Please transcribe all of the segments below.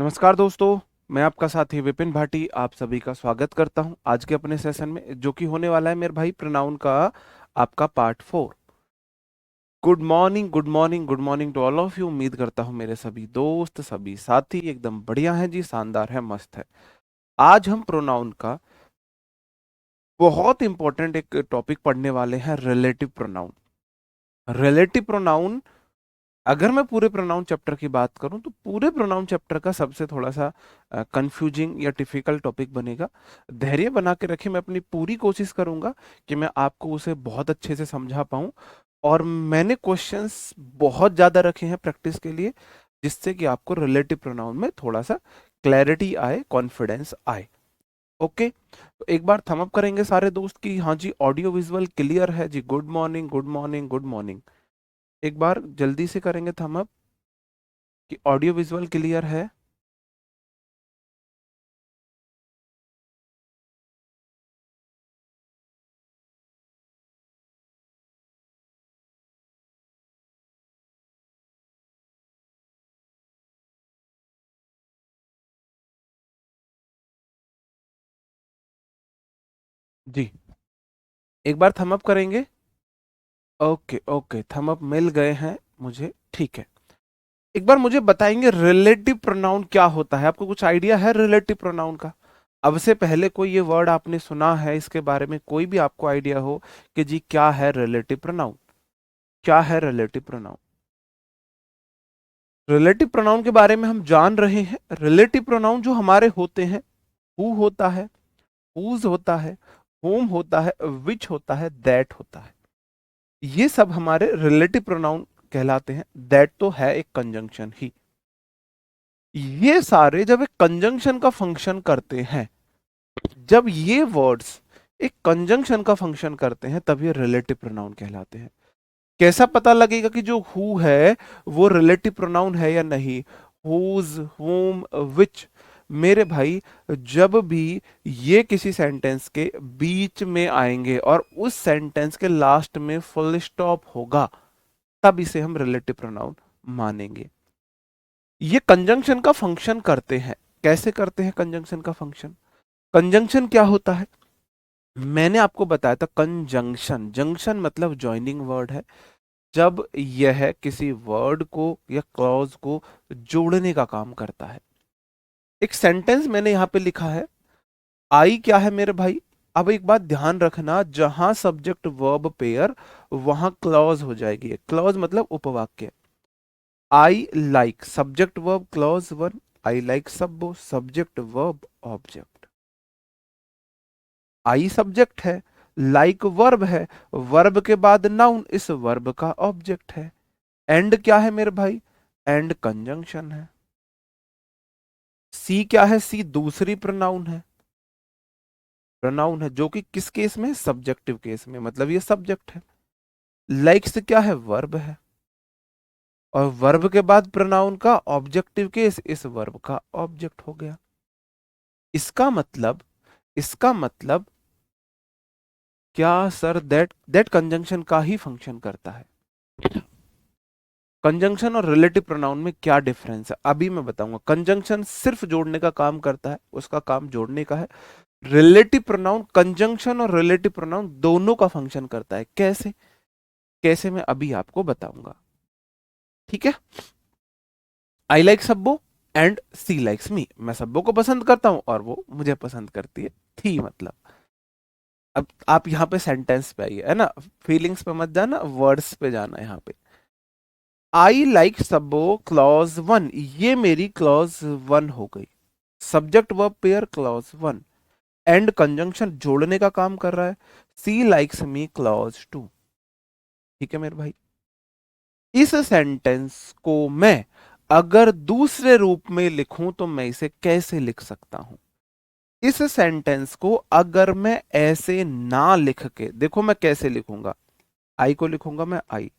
नमस्कार दोस्तों। मैं आपका साथी विपिन भाटी आप सभी का स्वागत करता हूं आज के अपने सेशन में, जो कि होने वाला है मेरे भाई प्रोनाउन का आपका part 4। Good morning, good morning, good morning to all of you. उम्मीद करता हूं मेरे सभी दोस्त, सभी साथी एकदम बढ़िया हैं जी, शानदार है, मस्त है। आज हम प्रोनाउन का बहुत इंपॉर्टेंट एक टॉपिक पढ़ने वाले हैं, रिलेटिव प्रोनाउन। रिलेटिव प्रोनाउन, अगर मैं पूरे प्रोनाउन चैप्टर की बात करूं तो पूरे प्रोनाउन चैप्टर का सबसे थोड़ा सा कंफ्यूजिंग या डिफिकल्ट टॉपिक बनेगा। धैर्य बना के रखिए, मैं अपनी पूरी कोशिश करूंगा कि मैं आपको उसे बहुत अच्छे से समझा पाऊं। और मैंने क्वेश्चंस बहुत ज़्यादा रखे हैं प्रैक्टिस के लिए, जिससे कि आपको रिलेटिव प्रोनाउन में थोड़ा सा क्लैरिटी आए, कॉन्फिडेंस आए। ओके, तो एक बार थम अप करेंगे सारे दोस्त की हाँ जी ऑडियो विजुअल क्लियर है जी। Good morning, good morning, good morning. एक बार जल्दी से करेंगे थम अप कि ऑडियो विजुअल क्लियर है। जी, एक बार थम अप करेंगे। ओके ओके, थम अप मिल गए हैं मुझे, ठीक है। एक बार मुझे बताएंगे रिलेटिव प्रोनाउन क्या होता है? आपको कुछ आइडिया है रिलेटिव प्रोनाउन का? अब से पहले कोई ये वर्ड आपने सुना है, इसके बारे में कोई भी आपको आइडिया हो कि जी क्या है रिलेटिव प्रोनाउन? क्या है रिलेटिव प्रोनाउन? रिलेटिव प्रोनाउन के बारे में हम जान रहे हैं। रिलेटिव प्रोनाउन जो हमारे होते हैं, हु होता है, हुज होता है, होम होता है, विच होता है, दैट होता है, ये सब हमारे रिलेटिव प्रोनाउन कहलाते हैं। दैट तो है एक कंजंक्शन ही। ये सारे जब एक कंजंक्शन का फंक्शन करते हैं, जब ये वर्ड्स एक कंजंक्शन का फंक्शन करते हैं, तब ये रिलेटिव प्रोनाउन कहलाते हैं। कैसा पता लगेगा कि जो हु है वो रिलेटिव प्रोनाउन है या नहीं? हुज, होम, विच, मेरे भाई, जब भी ये किसी सेंटेंस के बीच में आएंगे और उस सेंटेंस के लास्ट में फुल स्टॉप होगा, तब इसे हम रिलेटिव प्रोनाउन मानेंगे। ये कंजंक्शन का फंक्शन करते हैं। कैसे करते हैं कंजंक्शन का फंक्शन? कंजंक्शन क्या होता है? मैंने आपको बताया था कंजंक्शन, जंक्शन मतलब ज्वाइनिंग वर्ड है। जब यह किसी वर्ड को या क्लॉज को जोड़ने का काम करता है। एक सेंटेंस मैंने यहां पे लिखा है, आई क्या है मेरे भाई? अब एक बात ध्यान रखना, जहां सब्जेक्ट वर्ब पेयर वहां क्लॉज हो जाएगी। क्लॉज मतलब उपवाक्य। I like, subject verb clause one. I like Sabbo, subject verb object. I subject है, लाइक वर्ब है, वर्ब के बाद नाउन, इस वर्ब का ऑब्जेक्ट है। एंड क्या है मेरे भाई? एंड कंजंक्शन है। सी क्या है? सी दूसरी प्रोनाउन है। प्रोनाउन है जो कि किस केस में? सब्जेक्टिव केस में, मतलब ये सब्जेक्ट है। लाइक्स क्या है? वर्ब है। और वर्ब के बाद प्रोनाउन का ऑब्जेक्टिव केस, इस वर्ब का ऑब्जेक्ट हो गया। इसका मतलब, इसका मतलब क्या सर? दैट कंजंक्शन का ही फंक्शन करता है। कंजंक्शन और रिलेटिव प्रोनाउन में क्या डिफरेंस है अभी मैं बताऊंगा। कंजंक्शन सिर्फ जोड़ने का काम करता है, उसका काम जोड़ने का है। रिलेटिव प्रोनाउन कंजंक्शन और रिलेटिव प्रोनाउन दोनों का फंक्शन करता है। कैसे? कैसे मैं अभी आपको बताऊंगा, ठीक है। I like Sabbo and she likes मी। मैं सब्बो को पसंद करता हूं और वो मुझे पसंद करती है। थी मतलब, अब आप यहाँ पे सेंटेंस पे आइए, है ना, फीलिंग्स पे मत जाना, वर्ड्स पे जाना। यहाँ पे आई लाइक सब्बो क्लॉज वन, ये मेरी क्लॉज वन हो गई। Subject verb pair clause one. And conjunction जोड़ने का काम कर रहा है। सी लाइक्स मी क्लॉज टू। ठीक है मेरे भाई, इस सेंटेंस को मैं अगर दूसरे रूप में लिखूं तो मैं इसे कैसे लिख सकता हूं? इस सेंटेंस को अगर मैं ऐसे ना लिख के, देखो मैं कैसे लिखूंगा। आई को लिखूंगा मैं आई,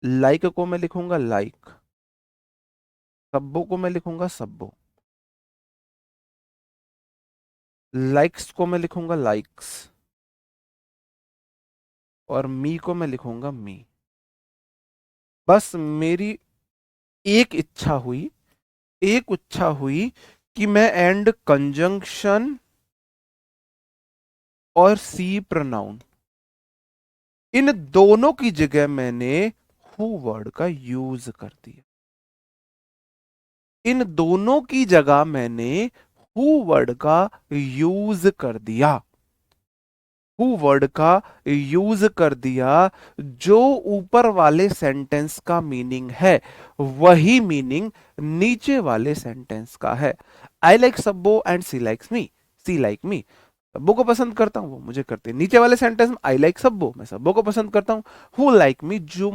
लाइक को मैं लिखूंगा लाइक, सब्बो को मैं लिखूंगा सब्बो, लाइक्स को मैं लिखूंगा लाइक्स, और मी को मैं लिखूंगा मी। बस मेरी एक इच्छा हुई, एक इच्छा हुई कि मैं एंड कंजंक्शन और सी प्रोनाउन इन दोनों की जगह मैंने हु वर्ड का यूज कर दिया। इन दोनों की जगह मैंने हु वर्ड का यूज कर दिया। हु वर्ड का यूज कर दिया। जो ऊपर वाले सेंटेंस का मीनिंग है वही मीनिंग नीचे वाले सेंटेंस का है। I like Sabbo and she likes me. She like me, Sabbo को पसंद करता हूं, वो मुझे करते हैं। नीचे वाले सेंटेंस में आई लाइक सब्बो, मैं सब्बो को पसंद करता हूं। हु लाइक मी, जो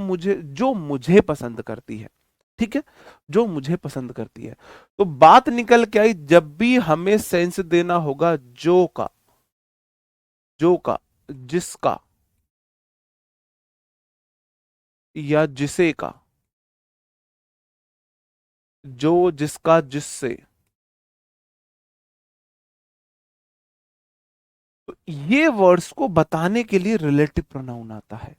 मुझे पसंद करती है। ठीक है, जो मुझे पसंद करती है। तो बात निकल के आई, जब भी हमें सेंस देना होगा जो का, जो का, जिसका या जिसे का, जो, जिसका, जिससे, तो ये वर्ड्स को बताने के लिए रिलेटिव प्रोनाउन आता है।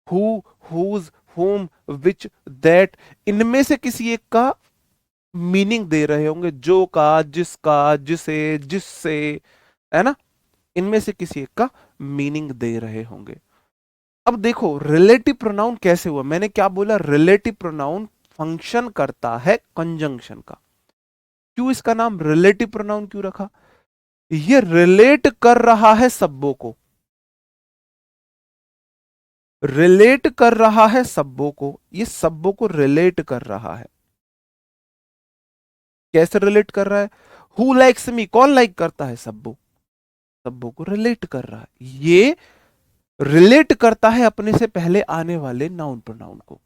Who, whose, whom, which, that, इनमें से किसी एक का मीनिंग दे रहे होंगे। जो का, जिसका, जिसे, जिससे, है ना, इनमें से किसी एक का मीनिंग दे रहे होंगे। अब देखो रिलेटिव प्रोनाउन कैसे हुआ। मैंने क्या बोला, रिलेटिव प्रोनाउन फंक्शन करता है कंजंक्शन का। क्यों इसका नाम रिलेटिव प्रोनाउन क्यों रखा? ये रिलेट कर रहा है सब्बों को, रिलेट कर रहा है सब्बों को, ये सब्बों को रिलेट कर रहा है। कैसे रिलेट कर रहा है? हु लाइक्स मी, कौन लाइक करता है? सब्बों, सब्बों को रिलेट कर रहा है। ये रिलेट करता है अपने से पहले आने वाले नाउन प्रोनाउन को।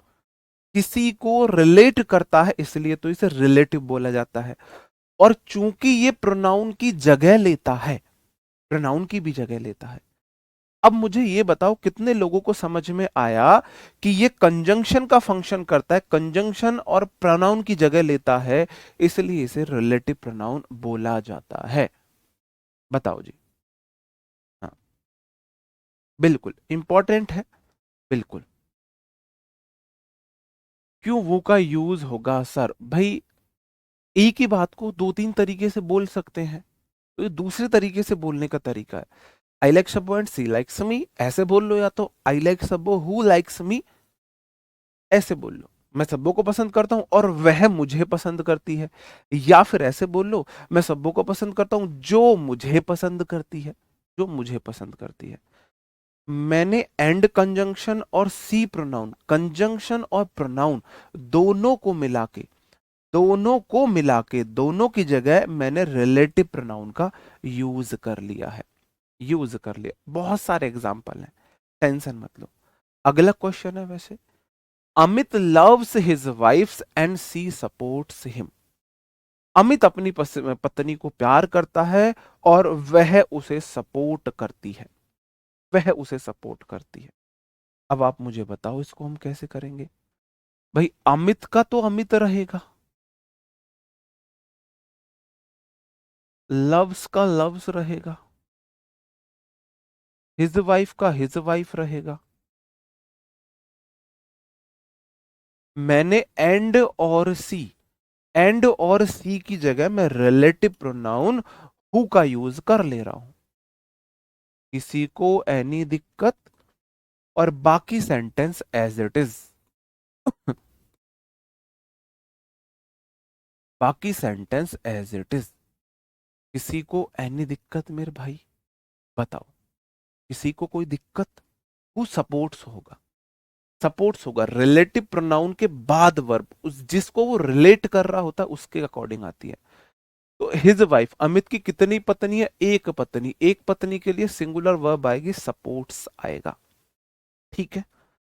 किसी को रिलेट करता है इसलिए तो इसे रिलेटिव बोला जाता है। और चूंकि ये प्रोनाउन की जगह लेता है, प्रोनाउन की भी जगह लेता है। अब मुझे ये बताओ कितने लोगों को समझ में आया कि ये कंजंक्शन का फंक्शन करता है, कंजंक्शन और प्रोनाउन की जगह लेता है, इसलिए इसे रिलेटिव प्रोनाउन बोला जाता है। बताओ जी। हाँ, बिल्कुल इंपॉर्टेंट है, बिल्कुल। क्यों वो का यूज होगा सर? भाई एक ही बात को दो तीन तरीके से बोल सकते हैं, तो ये दूसरे तरीके से बोलने का तरीका है। I like Sabbo and she likes मी, ऐसे बोल लो, या तो आई लाइक सब्बो हु लाइक्स मी, ऐसे बोल लो, मैं सब्बों को पसंद करता हूं और वह मुझे पसंद करती है। या फिर ऐसे बोल लो, मैं सब्बों को पसंद करता हूं जो मुझे पसंद करती है, जो मुझे पसंद करती है। मैंने एंड कंजंक्शन और सी प्रोनाउन, कंजंक्शन और प्रोनाउन दोनों को मिला के, दोनों को मिला के, दोनों की जगह मैंने रिलेटिव प्रोनाउन का यूज कर लिया है, यूज कर लिया। बहुत सारे एग्जाम्पल हैं, टेंशन मत लो। अगला क्वेश्चन है वैसे, Amit loves his wife's and she supports him. Amit अपनी पत्नी को प्यार करता है और वह उसे सपोर्ट करती है, वह उसे सपोर्ट करती है। अब आप मुझे बताओ इसको हम कैसे करेंगे? भाई अमित का तो अमित रहेगा, लव्स का लव्स रहेगा, हिज वाइफ का हिज वाइफ रहेगा। मैंने एंड और सी की जगह मैं रिलेटिव प्रोनाउन हु का यूज कर ले रहा हूं। किसी को एनी दिक्कत? और बाकी सेंटेंस एज इट इज। बाकी सेंटेंस एज इट इज। किसी को एनी दिक्कत मेरे भाई? बताओ, किसी को कोई दिक्कत? हु सपोर्ट्स होगा, सपोर्ट्स होगा रिलेटिव प्रोनाउन के बाद वर्ब, उस जिसको वो रिलेट कर रहा होता है उसके अकॉर्डिंग आती है। तो हिज वाइफ, अमित की कितनी पत्नी है? एक पत्नी। एक पत्नी के लिए सिंगुलर वर्ब आएगी, सपोर्ट्स आएगा। ठीक है,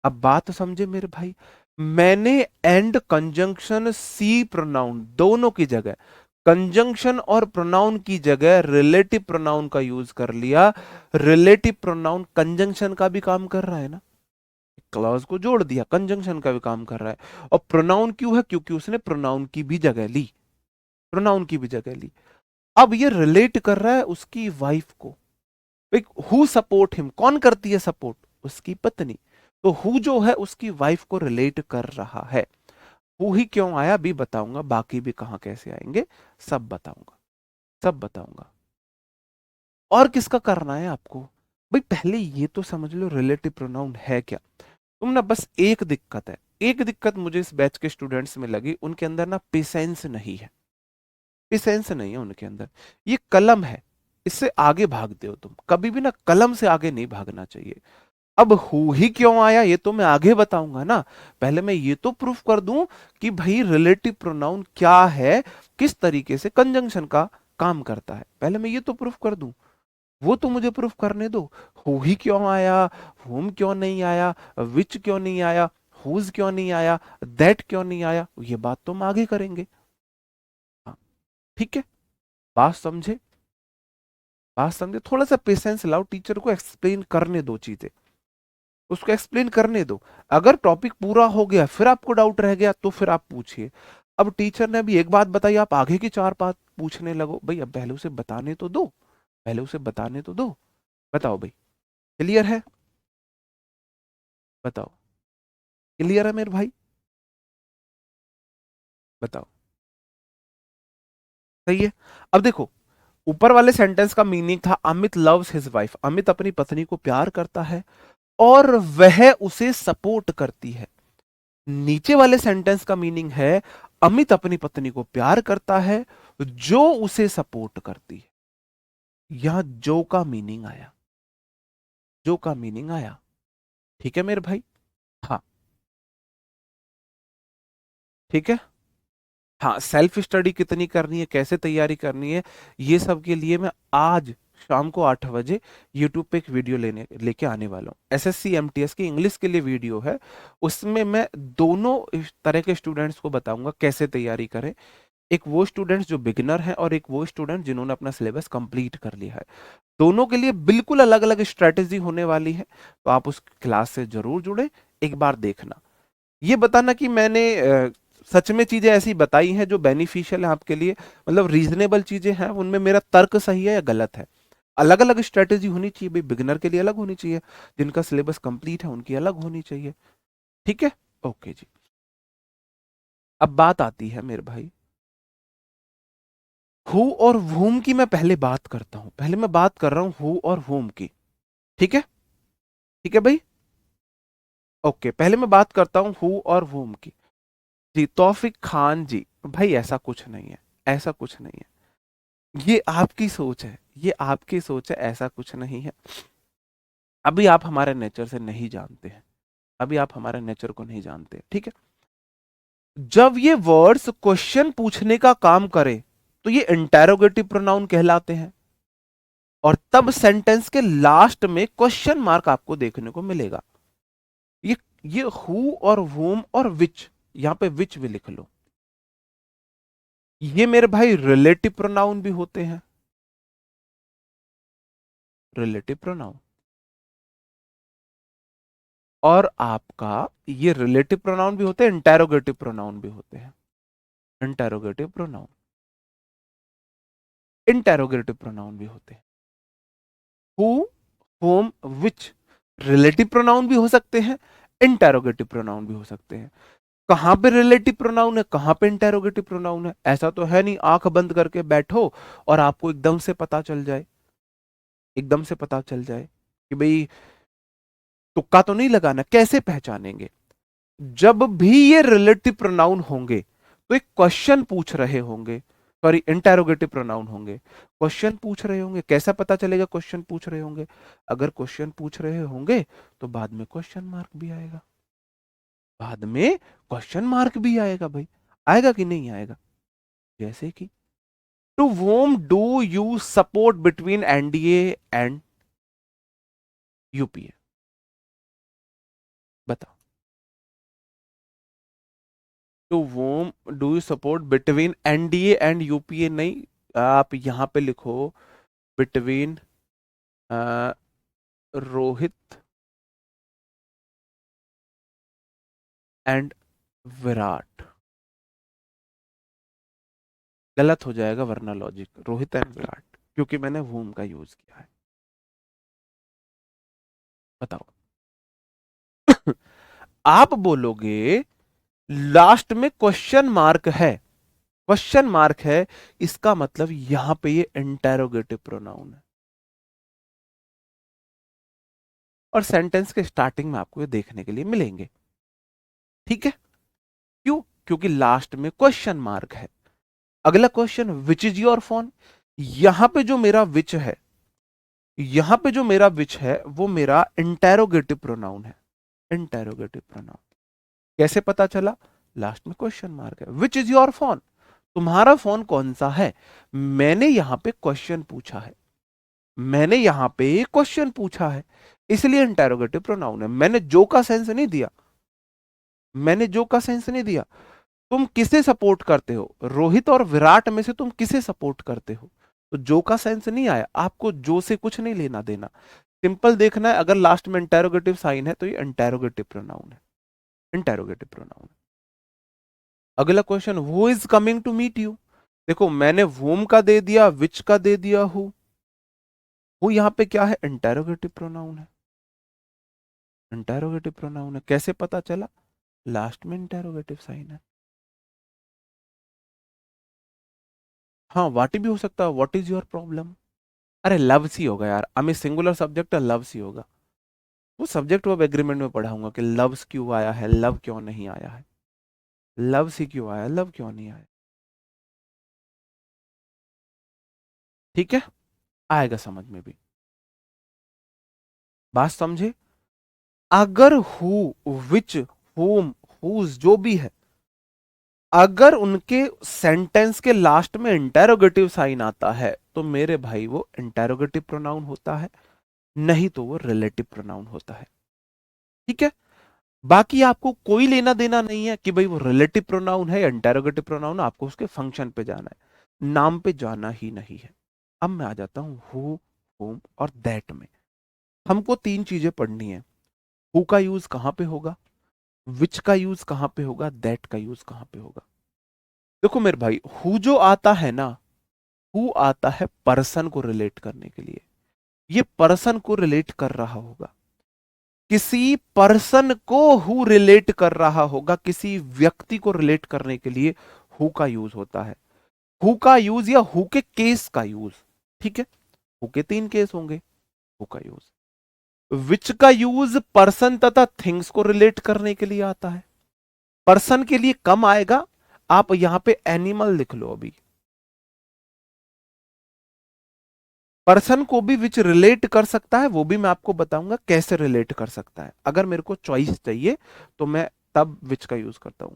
अब बात समझे मेरे भाई। मैंने एंड कंजंक्शन सी प्रोनाउन दोनों की जगह, कंजंक्शन और प्रोनाउन की जगह रिलेटिव प्रोनाउन का यूज कर लिया। रिलेटिव प्रोनाउन कंजंक्शन का भी काम कर रहा है ना, क्लॉज को जोड़ दिया, कंजंक्शन का भी काम कर रहा है। और प्रोनाउन क्यों है? क्योंकि उसने प्रोनाउन की भी जगह ली, प्रोनाउन की भी जगह ली। अब ये रिलेट कर रहा है उसकी वाइफ को। हु सपोर्ट हिम, कौन करती है सपोर्ट? उसकी पत्नी। तो हु जो है उसकी वाइफ को रिलेट कर रहा है। हु ही क्यों आया भी बताऊंगा, बाकी भी कहाँ कैसे आएंगे सब बताऊंगा, सब बताऊंगा। और किसका करना है आपको? भाई पहले ये तो समझ लो रिलेटिव प्रोनाउन है क्या। तुम ना बस एक दिक्कत है, एक दिक्कत मुझे इस बैच के स्टूडेंट्स में लगी, उनके अंदर ना पेशेंस नहीं है, पेशेंस नहीं है उनके अंदर। ये कलम है, इससे आगे भागते हो तुम, कभी भी ना कलम से आगे नहीं भागना चाहिए। अब हु ही क्यों आया ये तो मैं आगे बताऊंगा ना, पहले मैं ये तो प्रूफ कर दूं कि भाई रिलेटिव प्रोनाउन क्या है, किस तरीके से कंजंक्शन का काम करता है, पहले मैं ये तो प्रूफ कर दूं। वो तो मुझे प्रूफ करने दो। हु ही क्यों आया, हुम क्यों नहीं आया, विच क्यों नहीं आया, हुज क्यों नहीं आया, दैट क्यों नहीं आया, ये बात तो हम आगे करेंगे। हाँ, ठीक है, बात समझे, बात समझे, थोड़ा सा पेशेंस लाओ, टीचर को एक्सप्लेन करने दो चीजें, उसको एक्सप्लेन करने दो। अगर टॉपिक पूरा हो गया फिर आपको डाउट रह गया तो फिर आप पूछिए। अब टीचर ने अभी एक बात बताई, आप आगे की चार बात पूछने लगो, भाई अब पहले उसे बताने तो दो, पहले उसे बताने तो दो। बताओ भाई, क्लियर है? बताओ, क्लियर है मेरे भाई? बताओ, सही है। अब देखो, ऊपर वाले सेंटेंस का मीनिंग था Amit loves his wife, Amit अपनी पत्नी को प्यार करता है और वह उसे सपोर्ट करती है। नीचे वाले सेंटेंस का मीनिंग है अमित अपनी पत्नी को प्यार करता है जो उसे सपोर्ट करती है। यहां जो का मीनिंग आया, जो का मीनिंग आया, ठीक है मेरे भाई? हाँ, ठीक है। हाँ, सेल्फ स्टडी कितनी करनी है, कैसे तैयारी करनी है, ये सब के लिए मैं आज शाम को 8 बजे यूट्यूब पे एक वीडियो लेके आने वाला हूँ। एसएससी एमटीएस की इंग्लिश के लिए वीडियो है, उसमें मैं दोनों इस तरह के स्टूडेंट्स को बताऊंगा कैसे तैयारी करें। एक वो स्टूडेंट्स जो बिगिनर हैं और एक वो स्टूडेंट जिन्होंने अपना सिलेबस कंप्लीट कर लिया है। दोनों के लिए बिल्कुल अलग अलग स्ट्रेटेजी होने वाली है, तो आप उस क्लास से जरूर जुड़े, एक बार देखना। ये बताना कि मैंने सच में चीजें ऐसी बताई हैं जो बेनिफिशियल है आपके लिए, मतलब रीजनेबल चीजें हैं, उनमें मेरा तर्क सही है या गलत है। अलग अलग स्ट्रेटेजी होनी चाहिए भाई, बिगिनर के लिए अलग होनी चाहिए, जिनका सिलेबस कंप्लीट है उनकी अलग होनी चाहिए। ठीक है, ओके जी। अब बात आती है मेरे भाई, हु और वूम की मैं पहले बात करता हूं, पहले मैं बात कर रहा हूं हु और वूम की। ठीक है, ठीक है भाई, ओके, पहले मैं बात करता हूं हु और वूम की। जी तौफिक खान जी, भाई ऐसा कुछ नहीं है, ऐसा कुछ नहीं है, ये आपकी सोच है, ये आपकी सोच है, ऐसा कुछ नहीं है। अभी आप हमारे नेचर से नहीं जानते हैं, अभी आप हमारे नेचर को नहीं जानते, ठीक है। जब ये वर्ड्स क्वेश्चन पूछने का काम करे तो ये इंटेरोगेटिव प्रोनाउन कहलाते हैं, और तब सेंटेंस के लास्ट में क्वेश्चन मार्क आपको देखने को मिलेगा। ये ये हु और वोम और विच, यहां पे विच भी लिख लो, ये मेरे भाई रिलेटिव प्रोनाउन भी होते हैं, रिलेटिव प्रोनाउन। और आपका ये रिलेटिव प्रोनाउन भी होते हैं, इंटेरोगेटिव प्रोनाउन भी होते हैं, इंटेरोगेटिव प्रोनाउन, इंटेरोगेटिव प्रोनाउन भी होते हैं। Who, home, which relative pronoun भी हो सकते हैं, इंटेरोगेटिव प्रोनाउन भी हो सकते हैं। कहां पे रिलेटिव प्रोनाउन है, कहां पे इंटेरोगेटिव प्रोनाउन है, ऐसा तो है नहीं आंख बंद करके बैठो और आपको एकदम से पता चल जाए, एकदम से पता चल जाए कि भाई तुक्का तो नहीं लगाना, कैसे पहचानेंगे? जब भी ये रिलेटिव प्रोनाउन होंगे तो एक क्वेश्चन पूछ रहे होंगे, सॉरी इंटेरोगेटिव प्रोनाउन होंगे, क्वेश्चन पूछ रहे होंगे, कैसा पता चलेगा क्वेश्चन पूछ रहे होंगे? अगर क्वेश्चन पूछ रहे होंगे तो बाद में क्वेश्चन मार्क भी आएगा, बाद में क्वेश्चन मार्क भी आएगा भाई, आएगा कि नहीं आएगा? जैसे कि to whom do you support between NDA and UPA, बताओ। To whom do you support between NDA and UPA नहीं, आप यहां पे लिखो बिटवीन रोहित एंड विराट। गलत हो जाएगा वरना लॉजिक, रोहित एंड विराट, क्योंकि मैंने वूम का यूज किया है। बताओ। आप बोलोगे लास्ट में क्वेश्चन मार्क है, क्वेश्चन मार्क है, इसका मतलब यहां पे ये इंटेरोगेटिव प्रोनाउन है। और सेंटेंस के स्टार्टिंग में आपको ये देखने के लिए मिलेंगे। ठीक है, क्यों? क्योंकि लास्ट में क्वेश्चन मार्क है। अगला question, which is your phone. यहां पे जो मेरा विच है, यहां पे जो मेरा विच है वो मेरा इंटेरोगेटिव प्रोनाउन है। इंटेरोगेटिव प्रोनाउन कैसे पता चला? लास्ट में क्वेश्चन मार्क है। विच इज योर फोन, तुम्हारा फोन कौन सा है। मैंने यहां पे क्वेश्चन पूछा है, मैंने यहां पे क्वेश्चन पूछा है, इसलिए इंटेरोगेटिव प्रोनाउन है। मैंने जो का सेंस नहीं दिया, मैंने जो का सेंस नहीं दिया। तुम किसे सपोर्ट करते हो, रोहित और विराट में से तुम किसे सपोर्ट करते हो, तो जो का सेंस नहीं आया। आपको जो से कुछ नहीं लेना देना, सिंपल देखना है। अगर लास्ट में इंटेरोगेटिव साइन है तो ये इंटेरोगेटिव प्रोनाउन है, इंटेरोगेटिव प्रोनाउन। अगला question, who is coming to meet you. देखो मैंने whom का दे दिया, विच का दे दिया, हु यहां पे क्या है? इंटेरोगेटिव प्रोनाउन है, इंटेरोगेटिव प्रोनाउन है। कैसे पता चला? लास्ट में इंटेरोगेटिव साइन है। हाँ वाट भी हो सकता है, व्हाट इज योर प्रॉब्लम। अरे लव्स ही होगा यार, हमें सिंगुलर सब्जेक्ट है, लव्स ही होगा। वो सब्जेक्ट वर्ब एग्रीमेंट में पढ़ाऊंगा कि लव्स क्यों आया है, लव क्यों नहीं आया है, लव्स ही क्यों आया, लव क्यों नहीं आया। ठीक है, आएगा समझ में भी। बात समझे? अगर हु, विच, होम, हुज जो भी है, अगर उनके सेंटेंस के लास्ट में इंटेरोगेटिव साइन आता है तो मेरे भाई वो इंटेरोगेटिव प्रोनाउन होता है, नहीं तो वो रिलेटिव प्रोनाउन होता है। ठीक है, बाकी आपको कोई लेना देना नहीं है कि भाई वो रिलेटिव प्रोनाउन है या इंटेरोगेटिव प्रोनाउन, आपको उसके फंक्शन पे जाना है, नाम पे जाना ही नहीं है। अब मैं आ जाता हूं हु, होम और दैट में। हमको तीन चीजें पढ़नी है। हु का यूज कहां पे होगा, विच का यूज कहां पे होगा, दैट का यूज कहां पे होगा। देखो मेरे भाई, हु जो आता है ना, हु आता है पर्सन को रिलेट करने के लिए। ये पर्सन को रिलेट कर रहा होगा, किसी पर्सन को हु रिलेट कर रहा होगा, किसी व्यक्ति को रिलेट करने के लिए हु का यूज होता है। हु का यूज या हु के केस का यूज। ठीक है, हु के तीन केस होंगे, हु का यूज। विच का यूज पर्सन तथा थिंग्स को रिलेट करने के लिए आता है। पर्सन के लिए कम आएगा, आप यहां पे एनिमल लिख लो। अभी पर्सन को भी विच रिलेट कर सकता है, वो भी मैं आपको बताऊंगा कैसे रिलेट कर सकता है। अगर मेरे को चॉइस चाहिए तो मैं तब विच का यूज करता हूं।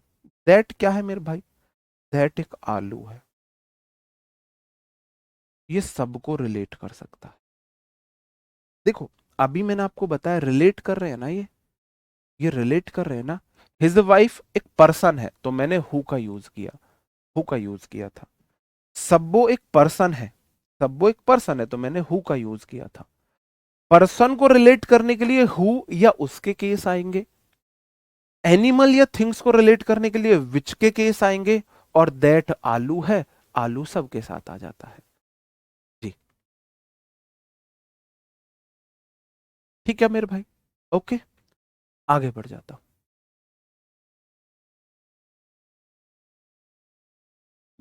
दैट क्या है मेरे भाई? दैट एक आलू है, ये सबको रिलेट कर सकता है। देखो अभी मैंने आपको बताया रिलेट कर रहे हैं ना, ये रिलेट कर रहे हैं ना। हिज वाइफ एक पर्सन है तो मैंने हु का यूज किया, हु का यूज किया था। सब्बो एक पर्सन है, सब्बो एक पर्सन है तो मैंने हु का यूज किया था। पर्सन को रिलेट करने के लिए हु या उसके केस आएंगे, एनिमल या थिंग्स को रिलेट करने के लिए विच के केस आएंगे, और दैट आलू है, आलू सबके साथ आ जाता है। जी ठीक है मेरे भाई, ओके आगे बढ़ जाता हूं।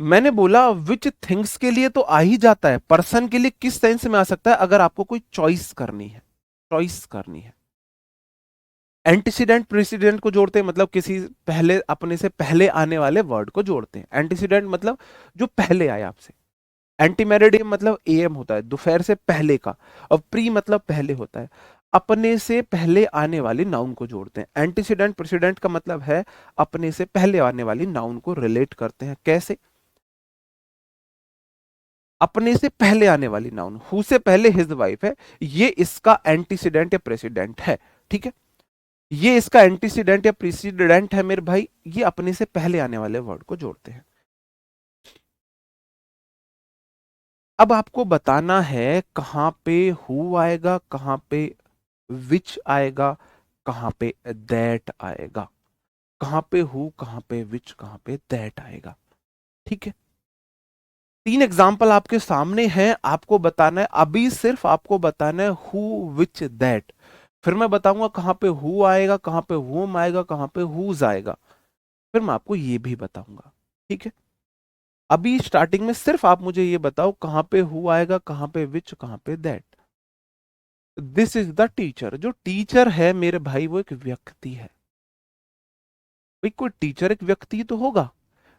मैंने बोला विच थिंग्स के लिए तो आ ही जाता है, पर्सन के लिए किस सेंस में आ सकता है? अगर आपको कोई चॉइस करनी है, चॉइस करनी है। एंटीसीडेंट प्रेसिडेंट को जोड़ते हैं, मतलब किसी पहले, अपने से पहले आने वाले वर्ड को जोड़ते हैं। एंटीसीडेंट मतलब जो पहले आया आपसे। एंटी मेरिडियम मतलब एएम होता है, दोपहर से पहले का। और प्री मतलब पहले होता है। अपने से पहले आने वाली नाउन को जोड़ते हैं। एंटीसीडेंट प्रेसिडेंट का मतलब है अपने से पहले आने वाली नाउन को रिलेट करते हैं। कैसे? अपने से पहले आने वाली नाउन, हु से पहले हिज वाइफ है, ये इसका एंटीसीडेंट या प्रेसिडेंट है। ठीक है, ये इसका एंटीसीडेंट या प्रेसिडेंट है मेरे भाई। ये अपने से पहले आने वाले वर्ड को जोड़ते हैं। अब आपको बताना है कहां पे हु आएगा, कहां पे विच आएगा, कहां पे दैट आएगा। कहां पे हु, कहां पे विच, कहां पे दैट आएगा। ठीक है, तीन एग्जाम्पल आपके सामने हैं, आपको बताना है। अभी सिर्फ आपको बताना है हु, विच, दैट। फिर मैं बताऊंगा कहां पे हु आएगा, कहां पे हुम आएगा, कहां पे हुज आएगा। फिर मैं आपको ये भी बताऊंगा, ठीक है। अभी स्टार्टिंग में सिर्फ आप मुझे ये बताओ कहां पे हु आएगा, कहां पे विच, कहां पे that. This is the teacher. जो टीचर है मेरे भाई वो एक व्यक्ति है। भाई कोई टीचर एक व्यक्ति तो होगा।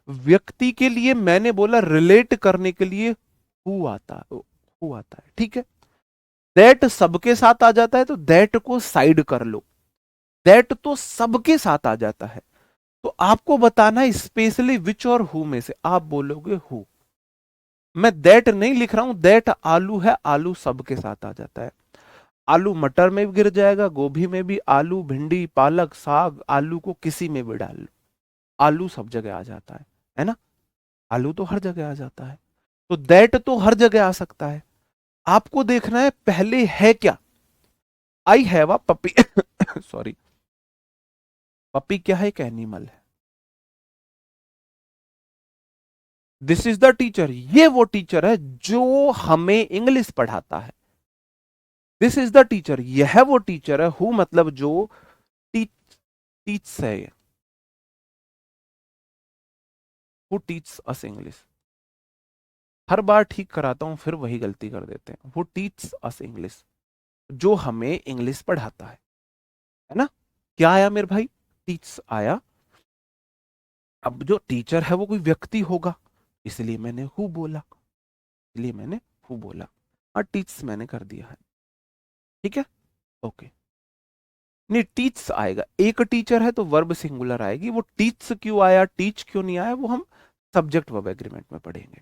व्यक्ति के लिए मैंने बोला रिलेट करने के लिए हु आता है, ठीक है। दैट सबके साथ आ जाता है तो दैट को साइड कर लो। दैट तो सबके साथ आ जाता है, तो आपको बताना है स्पेशली विच और हु में से। आप बोलोगे हु। मैं दैट नहीं लिख रहा हूं, दैट आलू है, आलू सबके साथ आ जाता है। आलू मटर में भी गिर जाएगा, गोभी में भी, आलू, भिंडी, पालक, साग, आलू को किसी में भी डाल लो, आलू सब जगह आ जाता है ना। आलू तो हर जगह आ जाता है, तो दैट तो हर जगह आ सकता है। आपको देखना है पहले है क्या। I have a puppy sorry. Puppy क्या है? एक एनिमल है। This is the teacher. ये वो टीचर है जो हमें इंग्लिश पढ़ाता है। This is the teacher. यह वो टीचर है। हु मतलब जो टीच टीच है। Who teach us English. हर बार ठीक कराता हूं फिर वही गलती कर देते हैं। हु टीच अस इंग्लिश, जो हमें इंग्लिश पढ़ाता है ना। क्या आया मेरे भाई? टीच आया। अब जो टीचर है वो कोई व्यक्ति होगा, इसलिए मैंने हु बोला, इसलिए मैंने हु बोला। और टीच मैंने कर दिया है, ठीक है, ओके। नहीं, टीच आएगा। एक टीचर है तो वर्ब सिंगुलर आएगी। वो टीच क्यों आया, टीच क्यों नहीं आया, वो हम सब्जेक्ट वर्ब एग्रीमेंट में पढ़ेंगे।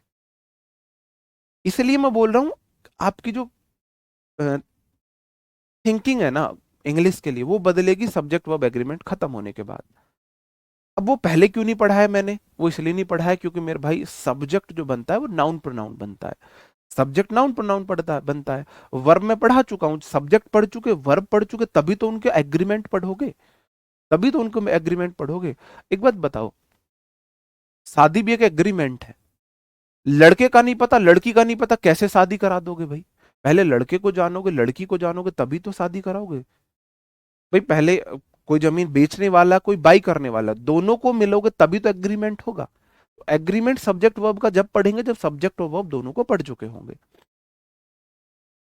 इसलिए मैं बोल रहा हूं आपकी जो थिंकिंग है ना इंग्लिश के लिए, वो बदलेगी सब्जेक्ट वर्ब एग्रीमेंट खत्म होने के बाद। अब वो पहले क्यों नहीं पढ़ा है मैंने? वो इसलिए नहीं पढ़ा है क्योंकि मेरे भाई सब्जेक्ट जो बनता है वो नाउन प्रोनाउन बनता है। सब्जेक्ट नाउन प्रोनाउन पढ़ता है बनता है। वर्ब में पढ़ा चुका हूं, सब्जेक्ट पढ़ चुके, वर्ब पढ़ चुके, तभी तो उनके एग्रीमेंट पढ़ोगे, तभी तो उनको एग्रीमेंट पढ़ोगे। एक बात बताओ, शादी भी एक एग्रीमेंट है। लड़के का नहीं पता, लड़की का नहीं पता, कैसे शादी करा दोगे भाई? पहले लड़के को जानोगे, लड़की को जानोगे, तभी तो शादी कराओगे भाई। पहले कोई जमीन बेचने वाला, कोई बाई करने वाला, दोनों को मिलोगे तभी तो एग्रीमेंट होगा। एग्रीमेंट सब्जेक्ट वर्ब का जब पढ़ेंगे जब सब्जेक्ट और वर्ब दोनों को पढ़ चुके होंगे।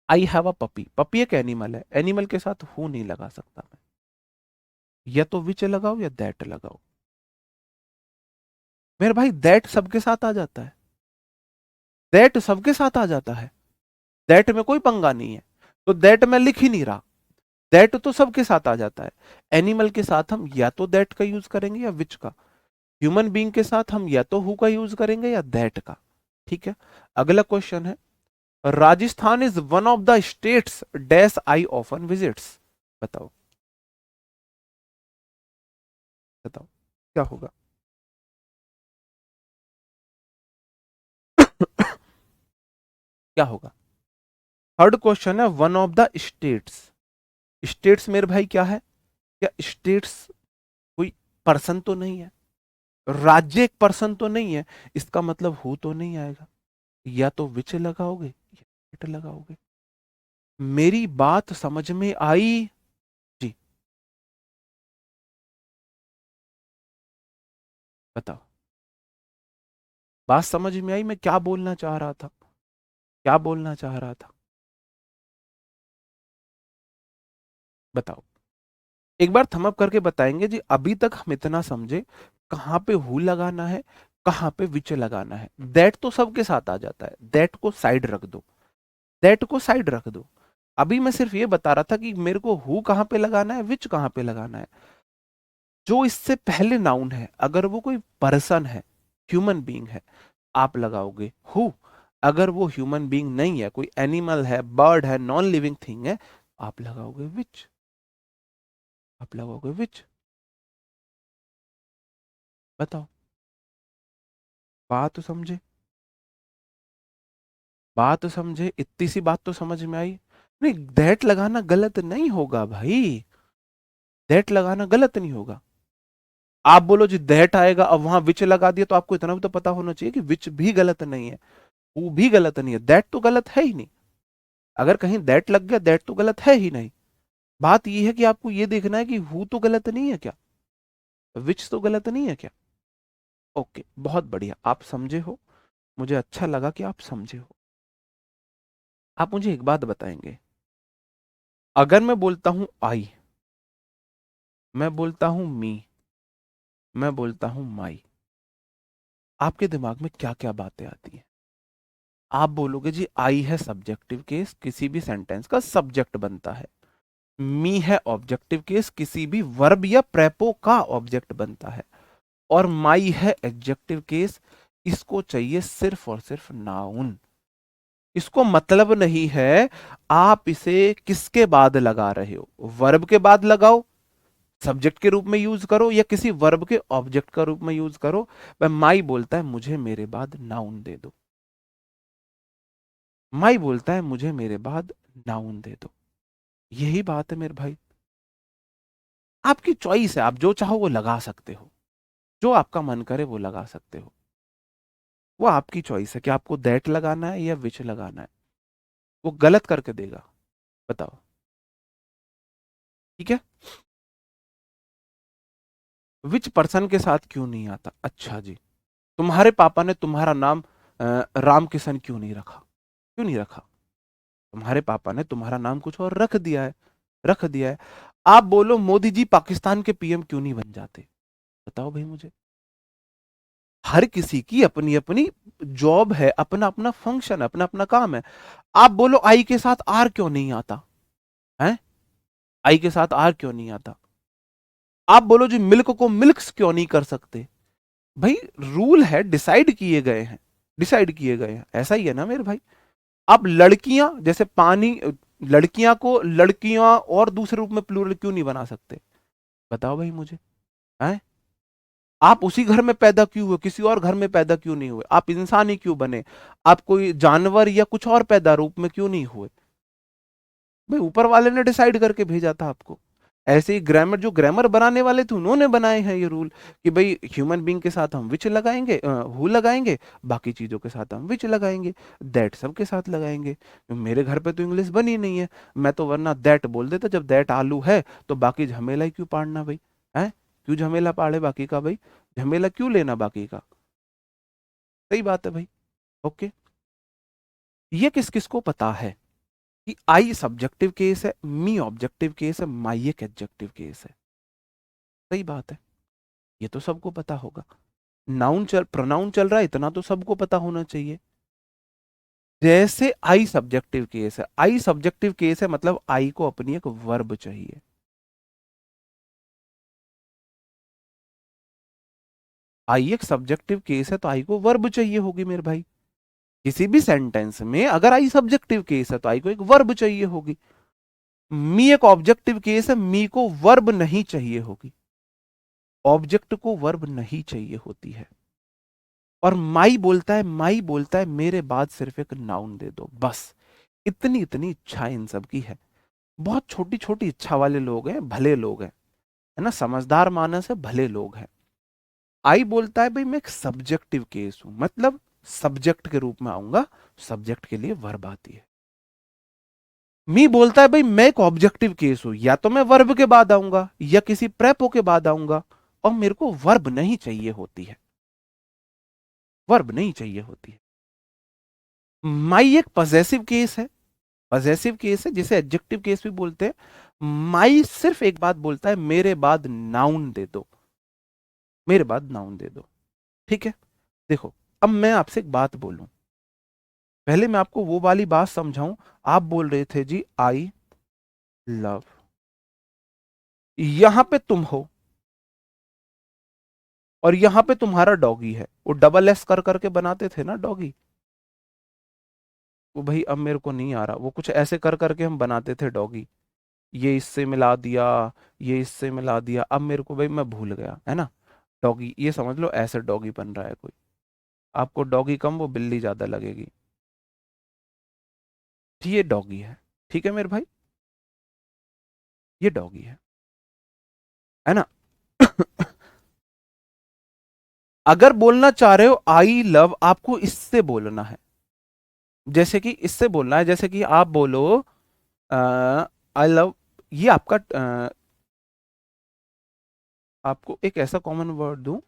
आई हैव अ पपी। पपी एक एनिमल है, एनिमल के साथ हु नहीं लगा सकता मैं। या तो विच लगाओ या दैट लगाओ। मेरे भाई दैट सबके साथ आ जाता है, दैट सबके साथ आ जाता है। दैट में कोई पंगा नहीं है, तो दैट मैं लिख ही नहीं रहा। दैट तो सबके साथ आ जाता है। एनिमल के साथ हम या तो दैट का यूज करेंगे या विच का। ह्यूमन बीइंग के साथ हम या तो हु का यूज करेंगे या दैट का, ठीक है। अगला क्वेश्चन है, Rajasthan is one of the states dash I often visits. बताओ, बताओ क्या होगा? क्या होगा? थर्ड क्वेश्चन है, one of the states. States मेरे भाई क्या है? क्या स्टेट्स कोई पर्सन तो नहीं है? राज्य एक पर्सन तो नहीं है, इसका मतलब हु तो नहीं आएगा। या तो विच लगाओगे या इट लगाओगे। मेरी बात समझ में आई? जी, बताओ। बात समझ में आई मैं क्या बोलना चाह रहा था? क्या बोलना चाह रहा था? बताओ। एक बार थम अप करके बताएंगे जी। अभी तक हम इतना समझे कहां पे हु लगाना है, कहां पे विच लगाना है। दैट तो सबके साथ आ जाता है, दैट को साइड रख दो, दैट को साइड रख दो। अभी मैं सिर्फ ये बता रहा था कि मेरे को हु कहां पे लगाना है, विच कहां पे लगाना है। जो इससे पहले नाउन है, अगर वो कोई पर्सन है, ह्यूमन बीइंग है, आप लगाओगे हु। अगर वो ह्यूमन बीइंग नहीं है, कोई एनिमल है, बर्ड है, नॉन लिविंग थिंग है, आप लगाओगे विच। आप लगाओगे विच। बताओ। बात समझे? बात समझे? इतनी सी बात तो समझ में आई। नहीं, दैट लगाना गलत नहीं होगा भाई, दैट लगाना गलत नहीं होगा। आप बोलो जी दैट आएगा, अब वहां विच लगा दिया, तो आपको इतना भी तो पता होना चाहिए कि विच भी गलत नहीं है, वो भी गलत नहीं है, दैट तो गलत है ही नहीं। अगर कहीं दैट लग गया, दैट तो गलत है ही नहीं। बात यह है कि आपको यह देखना है कि हु तो गलत नहीं है क्या, विच तो गलत नहीं है क्या। ओके, बहुत बढ़िया, आप समझे हो, मुझे अच्छा लगा कि आप समझे हो। आप मुझे एक बात बताएंगे, अगर मैं बोलता हूं आई, मैं बोलता हूं मी, मैं बोलता हूं माई, आपके दिमाग में क्या क्या बातें आती हैं? आप बोलोगे जी आई है सब्जेक्टिव केस, किसी भी सेंटेंस का सब्जेक्ट बनता है। मी है ऑब्जेक्टिव केस, किसी भी वर्ब या प्रेपो का ऑब्जेक्ट बनता है। और माई है एडजेक्टिव केस, इसको चाहिए सिर्फ और सिर्फ नाउन। इसको मतलब नहीं है आप इसे किसके बाद लगा रहे हो, वर्ब के बाद लगाओ, सब्जेक्ट के रूप में यूज करो, या किसी वर्ब के ऑब्जेक्ट का रूप में यूज करो। वह माई बोलता है मुझे मेरे बाद नाउन दे दो, माई बोलता है मुझे मेरे बाद नाउन दे दो। यही बात है मेरे भाई। आपकी चॉइस है, आप जो चाहो वो लगा सकते हो, जो आपका मन करे वो लगा सकते हो। वो आपकी चॉइस है कि आपको दैट लगाना है या विच लगाना है। वो गलत करके देगा, बताओ। ठीक है। विच पर्सन के साथ क्यों नहीं आता? अच्छा जी, तुम्हारे पापा ने तुम्हारा नाम राम किशन क्यों नहीं रखा? क्यों नहीं रखा? तुम्हारे पापा ने तुम्हारा नाम कुछ और रख दिया है, रख दिया है। आप बोलो मोदी जी पाकिस्तान के पीएम क्यों नहीं बन जाते? बताओ भाई मुझे। हर किसी की अपनी अपनी जॉब है, अपना अपना फंक्शन, अपना अपना काम है। आप बोलो आई के साथ आर क्यों नहीं आता है? आई के साथ आर क्यों नहीं आता? आप बोलो जी मिल्क को मिल्क्स क्यों नहीं कर सकते? भाई रूल है, डिसाइड किए गए हैं, डिसाइड किए गए हैं, ऐसा ही है ना मेरे भाई। अब लड़कियां जैसे पानी, लड़कियां को लड़कियां और दूसरे रूप में प्लूरल क्यों नहीं बना सकते? बताओ भाई मुझे। हैं? आप उसी घर में पैदा क्यों हुए, किसी और घर में पैदा क्यों नहीं हुए? आप इंसान ही क्यों बने? आप कोई जानवर या कुछ और पैदा रूप में क्यों नहीं हुए? भाई ऊपर वाले ने डिसाइड करके भेजा था आपको। ऐसे ही ग्रामर, जो ग्रामर बनाने वाले थे उन्होंने बनाए हैं ये रूल कि भाई ह्यूमन बीइंग के साथ हम विच लगाएंगे, हु लगाएंगे, बाकी चीजों के साथ हम विच लगाएंगे, दैट सब के साथ लगाएंगे। मेरे घर पे तो इंग्लिश बनी नहीं है, मैं तो वरना दैट बोल देता। जब दैट आलू है तो बाकी झमेला ही क्यों पाड़ना भाई? है? क्यों झमेला पाड़े बाकी का भाई? झमेला क्यों लेना बाकी का? सही बात है भाई। ओके। ये किस किस को पता है कि आई सब्जेक्टिव केस है, मी ऑब्जेक्टिव केस है, माई एक एडजेक्टिव केस है? सही बात है, ये तो सबको पता होगा। नाउन चल, प्रोनाउन चल रहा है, इतना तो सबको पता होना चाहिए। जैसे आई सब्जेक्टिव केस है, आई सब्जेक्टिव केस है मतलब आई को अपनी एक वर्ब चाहिए। आई एक सब्जेक्टिव केस है तो आई को वर्ब चाहिए होगी मेरे भाई। किसी भी सेंटेंस में अगर आई सब्जेक्टिव केस है तो आई को एक वर्ब चाहिए होगी। मी एक ऑब्जेक्टिव केस है, मी को वर्ब नहीं चाहिए होगी, ऑब्जेक्ट को वर्ब नहीं चाहिए होती है। और माई बोलता है मेरे बाद सिर्फ एक नाउन दे दो बस। इतनी इतनी इच्छा इन सब की है। बहुत छोटी छोटी इच्छा वाले लोग हैं, भले लोग हैं, है ना, समझदार मानस है, भले लोग हैं। आई बोलता है भाई मैं एक सब्जेक्टिव केस हूं, मतलब सब्जेक्ट के रूप में आऊंगा, सब्जेक्ट के लिए वर्ब आती है। मी बोलता है भाई मैं एक ऑब्जेक्टिव केस हूं, या तो मैं वर्ब के बाद आऊंगा या किसी प्रेपो के बाद आऊंगा, और मेरे को वर्ब नहीं चाहिए होती है, वर्ब नहीं चाहिए होती है। माई एक पजेसिव केस है, पजेसिव केस है जिसे एडजेक्टिव केस भी बोलते हैं। माई सिर्फ एक बात बोलता है मेरे बाद नाउन दे दो, मेरे बाद नाउन दे दो। ठीक है। देखो, अब मैं आपसे एक बात बोलूं, पहले मैं आपको वो वाली बात समझाऊं। आप बोल रहे थे जी आई लव, यहां पे तुम हो और यहां पे तुम्हारा डॉगी है, वो डबल एस कर करके बनाते थे ना डॉगी, वो भाई अब मेरे को नहीं आ रहा, वो कुछ ऐसे कर करके हम बनाते थे डॉगी। ये इससे मिला दिया, ये इससे मिला दिया, अब मेरे को भाई मैं भूल गया, है ना। डॉगी, ये समझ लो ऐसे डॉगी बन रहा है कोई। आपको डॉगी कम, वो बिल्ली ज्यादा लगेगी। ये डॉगी है, ठीक है मेरे भाई, ये डॉगी है ना। अगर बोलना चाह रहे हो आई लव, आपको इससे बोलना है, जैसे कि इससे बोलना है, जैसे कि आप बोलो आई लव, ये आपका आपको एक ऐसा कॉमन वर्ड दूं,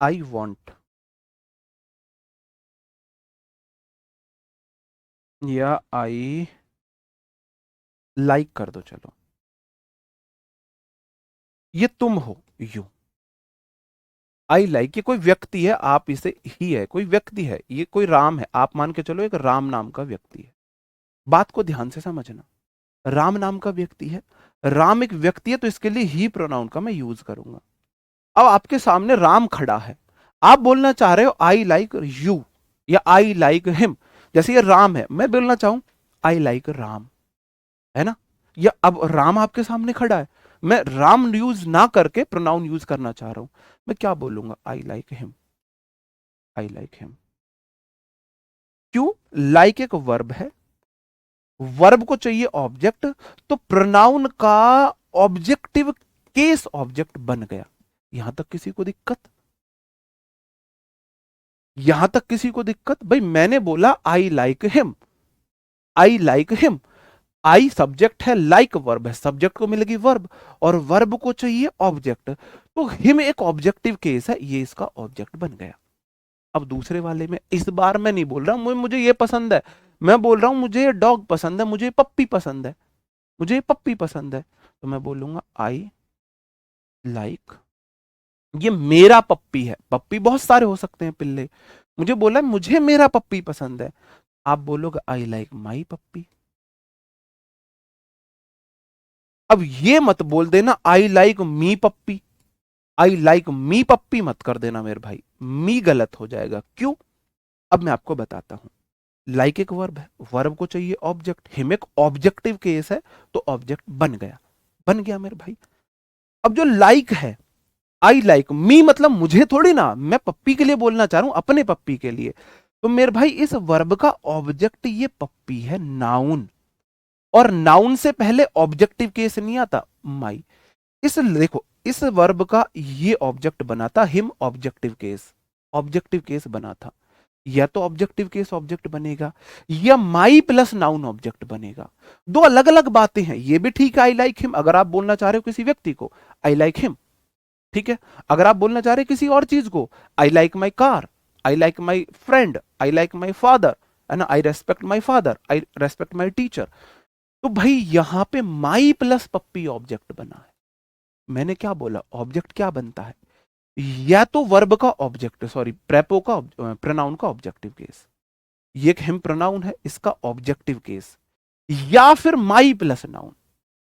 आई वॉन्ट, या आई लाइक कर दो, चलो ये तुम हो, यू। आई लाइक ये कोई व्यक्ति है, आप इसे ही है, कोई व्यक्ति है, ये कोई राम है, आप मान के चलो एक राम नाम का व्यक्ति है। बात को ध्यान से समझना, राम नाम का व्यक्ति है, राम एक व्यक्ति है, तो इसके लिए ही प्रोनाउन का मैं यूज करूंगा। अब आपके सामने राम खड़ा है, आप बोलना चाह रहे हो आई लाइक यू या आई लाइक हिम। जैसे ये राम है, मैं बोलना चाहूं आई लाइक राम, है ना। या अब राम आपके सामने खड़ा है, मैं राम यूज ना करके प्रोनाउन यूज करना चाह रहा हूं, मैं क्या बोलूंगा, I like him, I like him. क्यों, लाइक एक वर्ब है, वर्ब को चाहिए ऑब्जेक्ट, तो प्रोनाउन का ऑब्जेक्टिव केस ऑब्जेक्ट बन गया। यहां तक किसी को दिक्कत, यहां तक किसी को दिक्कत? भाई मैंने बोला I like him, I like him, I subject है, लाइक वर्ब है, सब्जेक्ट को मिलेगी वर्ब, और वर्ब को चाहिए ऑब्जेक्ट, तो हिम एक ऑब्जेक्टिव केस है, ये इसका ऑब्जेक्ट बन गया। अब दूसरे वाले में इस बार मैं नहीं बोल रहा हूं मुझे ये पसंद है, मैं बोल रहा हूं मुझे ये डॉग पसंद है, मुझे ये पप्पी पसंद है, मुझे ये पप्पी पसंद है, तो मैं बोलूंगा आई लाइक, ये मेरा पप्पी है, पप्पी बहुत सारे हो सकते हैं पिल्ले, मुझे बोला मुझे मेरा पप्पी पसंद है, आप बोलोगे आई लाइक माई पप्पी। अब ये मत बोल देना I like me Pappi, I like me पप्पी मत कर देना मेरे भाई, मी गलत हो जाएगा। क्यों, अब मैं आपको बताता हूं। लाइक एक वर्ब है, वर्ब को चाहिए ऑब्जेक्ट, हिम एक ऑब्जेक्टिव केस है, तो ऑब्जेक्ट बन गया, बन गया मेरे भाई। अब जो लाइक है, आई लाइक मी मतलब मुझे थोड़ी ना, मैं पप्पी के लिए बोलना चाह रहा हूं, अपने पप्पी के लिए, तो मेरे भाई इस वर्ब का ऑब्जेक्ट ये पप्पी है, नाउन, और नाउन से पहले ऑब्जेक्टिव केस नहीं आता, माई। इस देखो इस वर्ब का ये ऑब्जेक्ट बना था him, objective case, objective case बना था, या तो ऑब्जेक्टिव केस ऑब्जेक्ट बनेगा, या माई प्लस नाउन ऑब्जेक्ट बनेगा। दो अलग अलग बातें हैं, ये भी ठीक है आई लाइक हिम, अगर आप बोलना चाह रहे हो किसी व्यक्ति को आई लाइक हिम, ठीक है। अगर आप बोलना चाह रहे हैं किसी और चीज को, I like my car, I like my friend, I like my father, है ना, आई respect my father, I respect my teacher, तो भाई यहां पे माई प्लस पप्पी ऑब्जेक्ट बना है। मैंने क्या बोला, ऑब्जेक्ट क्या बनता है, या तो वर्ब का ऑब्जेक्ट, सॉरी प्रेपो का प्रोनाउन का ऑब्जेक्टिव केस, ये एक हिम प्रोनाउन है, इसका ऑब्जेक्टिव केस, या फिर माई प्लस नाउन,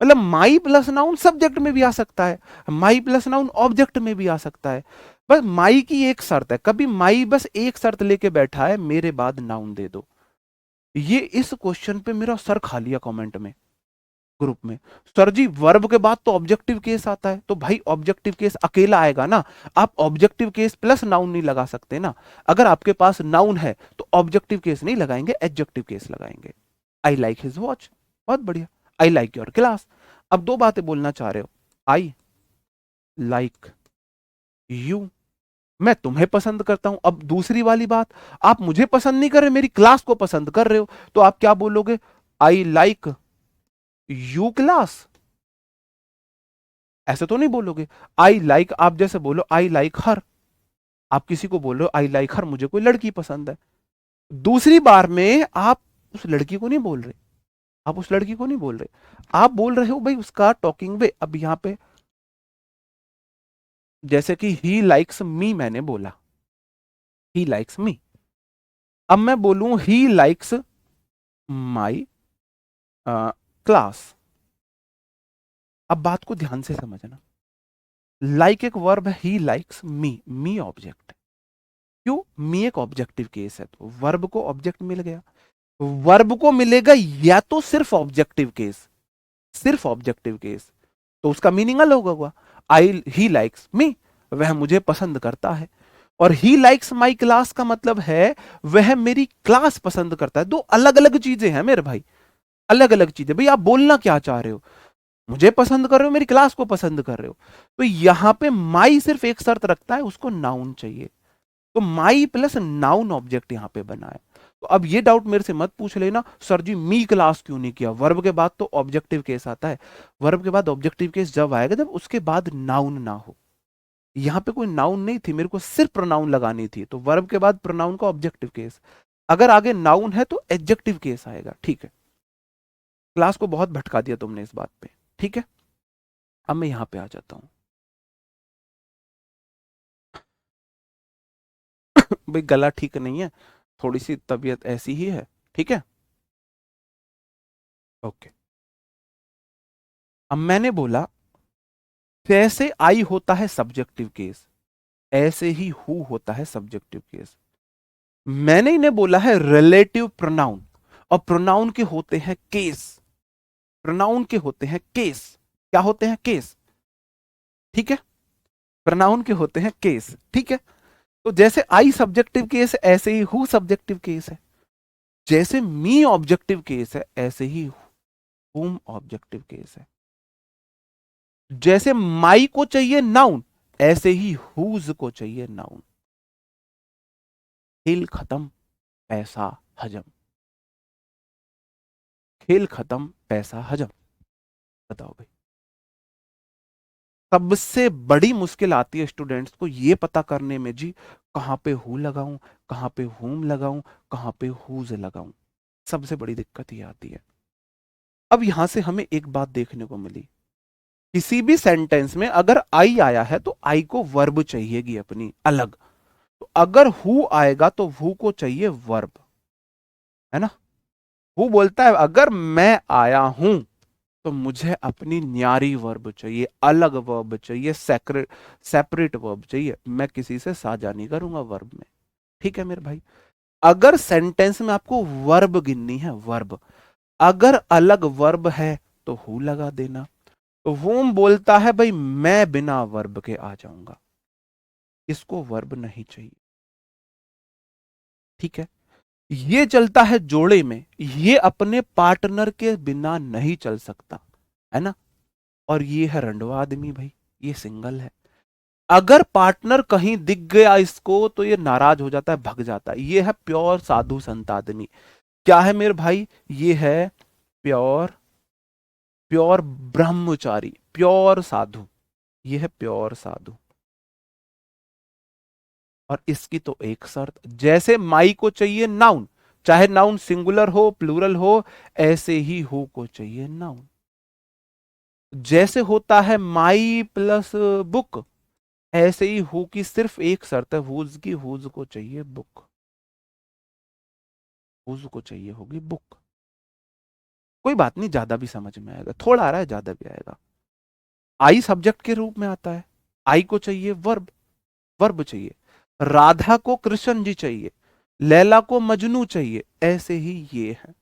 मतलब माई प्लस नाउन सब्जेक्ट में भी आ सकता है, माई प्लस नाउन ऑब्जेक्ट में भी आ सकता है। बस माई की एक शर्त है, कभी माई बस एक शर्त लेके बैठा है, मेरे बाद नाउन दे दो। ये इस क्वेश्चन पे मेरा सर खा लिया कमेंट में, ग्रुप में, सर जी वर्ब के बाद तो ऑब्जेक्टिव केस आता है, तो भाई ऑब्जेक्टिव केस अकेला आएगा ना, आप ऑब्जेक्टिव केस प्लस नाउन नहीं लगा सकते ना। अगर आपके पास नाउन है तो ऑब्जेक्टिव केस नहीं लगाएंगे, एडजेक्टिव केस लगाएंगे। आई लाइक हिज वॉच, बहुत बढ़िया, आई लाइक योर क्लास। अब दो बातें बोलना चाह रहे हो, आई लाइक यू, मैं तुम्हें पसंद करता हूं। अब दूसरी वाली बात, आप मुझे पसंद नहीं कर रहे, मेरी क्लास को पसंद कर रहे हो, तो आप क्या बोलोगे, आई लाइक यू क्लास, ऐसे तो नहीं बोलोगे। आई लाइक, आप जैसे बोलो आई लाइक हर, आप किसी को बोल रहे हो आई लाइक हर, मुझे कोई लड़की पसंद है, दूसरी बार में आप उस लड़की को नहीं बोल रहे, आप उस लड़की को नहीं बोल रहे, आप बोल रहे हो भाई उसका टॉकिंग वे। अब यहां पे जैसे कि ही लाइक्स मी, मैंने बोला ही लाइक्स मी, अब मैं बोलूं ही लाइक्स माई क्लास। अब बात को ध्यान से समझना, लाइक एक वर्ब है, he likes me, me object, क्यों, मी एक ऑब्जेक्टिव केस है, तो वर्ब को ऑब्जेक्ट मिल गया, वर्ब को मिलेगा या तो सिर्फ ऑब्जेक्टिव केस, सिर्फ ऑब्जेक्टिव केस, तो उसका मीनिंग अलग होगा, आई ही लाइक्स मी, वह मुझे पसंद करता है, और ही लाइक्स माई क्लास का मतलब है वह मेरी क्लास पसंद करता है। दो अलग अलग चीजें हैं मेरे भाई, अलग अलग चीजें। भाई आप बोलना क्या चाह रहे हो, मुझे पसंद कर रहे हो, मेरी क्लास को पसंद कर रहे हो, तो यहां पे माई सिर्फ एक शर्त रखता है, उसको नाउन चाहिए, तो माई प्लस नाउन ऑब्जेक्ट यहां पे बना है। तो अब ये डाउट मेरे से मत पूछ लेना सर जी मी क्लास क्यों नहीं किया, वर्ब के बाद तो ऑब्जेक्टिव केस आता है, वर्ब के बाद ऑब्जेक्टिव केस जब आएगा जब उसके बाद नाउन ना हो, यहां पे कोई नाउन नहीं थी, मेरे को सिर्फ प्रोनाउन लगानी थी, तो वर्ब के बाद प्रोनाउन का ऑब्जेक्टिव केस। अगर आगे नाउन है तो एडजेक्टिव केस आएगा। ठीक है, क्लास को बहुत भटका दिया तुमने इस बात पे। ठीक है, अब मैं यहां पे आ जाता हूं। भाई गला ठीक नहीं है, थोड़ी सी तबीयत ऐसी ही है। ठीक है, ओके। अब मैंने बोला जैसे आई होता है सब्जेक्टिव केस, ऐसे ही हु होता है सब्जेक्टिव केस। मैंने इन्हें बोला है रिलेटिव प्रोनाउन, और प्रोनाउन के होते हैं केस। प्रोनाउन के होते हैं केस। क्या होते हैं? केस। ठीक है, प्रोनाउन के होते हैं केस। ठीक है, तो जैसे आई सब्जेक्टिव केस है ऐसे ही हु सब्जेक्टिव केस है, जैसे मी ऑब्जेक्टिव केस है ऐसे ही हुम ऑब्जेक्टिव केस है, जैसे माई को चाहिए नाउन ऐसे ही हुज को चाहिए नाउन। खेल खत्म, पैसा हजम। खेल खत्म, पैसा हजम। बताओ भाई, सबसे बड़ी मुश्किल आती है स्टूडेंट्स को ये पता करने में जी, कहां पे हु लगाऊं, कहां पे हुम लगाऊं, कहां पे हुज लगाऊं। सबसे बड़ी दिक्कत ये आती है। अब यहां से हमें एक बात देखने को मिली, किसी भी सेंटेंस में अगर आई आया है तो आई को वर्ब चाहिएगी अपनी अलग, तो अगर हु आएगा तो हु को चाहिए वर्ब, है ना। हु बोलता है अगर मैं आया हूं तो मुझे अपनी न्यारी वर्ब चाहिए, अलग वर्ब चाहिए, सेपरेट सेपरेट वर्ब चाहिए, मैं किसी से साझा नहीं करूंगा वर्ब में। ठीक है मेरे भाई, अगर सेंटेंस में आपको वर्ब गिननी है, वर्ब, अगर अलग वर्ब है तो हु लगा देना। तो वोम बोलता है भाई मैं बिना वर्ब के आ जाऊंगा, इसको वर्ब नहीं चाहिए। ठीक है, ये चलता है जोड़े में, ये अपने पार्टनर के बिना नहीं चल सकता, है ना। और ये है रंडवा आदमी भाई, ये सिंगल है। अगर पार्टनर कहीं दिख गया इसको तो ये नाराज हो जाता है, भग जाता है। ये है प्योर साधु संत आदमी। क्या है मेरे भाई? ये है प्योर, प्योर ब्रह्मचारी, प्योर साधु। ये है प्योर साधु। और इसकी तो एक शर्त, जैसे माई को चाहिए नाउन, चाहे नाउन सिंगुलर हो प्लूरल हो, ऐसे ही हु को चाहिए नाउन। जैसे होता है माई प्लस बुक, ऐसे ही हु की सिर्फ एक शर्त है, हुज की, हुज को चाहिए बुक, हुज को चाहिए होगी बुक। कोई बात नहीं, ज्यादा भी समझ में आएगा, थोड़ा आ रहा है ज्यादा भी आएगा। आई सब्जेक्ट के रूप में आता है, आई को चाहिए वर्ब, वर्ब चाहिए। राधा को कृष्ण जी चाहिए, लैला को मजनू चाहिए, ऐसे ही ये है।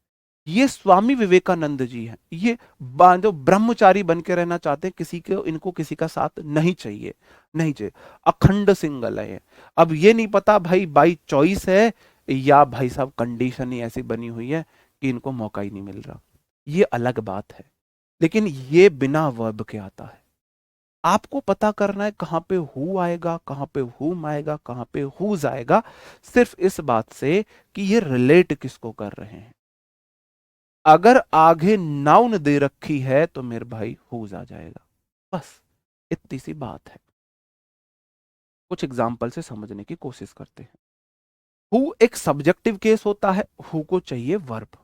ये स्वामी विवेकानंद जी हैं, ये जो ब्रह्मचारी बन के रहना चाहते हैं, किसी के इनको किसी का साथ नहीं चाहिए, नहीं चाहिए, अखंड सिंगल है ये। अब ये नहीं पता भाई बाई चॉइस है या भाई साहब कंडीशन ही ऐसी बनी हुई है कि इनको मौका ही नहीं मिल रहा, ये अलग बात है। लेकिन ये बिना वर्ब के आता है। आपको पता करना है कहां पे हु आएगा, कहां पे हुम आएगा, कहां पे हुज आएगा, सिर्फ इस बात से कि ये रिलेट किसको कर रहे हैं। अगर आगे नाउन दे रखी है तो मेरे भाई हुज आ जाएगा, बस इतनी सी बात है। कुछ एग्जाम्पल से समझने की कोशिश करते हैं। हु एक सब्जेक्टिव केस होता है, हु को चाहिए वर्ब।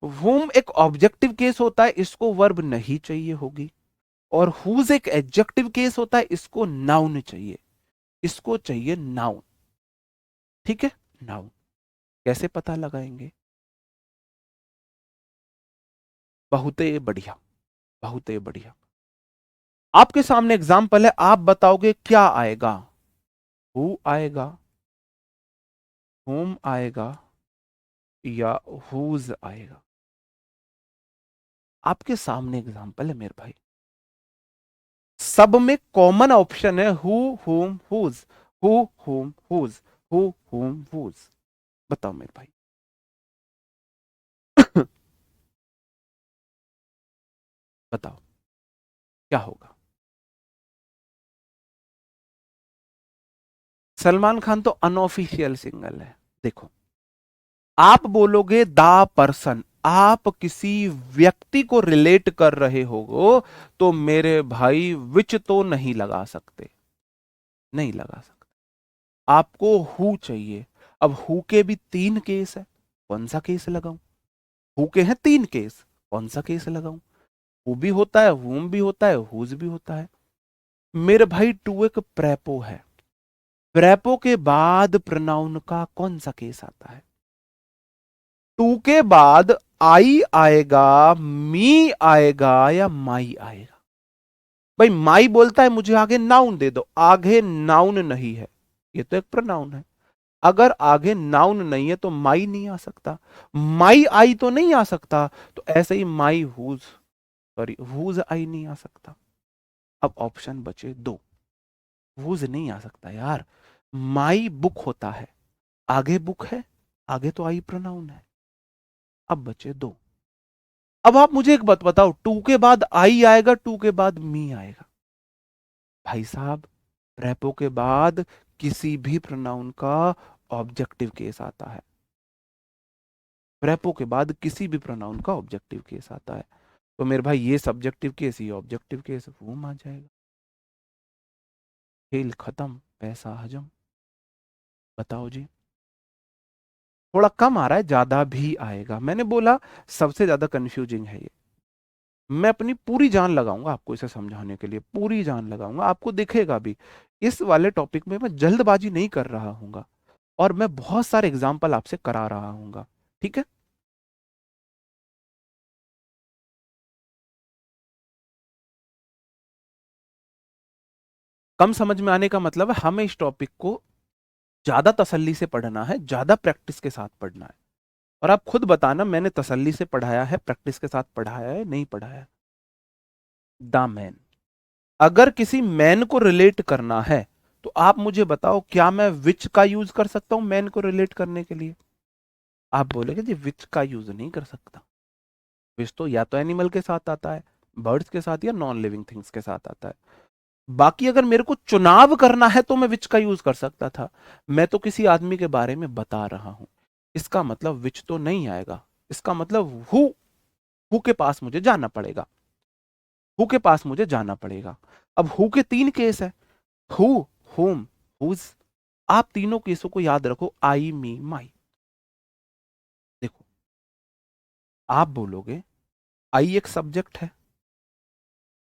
हुम एक ऑब्जेक्टिव केस होता है, इसको वर्ब नहीं चाहिए होगी। और हुज एक एडजेक्टिव केस होता है, इसको नाउन चाहिए, इसको चाहिए नाउन। ठीक है, नाउन। कैसे पता लगाएंगे? बहुत बढ़िया, बहुत बढ़िया। आपके सामने एग्जाम्पल है, आप बताओगे क्या आएगा, हु आएगा, होम आएगा या हुज आएगा? आपके सामने एग्जाम्पल है मेरे भाई, सब में कॉमन ऑप्शन है who whom whose, who whom whose, who whom whose. बताओ मेरे भाई। बताओ क्या होगा? सलमान खान तो अनऑफिशियल सिंगल है। देखो, आप बोलोगे दा पर्सन, आप किसी व्यक्ति को रिलेट कर रहे हो तो मेरे भाई विच तो नहीं लगा सकते, नहीं लगा सकते। आपको हु चाहिए। अब हु के भी 3 केस है, कौन सा केस लगाऊं? हु के हैं 3 केस, कौन सा केस लगाऊं? हु भी होता है, हुम भी होता है, हुज भी होता है। मेरे भाई टू एक प्रेपो है, प्रेपो के बाद प्रोनाउन का कौन सा केस आता है? टू के बाद आई आएगा, मी आएगा या माई आएगा? भाई माई बोलता है मुझे आगे नाउन दे दो, आगे नाउन नहीं है, ये तो एक प्रोनाउन है। अगर आगे नाउन नहीं है तो माई नहीं आ सकता, माई आई तो नहीं आ सकता, तो ऐसे ही माई हुज, सॉरी हुज आई नहीं आ सकता। अब ऑप्शन बचे 2, हुज नहीं आ सकता यार, माई बुक होता है, आगे बुक है, आगे तो आई प्रोनाउन है। अब बचे 2। अब आप मुझे एक बात बताओ, टू के बाद आई आएगा, टू के बाद मी आएगा? भाई साहब प्रेपो के बाद किसी भी प्रोनाउन का ऑब्जेक्टिव केस आता है, प्रेपो के बाद किसी भी प्रोनाउन का ऑब्जेक्टिव केस आता है। तो मेरे भाई ये सब्जेक्टिव केस, ये ऑब्जेक्टिव केस, वो आ जाएगा। खेल खत्म, पैसा हजम। बताओ जी। थोड़ा कम आ रहा है, ज्यादा भी आएगा, मैंने बोला सबसे ज्यादा कंफ्यूजिंग है ये। मैं अपनी पूरी जान लगाऊंगा आपको इसे समझाने के लिए, पूरी जान लगाऊंगा, आपको दिखेगा भी। इस वाले टॉपिक में मैं जल्दबाजी नहीं कर रहा हूंगा, और मैं बहुत सारे एग्जाम्पल आपसे करा रहा हूंगा, ठीक है? कम समझ में आने का मतलब है हमें इस टॉपिक को ज्यादा तसल्ली से पढ़ना है, ज्यादा प्रैक्टिस के साथ पढ़ना है। और आप खुद बताना मैंने तसल्ली से पढ़ाया है, प्रैक्टिस के साथ पढ़ाया है, नहीं पढ़ाया? द मैन, अगर किसी मैन को रिलेट करना है तो आप मुझे बताओ क्या मैं विच का यूज कर सकता हूं मैन को रिलेट करने के लिए? आप बोलेगे जी विच का यूज नहीं कर सकता, विच तो या तो एनिमल के साथ आता है, बर्ड्स के साथ, या नॉन लिविंग थिंग्स के साथ आता है। बाकी अगर मेरे को चुनाव करना है तो मैं विच का यूज कर सकता था, मैं तो किसी आदमी के बारे में बता रहा हूं, इसका मतलब विच तो नहीं आएगा, इसका मतलब हु के पास मुझे जाना पड़ेगा, हु के पास मुझे जाना पड़ेगा। अब हु के 3 केस है, हु, होम, हुज। आप तीनों केसों को याद रखो, आई मी माई। देखो आप बोलोगे आई एक सब्जेक्ट है,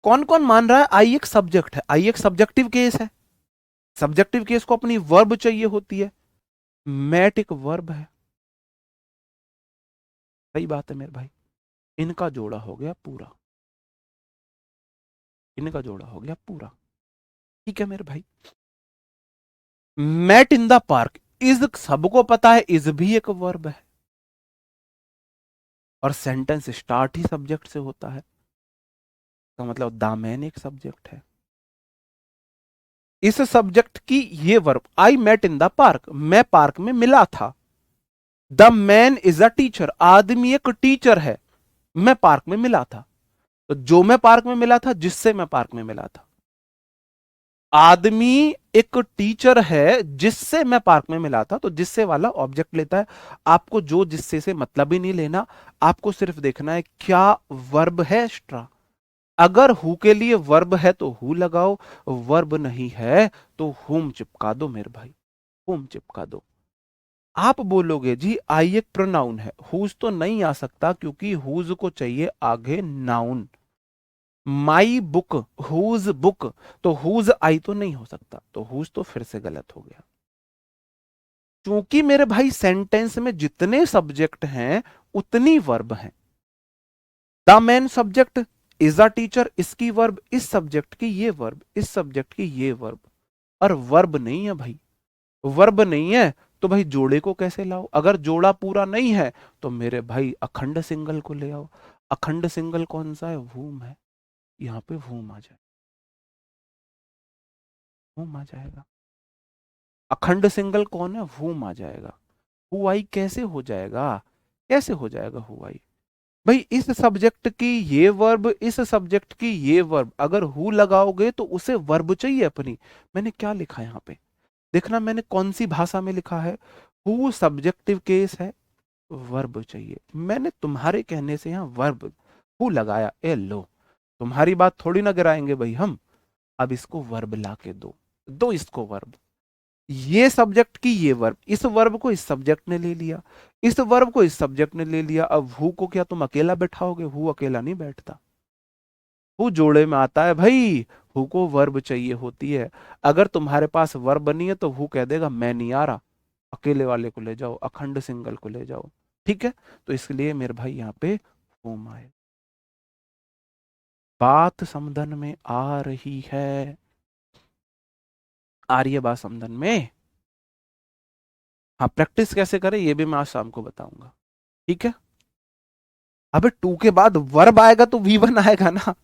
कौन कौन मान रहा है आई एक सब्जेक्ट है? आई एक सब्जेक्टिव केस है, सब्जेक्टिव केस को अपनी वर्ब चाहिए होती है, मैट एक वर्ब है। सही बात है मेरे भाई, इनका जोड़ा हो गया पूरा, इनका जोड़ा हो गया पूरा, ठीक है मेरे भाई? Met in the park, is सबको पता है, इज भी एक वर्ब है, और सेंटेंस स्टार्ट ही सब्जेक्ट से होता है, तो मतलब द मैन एक सब्जेक्ट है। इस सब्जेक्ट की ये verb, I met in the park, मैं पार्क में मिला था। The man is a teacher, आदमी एक टीचर है, मैं पार्क में मिला था। तो जो मैं पार्क में मिला था, जिससे मैं पार्क में मिला था। आदमी एक टीचर है जिससे मैं पार्क में मिला था, तो जिससे वाला ऑब्जेक्ट लेता है। आपको जो जिससे से मतलब ही नहीं लेना, आपको सिर्फ देखना है क्या वर्ब है एक्स्ट्रा। अगर हु के लिए वर्ब है तो हु लगाओ, वर्ब नहीं है तो हुम चिपका दो मेरे भाई, हुम चिपका दो। आप बोलोगे जी आई एक प्रोनाउन है, हुज तो नहीं आ सकता क्योंकि हुज को चाहिए आगे noun. My book, whose book, तो हुज आई तो नहीं हो सकता, तो हुज तो फिर से गलत हो गया। क्योंकि मेरे भाई सेंटेंस में जितने सब्जेक्ट हैं उतनी वर्ब हैं। The man subject, is a teacher इसकी वर्ब, इस सब्जेक्ट की ये वर्ब, इस सब्जेक्ट की ये वर्ब, और वर्ब नहीं है भाई। वर्ब नहीं है तो भाई जोड़े को कैसे लाओ? अगर जोड़ा पूरा नहीं है तो मेरे भाई अखंड सिंगल को ले आओ। अखंड सिंगल कौन सा है? वूम है, यहाँ पे वूम आ जाए, वूम आ जाएगा। अखंड सिंगल कौन है? वूम आ जाएगा। हुआई कैसे हो जाएगा? कैसे हो जाएगा हुआई? भाई इस सब्जेक्ट की ये वर्ब, इस सब्जेक्ट की ये वर्ब, अगर हु लगाओगे तो उसे वर्ब चाहिए अपनी। मैंने क्या लिखा है यहाँ पे, देखना मैंने कौन सी भाषा में लिखा है। हु सब्जेक्टिव केस है, वर्ब चाहिए। मैंने तुम्हारे कहने से यहाँ वर्ब हु लगाया, ए लो, तुम्हारी बात थोड़ी ना गिराएंगे भाई हम। अब इसको वर्ब ला के दो, दो इसको वर्ब। ये सब्जेक्ट की ये वर्ब, इस वर्ब को इस सब्जेक्ट ने ले लिया, इस वर्ब को इस सब्जेक्ट ने ले लिया। अब हु को क्या तुम अकेला बैठाओगे? हु अकेला नहीं बैठता, हु जोड़े में आता है भाई। हु को वर्ब चाहिए होती है। अगर तुम्हारे पास वर्ब नहीं है तो हु कह देगा मैं नहीं आ रहा, अकेले वाले को ले जाओ, अखंड सिंगल को ले जाओ। ठीक है, तो इसलिए मेरे भाई यहाँ पे होम आए। बात समझन में आ रही है? आ रही है बात समझन में? हाँ, प्रैक्टिस कैसे करें ये भी मैं आज शाम को बताऊंगा। ठीक है। अबे टू के बाद वर्ब आएगा तो वी वन आएगा ना।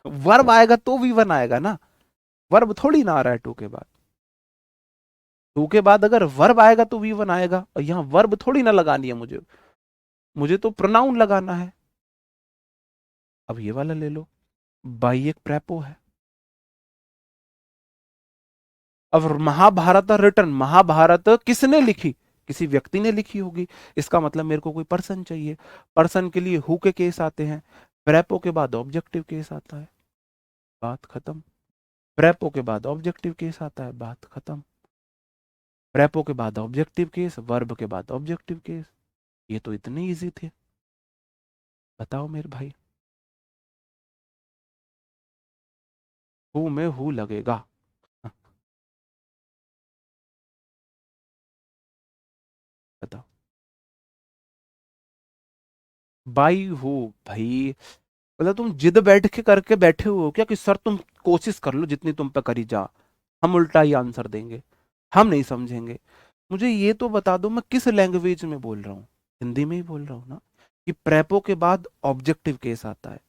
वर्ब आएगा तो वी वन आएगा ना, वर्ब थोड़ी ना आ रहा है टू के बाद। टू के बाद अगर वर्ब आएगा तो वी वन आएगा, और यहाँ वर्ब थोड़ी ना लगानी है मुझे, मुझे तो प्रोनाउन लगाना है। अब ये वाला ले लो, बाई एक प्रेपो है। अब महाभारत रिटर्न, महाभारत किसने लिखी? किसी व्यक्ति ने लिखी होगी, इसका मतलब मेरे को कोई पर्सन चाहिए। पर्सन के लिए हु के केस आते हैं, प्रेपो के बाद ऑब्जेक्टिव केस आता है, बात खत्म। प्रेपो के बाद ऑब्जेक्टिव केस आता है, बात खत्म। प्रेपो के बाद ऑब्जेक्टिव केस, वर्ब के बाद ऑब्जेक्टिव केस। ये तो इतने इजी थे, बताओ मेरे भाई। हु में हु लगेगा। बताओ। बाई हु भाई, मतलब तुम जिद बैठ के करके बैठे हो क्या कि सर तुम कोशिश कर लो जितनी तुम पे करी जा, हम उल्टा ही आंसर देंगे, हम नहीं समझेंगे। मुझे ये तो बता दो मैं किस लैंग्वेज में बोल रहा हूँ? हिंदी में ही बोल रहा हूँ ना, कि प्रेपो के बाद ऑब्जेक्टिव केस आता है।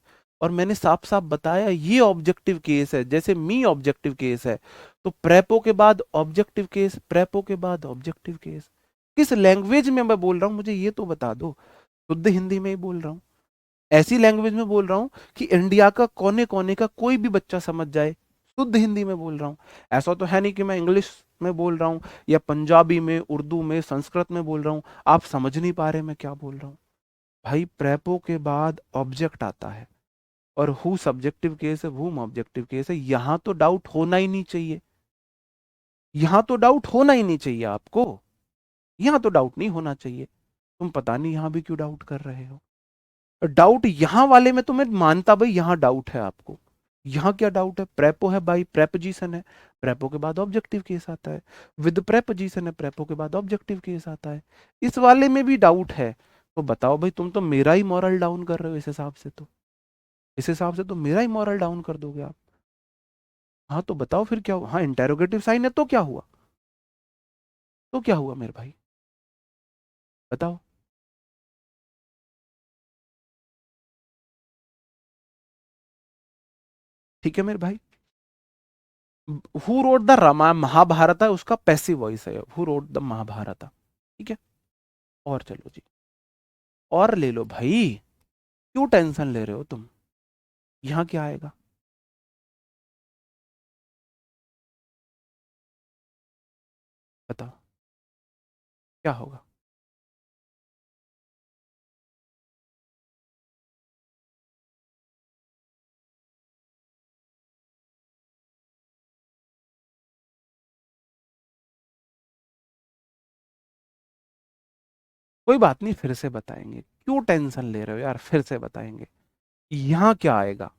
और मैंने साफ साफ बताया ये ऑब्जेक्टिव केस है, जैसे मी ऑब्जेक्टिव केस है, तो प्रेपो के बाद ऑब्जेक्टिव केस, प्रेपो के बाद ऑब्जेक्टिव केस। किस लैंग्वेज में मैं बोल रहा हूँ मुझे ये तो बता दो। शुद्ध हिंदी में ही बोल रहा हूँ, ऐसी लैंग्वेज में बोल रहा हूँ कि इंडिया का कोने कोने का कोई भी बच्चा समझ जाए। शुद्ध हिंदी में बोल रहा हूँ, ऐसा तो है नहीं कि मैं इंग्लिश में बोल रहा हूँ या पंजाबी में, उर्दू में, संस्कृत में बोल रहा हूँ, आप समझ नहीं पा रहे मैं क्या बोल रहा हूँ। भाई प्रेपो के बाद ऑब्जेक्ट आता है, और हु सब्जेक्टिव केस है, वूम ऑब्जेक्टिव केस है। यहां तो डाउट होना ही नहीं चाहिए, यहां तो डाउट होना ही नहीं चाहिए आपको, यहां तो डाउट नहीं होना चाहिए। तुम पता नहीं यहां भी क्यों डाउट कर रहे हो। डाउट यहां वाले में तो मैं मानता भाई यहां डाउट है आपको, यहां क्या डाउट है? प्रेपो है भाई, प्रेपोजिशन है, प्रेपो के बाद ऑब्जेक्टिव केस आता है, विद प्रेपोजिशन है, प्रेपो के बाद ऑब्जेक्टिव केस आता है। इस वाले में भी डाउट है, तो बताओ भाई, तुम तो मेरा ही मॉरल डाउन कर रहे हो इस हिसाब से, तो इस हिसाब से तो मेरा ही मॉरल डाउन कर दोगे आप। हाँ तो बताओ फिर क्या हुआ? हाँ इंटेरोगेटिव साइन है तो क्या हुआ? तो क्या हुआ मेरे भाई, बताओ। ठीक है मेरे भाई, who wrote the Ramayan, Mahabharat है उसका पैसिव वॉइस है, हु रोट द महाभारत। ठीक है, और चलो जी, और ले लो भाई, क्यों टेंशन ले रहे हो तुम? यहाँ क्या आएगा? बताओ क्या होगा? कोई बात नहीं, फिर से बताएंगे, क्यों टेंशन ले रहे हो यार, फिर से बताएंगे। यहाँ क्या आएगा?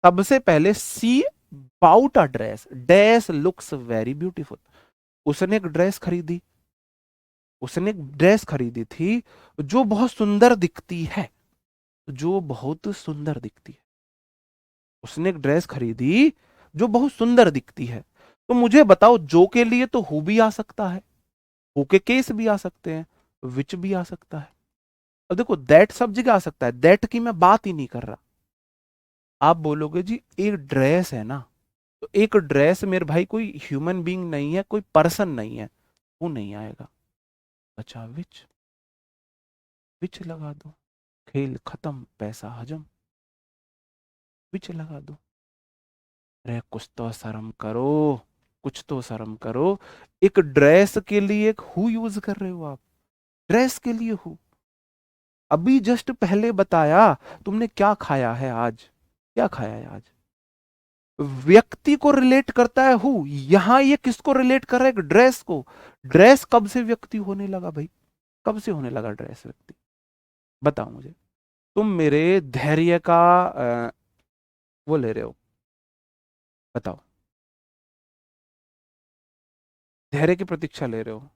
सबसे पहले see about a dress, dress looks very beautiful. उसने एक ड्रेस खरीदी, उसने एक ड्रेस खरीदी थी जो बहुत सुंदर दिखती है, जो बहुत सुंदर दिखती है। उसने एक ड्रेस खरीदी जो बहुत सुंदर दिखती है। तो मुझे बताओ, जो के लिए तो हु भी आ सकता है, हु के केस भी आ सकते हैं, विच भी आ सकता है। अब देखो दैट सब जगह आ सकता है, दैट की मैं बात ही नहीं कर रहा। आप बोलोगे जी एक ड्रेस है ना, तो एक ड्रेस मेरे भाई कोई ह्यूमन बीइंग नहीं है, कोई पर्सन नहीं है, वो नहीं आएगा। अच्छा विच, विच लगा दो, खेल खत्म, पैसा हजम, विच लगा दो। अरे कुछ तो शर्म करो, कुछ तो शर्म करो। एक ड्रेस के लिए एक हु यूज कर रहे हो आप, ड्रेस के लिए हु। अभी जस्ट पहले बताया तुमने क्या खाया है आज, क्या खाया है आज। व्यक्ति को रिलेट करता है हु, यहां ये किसको रिलेट कर रहा है, ड्रेस को। ड्रेस कब से व्यक्ति होने लगा भाई, कब से होने लगा ड्रेस व्यक्ति, बताओ मुझे। तुम मेरे धैर्य का वो ले रहे हो, बताओ, धैर्य की प्रतीक्षा ले रहे हो।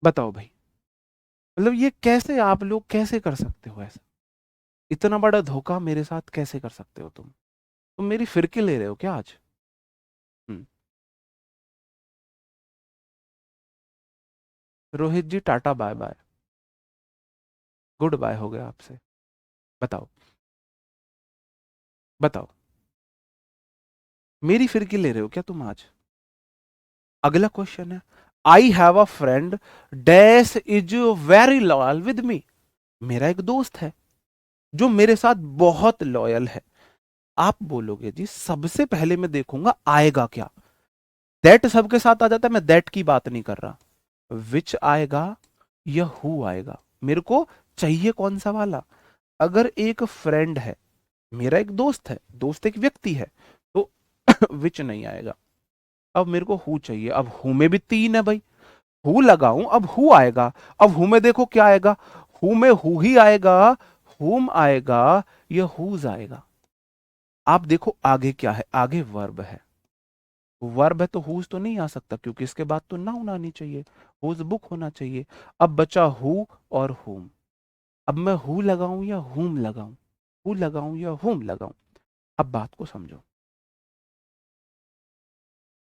बताओ भाई, मतलब ये कैसे आप लोग कैसे कर सकते हो ऐसा, इतना बड़ा धोखा मेरे साथ कैसे कर सकते हो तुम मेरी फिरकी ले रहे हो क्या आज। हम्म। Rohit ji tata bye bye, goodbye हो गया आपसे। बताओ, बताओ, मेरी फिरकी ले रहे हो क्या तुम आज। अगला क्वेश्चन है, आई have a friend dash is very loyal with me. मेरा एक दोस्त है जो मेरे साथ बहुत लॉयल है। आप बोलोगे जी सबसे पहले मैं देखूंगा आएगा क्या, दैट सबके साथ आ जाता है, मैं दैट की बात नहीं कर रहा। विच आएगा या हु आएगा, मेरे को चाहिए कौन सा वाला। अगर एक फ्रेंड है, मेरा एक दोस्त है, दोस्त एक व्यक्ति है, तो विच नहीं आएगा। अब मेरे को हु चाहिए, अब हु में भी तीन है भाई, हु लगाऊं अब हु आएगा। अब हु में देखो क्या आएगा, हु में हु ही आएगा, हुम आएगा, या हुज आएगा। आप देखो आगे क्या है, आगे वर्ब है। वर्ब है तो हुज तो नहीं आ सकता क्योंकि इसके बाद तो नाउन आनी चाहिए, हुज बुक होना चाहिए। अब बचा हु और हुम। अब मैं हु लगाऊं या हुम लगाऊं, हु लगाऊं या हुम लगाऊं। अब बात को समझो।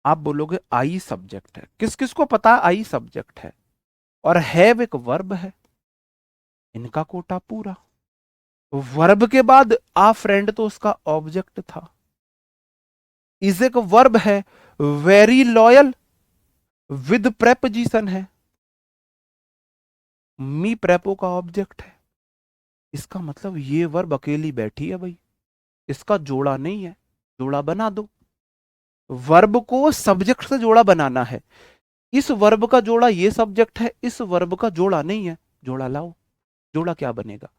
आप बोलोगे आई सब्जेक्ट है, किस किस को पता है आई सब्जेक्ट है, और हैव एक वर्ब है, इनका कोटा पूरा। वर्ब के बाद आ फ्रेंड तो उसका ऑब्जेक्ट था। इज एक वर्ब है, वेरी लॉयल विद प्रेपोजिशन है, मी प्रेपो का ऑब्जेक्ट है। इसका मतलब ये वर्ब अकेली बैठी है भाई, इसका जोड़ा नहीं है, जोड़ा बना दो। वर्ब को सब्जेक्ट से जोड़ा बनाना है, इस वर्ब का जोड़ा ये सब्जेक्ट है, इस वर्ब का जोड़ा नहीं है, जोड़ा लाओ। जोड़ा क्या बनेगा,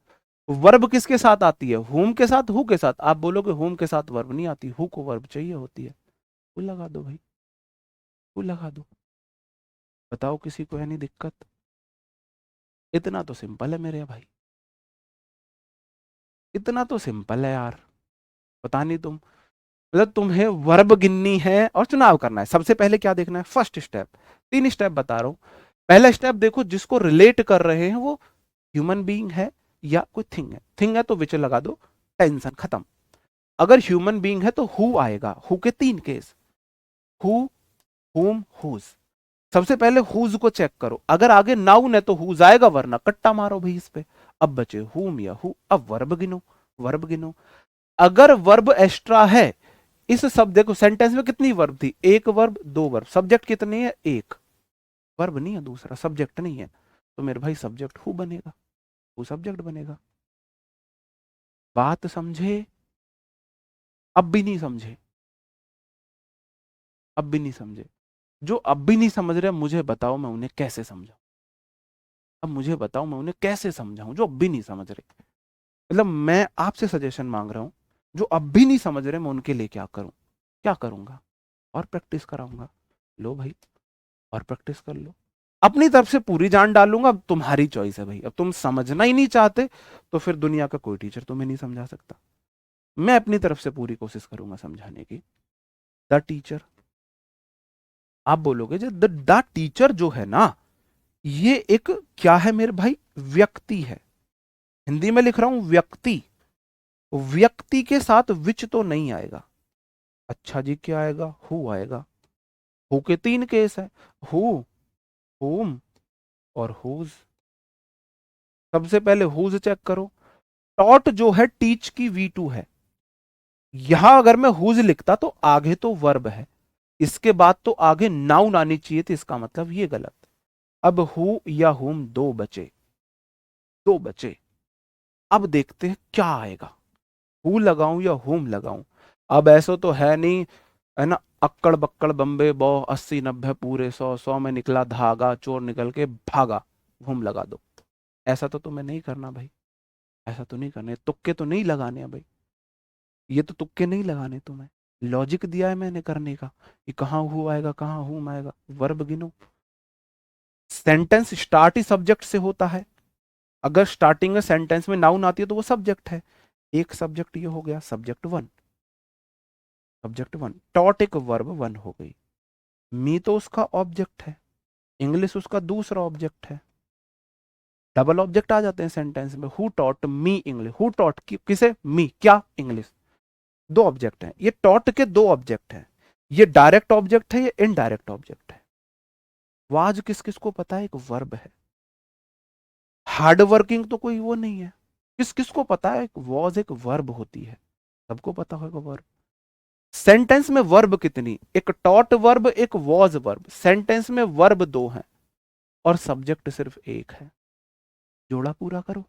वर्ब किसके साथ आती है, हुम के साथ, हु के साथ। आप बोलोगे हुम के साथ वर्ब नहीं आती, हु को वर्ब चाहिए होती है। हु लगा दो भाई, हु लगा दो। बताओ किसी को है नहीं दिक्कत, इतना तो सिंपल है मेरे भाई, इतना तो सिंपल है यार। पता नहीं तुम, मतलब तुम्हें वर्ब गिननी है और चुनाव करना है। सबसे पहले क्या देखना है, फर्स्ट स्टेप, तीन स्टेप बता रहा हूं। पहला स्टेप देखो, जिसको रिलेट कर रहे हैं वो ह्यूमन बीइंग है या कोई थिंग है। थिंग है तो विच लगा दो, टेंशन खत्म। अगर ह्यूमन बीइंग है तो हु आएगा, हु के तीन केस, हु, हुम, हुज। सबसे पहले हुज को चेक करो, अगर आगे नाउन है तो हुज आएगा, वरना कट्टा मारो भाई इस पे। अब बचे हुम या हु, अब वर्ब गिनो, वर्ब गिनो। अगर वर्ब एक्स्ट्रा है, इस शब्द देखो सेंटेंस में कितनी वर्ब थी, एक वर्ब दो वर्ब, सब्जेक्ट कितने है एक, वर्ब नहीं है दूसरा, सब्जेक्ट नहीं है, तो मेरे भाई सब्जेक्ट हु बनेगा, हु सब्जेक्ट बनेगा। बात समझे, अब भी नहीं समझे, अब भी नहीं समझे। जो अब भी नहीं समझ रहे मुझे बताओ मैं उन्हें कैसे समझाऊं, अब मुझे बताओ मैं उन्हें कैसे समझाऊं जो अब भी नहीं समझ रहे। मतलब मैं आपसे सजेशन मांग रहा हूं, जो अब भी नहीं समझ रहे मैं उनके लिए क्या करूं, क्या करूंगा, और प्रैक्टिस कराऊंगा। लो भाई, और प्रैक्टिस कर लो। अपनी तरफ से पूरी जान डालूंगा, अब तुम्हारी चॉइस है भाई। अब तुम समझना ही नहीं चाहते तो फिर दुनिया का कोई टीचर तुम्हें नहीं समझा सकता। मैं अपनी तरफ से पूरी कोशिश करूंगा समझाने की। द टीचर, आप बोलोगे जो द टीचर जो है ना, ये एक क्या है मेरे भाई, व्यक्ति है। हिंदी में लिख रहा हूं व्यक्ति, व्यक्ति के साथ विच तो नहीं आएगा। अच्छा जी क्या आएगा, हु आएगा। हु के तीन केस है, हु, whom और whose। सबसे पहले whose चेक करो। taught जो है टीच की V2 है। यहां अगर मैं whose लिखता तो आगे तो वर्ब है, इसके बाद तो आगे नाउन आनी चाहिए थी, इसका मतलब ये गलत। अब हु या हुम दो बचे, दो बचे। अब देखते हैं क्या आएगा, हु लगाऊं या हुम लगाऊं। अब ऐसा तो है नहीं, है ना, अक्कड़ बक्कड़ बम्बे बौ 80 90 पूरे 100 में निकला धागा, चोर निकल के भागा, हुम लगा दो। ऐसा तो तुम्हें नहीं करना भाई, ऐसा तो नहीं करना, तुक्के तो नहीं लगाने हैं भाई, ये तो तुक्के नहीं लगाने तुम्हें। लॉजिक दिया है मैंने करने का कि कहाँ हु आएगा कहाँ हुम आएगा, वर्ब गिनो। सेंटेंस स्टार्ट ही सब्जेक्ट से होता है, अगर स्टार्टिंग में सेंटेंस में नाउन आती है तो वो सब्जेक्ट है। एक सब्जेक्ट ये हो गया, subject one, subject one. Taught एक वर्ब वन हो गई, मी तो उसका ऑब्जेक्ट है, इंग्लिश उसका दूसरा ऑब्जेक्ट है। डबल ऑब्जेक्ट आ जाते हैं सेंटेंस में, who taught me English, who taught किसे, मी, क्या, इंग्लिश। दो ऑब्जेक्ट हैं, ये टॉट के दो ऑब्जेक्ट हैं, ये डायरेक्ट ऑब्जेक्ट है, ये इनडायरेक्ट ऑब्जेक्ट है। वाज किस किस को पता है, एक वर्ब है। हार्ड वर्किंग तो कोई वो नहीं है, किस किस को पता है वॉज एक वर्ब होती है, सबको पता होगा वर्ब। सेंटेंस में वर्ब कितनी, एक टॉट वर्ब एक वॉज वर्ब, सेंटेंस में वर्ब दो हैं और सब्जेक्ट सिर्फ एक है। जोड़ा पूरा करो,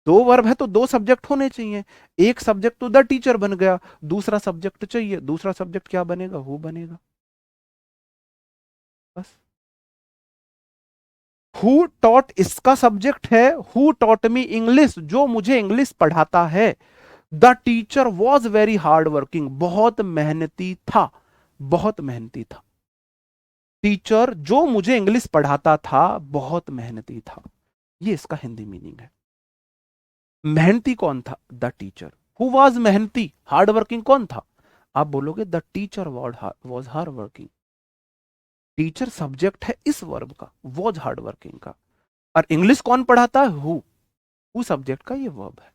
दो वर्ब है तो दो सब्जेक्ट होने चाहिए, एक सब्जेक्ट तो द टीचर बन गया, दूसरा सब्जेक्ट चाहिए, दूसरा सब्जेक्ट क्या बनेगा, हु बनेगा, बस। हु टॉट इसका सब्जेक्ट है, हु टॉट मी इंग्लिश, जो मुझे इंग्लिश पढ़ाता है। The teacher was very hard working, बहुत मेहनती था, बहुत मेहनती था। टीचर जो मुझे इंग्लिश पढ़ाता था बहुत मेहनती था, ये इसका हिंदी मीनिंग है। मेहनती कौन था, द टीचर। हु वॉज मेहनती, हार्ड वर्किंग कौन था, आप बोलोगे the teacher was hard working. Teacher subject है इस वर्ब का, वॉज हार्ड वर्किंग का, और इंग्लिश कौन पढ़ाता है, हु सब्जेक्ट का, ये वर्ब है।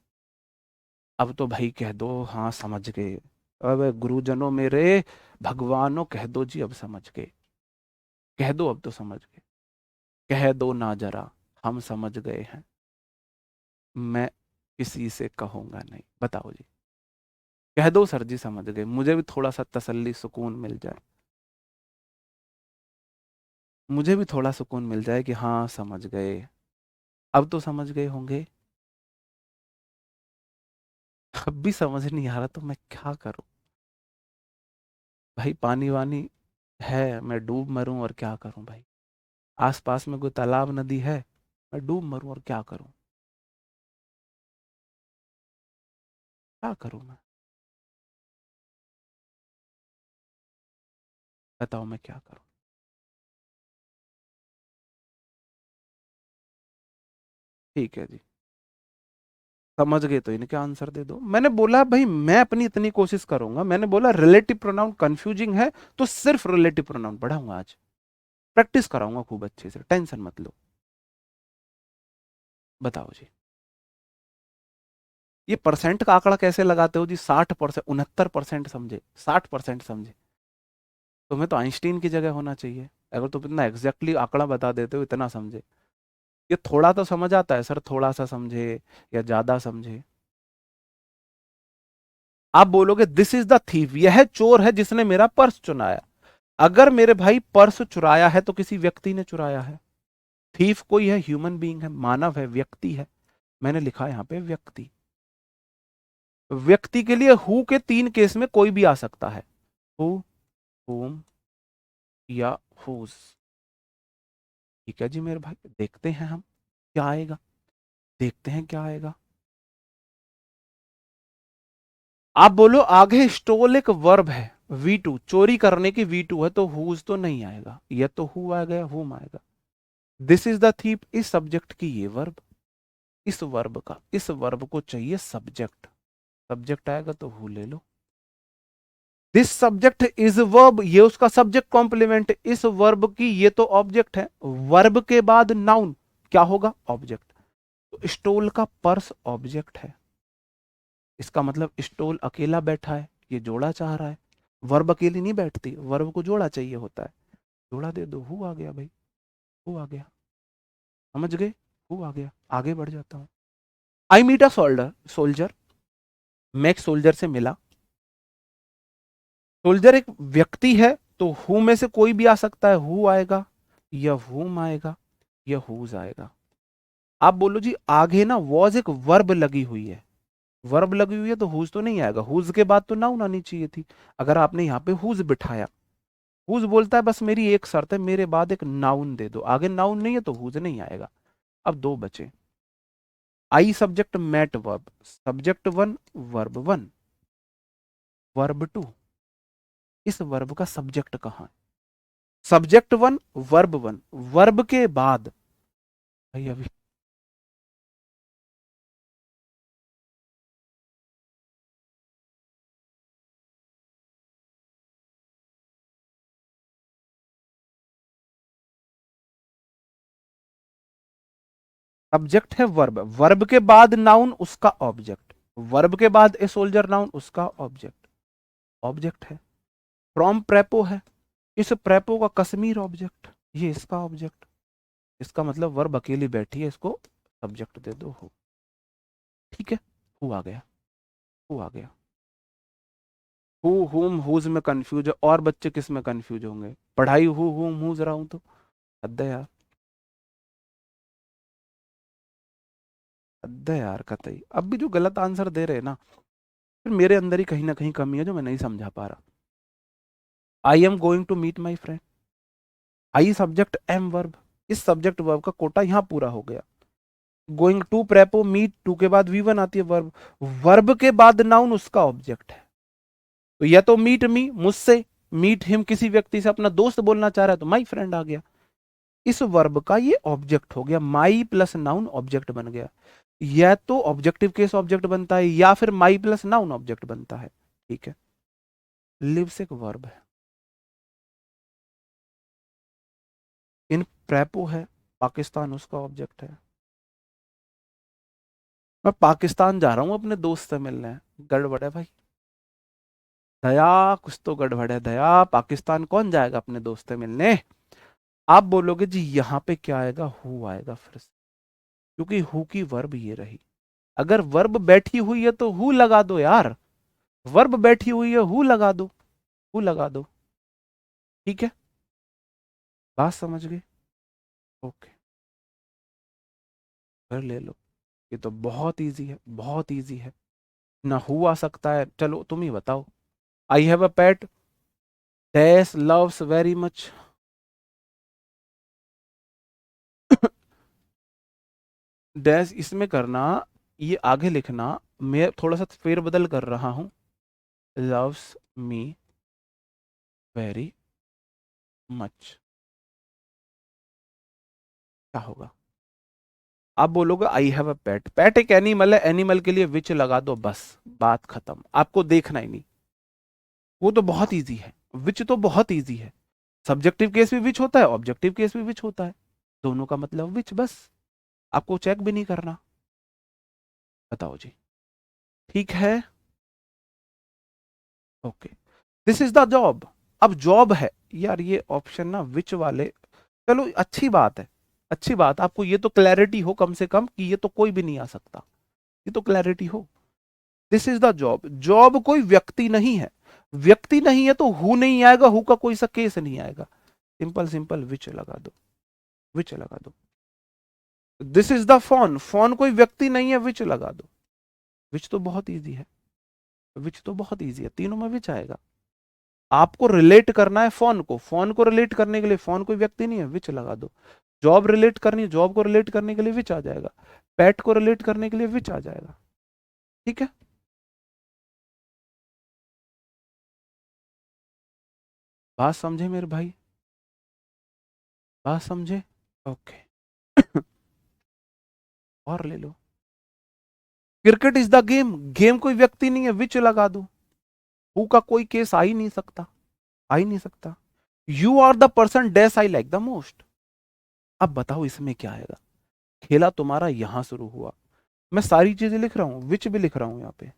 अब तो भाई कह दो हाँ समझ गए, अब गुरुजनों मेरे, भगवानों कह दो जी अब समझ गए, कह दो अब तो समझ गए, कह दो ना जरा हम समझ गए हैं, मैं किसी से कहूंगा नहीं, बताओ जी, कह दो सर जी समझ गए, मुझे भी थोड़ा सा तसल्ली सुकून मिल जाए, मुझे भी थोड़ा सुकून मिल जाए कि हाँ समझ गए, अब तो समझ गए होंगे। अब भी समझ नहीं आ रहा तो मैं क्या करूं भाई, पानी वानी है, मैं डूब मरूं और क्या करूं भाई, आसपास में कोई तालाब नदी है, मैं डूब मरूं और क्या करूं, क्या करूं मैं, बताओ मैं क्या करूं। ठीक है जी, समझ गए तो इनके आंसर दे दो। मैंने बोला भाई मैं अपनी इतनी कोशिश करूंगा, मैंने बोला रिलेटिव प्रोनाउन कंफ्यूजिंग है तो सिर्फ रिलेटिव प्रोनाउन पढ़ाऊंगा आज, प्रैक्टिस कराऊंगा खूब अच्छे से, टेंशन मत लो। बताओ जी, ये परसेंट का आंकड़ा कैसे लगाते हो जी, 60%, 69% समझे, 60% समझे, तुम्हें तो आइंस्टीन की जगह होना चाहिए अगर तुम इतना एग्जैक्टली आंकड़ा बता देते हो, इतना समझे। ये थोड़ा तो समझ आता है सर, थोड़ा सा समझे या ज्यादा समझे। आप बोलोगे दिस इज द थीफ, यह चोर है जिसने मेरा पर्स चुराया। अगर मेरे भाई पर्स चुराया है तो किसी व्यक्ति ने चुराया है, थीफ कोई है, ह्यूमन बीइंग है, मानव है, व्यक्ति है, मैंने लिखा यहां पे व्यक्ति। व्यक्ति के लिए हु के तीन केस में कोई भी आ सकता है, हु, हुम या हुज। ठीक है जी मेरे भाई, देखते हैं हम क्या आएगा, देखते हैं क्या आएगा। आप बोलो आगे स्टोल एक वर्ब है, V2, चोरी करने की V2 है तो हुज तो नहीं आएगा, यह तो हु आ गया, हुम आएगा। दिस इज द थीप, इस सब्जेक्ट की ये वर्ब, इस वर्ब का, इस वर्ब को चाहिए सब्जेक्ट, सब्जेक्ट आएगा तो हु ले लो। दिस सब्जेक्ट इज वर्ब, ये उसका सब्जेक्ट कॉम्प्लीमेंट, इस वर्ब की ये तो ऑब्जेक्ट है, वर्ब के बाद नाउन क्या होगा, ऑब्जेक्ट। तो स्टोल का पर्स ऑब्जेक्ट है, इसका मतलब स्टोल अकेला बैठा है, ये जोड़ा चाह रहा है। वर्ब अकेली नहीं बैठती, वर्ब को जोड़ा चाहिए होता है, जोड़ा दे दो, हु आ गया भाई। हु आ गया, समझ गए? हु आ गया, आगे बढ़ जाता हूं। आई मीट अ सोल्जर, मैं एक सोल्जर से मिला। सोल्जर एक व्यक्ति है, तो हु में से कोई भी आ सकता है, हु आएगा या हुम आएगा या हुज आएगा। आप बोलो जी आगे ना वॉज एक वर्ब लगी हुई है, वर्ब लगी हुई है तो हुज तो नहीं आएगा, हुज के बाद तो नाउन आनी चाहिए थी। अगर आपने यहाँ पे हुज बिठाया, हुज बोलता है बस मेरी एक शर्त है, मेरे बाद एक नाउन दे दो, आगे नाउन नहीं है तो हुज नहीं आएगा। अब दो बचे, I subject met verb, subject one verb one, verb two, इस वर्ब का सब्जेक्ट कहाँ है? Subject one verb one, verb के बाद भाई अभी सब्जेक्ट है वर्ब, वर्ब के बाद नाउन उसका ऑब्जेक्ट, वर्ब के बाद ए सोल्जर नाउन उसका ऑब्जेक्ट, ऑब्जेक्ट है। फ्रॉम प्रेपो है, इस प्रेपो का कश्मीर ऑब्जेक्ट, ये इसका ऑब्जेक्ट, इसका मतलब वर्ब अकेली बैठी है, इसको सब्जेक्ट दे दो हो। ठीक है, हु आ गया, हु आ गया। हु हुम हुज में कंफ्यूज है, और बच्चे किस में कंफ्यूज होंगे? पढ़ाई हु हुम हुज रहा हूं तो हद है यार, हद है यार कतई। अब भी जो गलत आंसर दे रहे हैं ना, फिर मेरे अंदर ही कहीं ना कहीं कमी है जो मैं नहीं समझा पा रहा। I am going to meet my friend, I subject am verb, इस सब्जेक्ट वर्ब का कोटा यहां पूरा हो गया। Going to prepo, meet to के बाद वी वन आती है वर्ब, वर्ब के बाद नाउन उसका ऑब्जेक्ट है। तो या तो मीट मी मुझसे, मीट हिम किसी व्यक्ति से अपना दोस्त बोलना चाह रहा है तो माई फ्रेंड आ गया, इस वर्ब का ये ऑब्जेक्ट हो गया, माई प्लस नाउन ऑब्जेक्ट बन गया। या तो ऑब्जेक्टिव केस ऑब्जेक्ट बनता है या फिर माई प्लस नाउन ऑब्जेक्ट बनता है। ठीक है, लिव्स एक वर्ब है, इन प्रेपो है, पाकिस्तान उसका ऑब्जेक्ट है। मैं पाकिस्तान जा रहा हूं अपने दोस्त से मिलने, गड़बड़ है भाई, दया कुछ तो गड़बड़ है, दया पाकिस्तान कौन जाएगा अपने दोस्त से मिलने? आप बोलोगे जी यहाँ पे क्या आएगा, हु आएगा फिर से, क्योंकि हु की वर्ब ये रही। अगर वर्ब बैठी हुई है तो हु लगा दो यार, वर्ब बैठी हुई है हु लगा दो, हु लगा दो। ठीक है, बात समझ गए? ओके, फिर ले लो, ये तो बहुत इजी है, बहुत इजी है ना, हु आ सकता है, चलो तुम ही बताओ। आई have a pet dash loves very much, dash इसमें करना, ये आगे लिखना, मैं थोड़ा सा फेरबदल कर रहा हूं, लव्स मी वेरी मच, क्या होगा? आप बोलोगे आई हैव अ पेट, पेट एक एनिमल है, एनिमल के लिए विच लगा दो, बस बात खत्म, आपको देखना ही नहीं। वो तो बहुत इजी है, विच तो बहुत इजी है, सब्जेक्टिव केस भी विच होता है, ऑब्जेक्टिव केस भी विच होता है, दोनों का मतलब विच, बस आपको चेक भी नहीं करना। बताओ जी, ठीक है, okay, this is the job. अब जॉब है यार, ये ऑप्शन ना विच वाले, चलो अच्छी बात है, अच्छी बात, आपको ये तो क्लैरिटी हो कम से कम कि ये तो कोई भी नहीं आ सकता, ये तो क्लैरिटी हो। This is the job, job कोई व्यक्ति नहीं है, व्यक्ति नहीं है तो हु नहीं आएगा, हु का कोई सा केस नहीं आएगा, सिंपल सिंपल विच लगा दो, विच लगा दो। This is the phone, phone कोई व्यक्ति नहीं है, विच लगा दो, विच तो बहुत इजी है, विच तो बहुत इजी है, तीनों में विच आएगा। आपको रिलेट करना है फोन को, फोन को रिलेट करने के लिए, फोन कोई व्यक्ति नहीं है, विच लगा दो। जॉब रिलेट करनी है, जॉब को रिलेट करने के लिए विच आ जाएगा, पेट को रिलेट करने के लिए विच आ जाएगा। ठीक है, बात समझे मेरे भाई, बात समझे? ओके, और ले लो, cricket is the game, game कोई व्यक्ति नहीं है, विच लगा दो, हु का कोई केस आ ही नहीं सकता, आ ही नहीं सकता। You are the person dash I like the most, अब बताओ इसमें क्या आएगा? खेला तुम्हारा यहां शुरू हुआ, मैं सारी चीजें लिख रहा हूं, विच भी लिख रहा हूं यहाँ पे,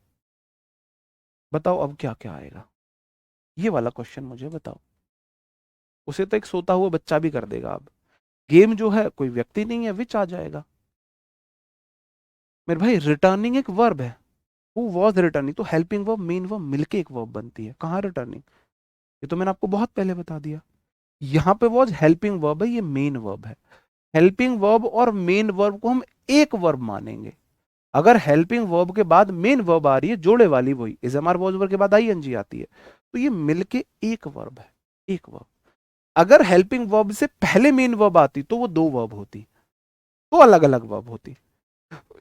बताओ अब क्या क्या आएगा? ये वाला क्वेश्चन मुझे बताओ, उसे तो एक सोता हुआ बच्चा भी कर देगा अब। गेम जो है कोई व्यक्ति नहीं है, विच आ जाएगा। मेरे भाई रिटर्निंग एक वर्ब है, हु वॉज रिटर्निंग, तो हेल्पिंग वर्ब मेन वर्ब मिलके एक वर्ब बनती है। कहाँ रिटर्निंग, ये तो मैंने आपको बहुत पहले बता दिया। यहाँ पे वॉज हेल्पिंग वर्ब है, ये मेन वर्ब है। हेल्पिंग वर्ब और मेन वर्ब को हम एक वर्ब मानेंगे। अगर हेल्पिंग वर्ब के बाद मेन वर्ब आ रही है जोड़े वाली, वही is am are was verb के बाद आईएनजी आती है, तो ये मिलके एक वर्ब है, एक वर्ब। अगर हेल्पिंग वर्ब से पहले मेन वर्ब आती तो वो दो वर्ब होती, तो अलग अलग वर्ब होती।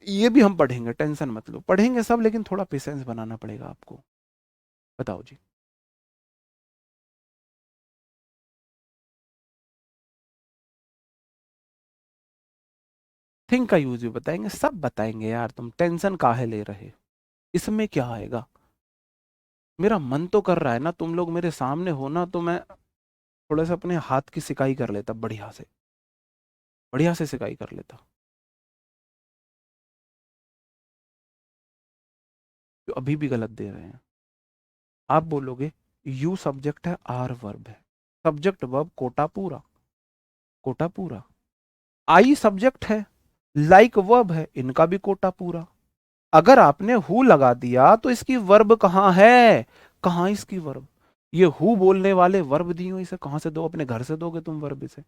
ये भी हम पढ़ेंगे, टेंशन मत लो, पढ़ेंगे सब, लेकिन थोड़ा पेशेंस बनाना पड़ेगा आपको। बताओ जी। थिंक का यूज भी बताएंगे, सब बताएंगे यार, तुम टेंशन काहे ले रहे हो? इसमें क्या आएगा? मेरा मन तो कर रहा है ना, तुम लोग मेरे सामने हो ना, तो मैं थोड़ा सा अपने हाथ की सिकाई कर लेता, बढ़िया से, बढ़िया से सिकाई कर लेता। जो अभी भी गलत दे रहे हैं। आप बोलोगे यू सब्जेक्ट है, आर वर्ब है, सब्जेक्ट वर्ब कोटा पूरा, कोटा पूरा। आई सब्जेक्ट है, लाइक वर्ब है, इनका भी कोटा पूरा। अगर आपने हु लगा दिया तो इसकी वर्ब कहाँ है? कहाँ इसकी वर्ब? ये हु बोलने वाले वर्ब दी हो, इसे कहाँ से दो? अपने घर से दोगे तुम वर्ब इसे?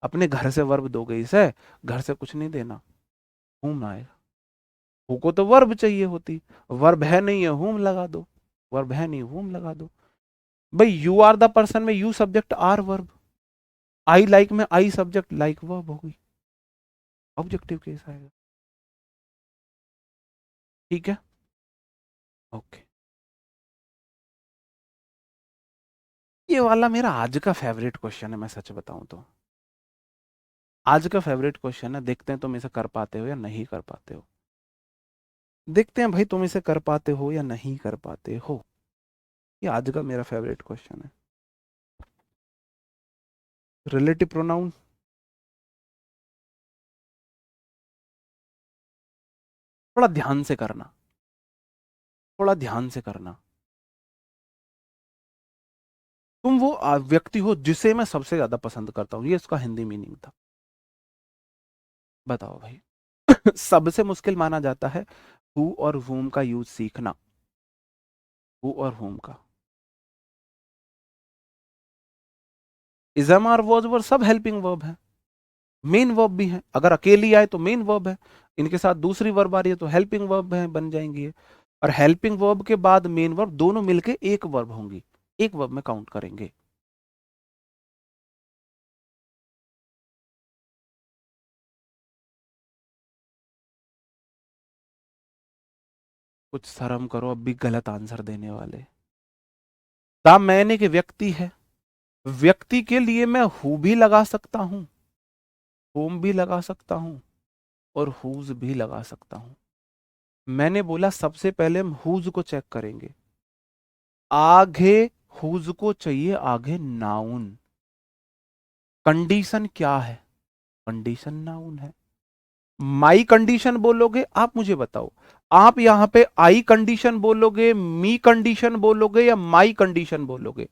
अपने घर से वर्ब दोगे इसे? घर से कुछ नहीं देना, हुम आएगा। हु को तो वर्ब चाहिए होती, वर्ब है नहीं है, हुम लगा दो। वर्ब है नहीं, हुम लगा दो। भाई यू आर द पर्सन में you subject are verb, I like में आई सब्जेक्ट लाइक वर्ब होगी, ऑब्जेक्टिव केस आएगा। ठीक है, ओके। ये वाला मेरा आज का फेवरेट क्वेश्चन है, मैं सच बताऊं तो आज का फेवरेट क्वेश्चन है। देखते हैं तुम इसे कर पाते हो या नहीं कर पाते हो। देखते हैं भाई तुम इसे कर पाते हो या नहीं कर पाते हो। ये आज का मेरा फेवरेट क्वेश्चन है। रिलेटिव प्रोनाउन, थोड़ा ध्यान से करना, थोड़ा ध्यान से करना। तुम वो व्यक्ति हो जिसे मैं सबसे ज्यादा पसंद करता हूं, ये इसका हिंदी मीनिंग था। बताओ भाई। सबसे मुश्किल माना जाता है हु और whom का यूज सीखना, हु और whom का। Is am are was verb सब हेल्पिंग वर्ब है, मेन वर्ब भी है। अगर अकेली आए तो मेन वर्ब है, इनके साथ दूसरी वर्ब आ रही है तो हेल्पिंग वर्ब है, बन जाएंगी ये। और हेल्पिंग वर्ब के बाद मेन वर्ब, दोनों मिलके एक वर्ब होंगी, एक वर्ब में काउंट करेंगे। कुछ शर्म करो, अब भी गलत आंसर देने वाले। द मैन एक व्यक्ति है, व्यक्ति के लिए मैं हु भी लगा सकता हूं, होम भी लगा सकता हूं, और हुज भी लगा सकता हूं। मैंने बोला सबसे पहले हम हुज को चेक करेंगे। आगे हुज को चाहिए आगे नाउन। कंडीशन क्या है? कंडीशन नाउन है। माई कंडीशन बोलोगे, आप मुझे बताओ, आप यहां पे आई कंडीशन बोलोगे, मी कंडीशन बोलोगे, या माई कंडीशन बोलोगे?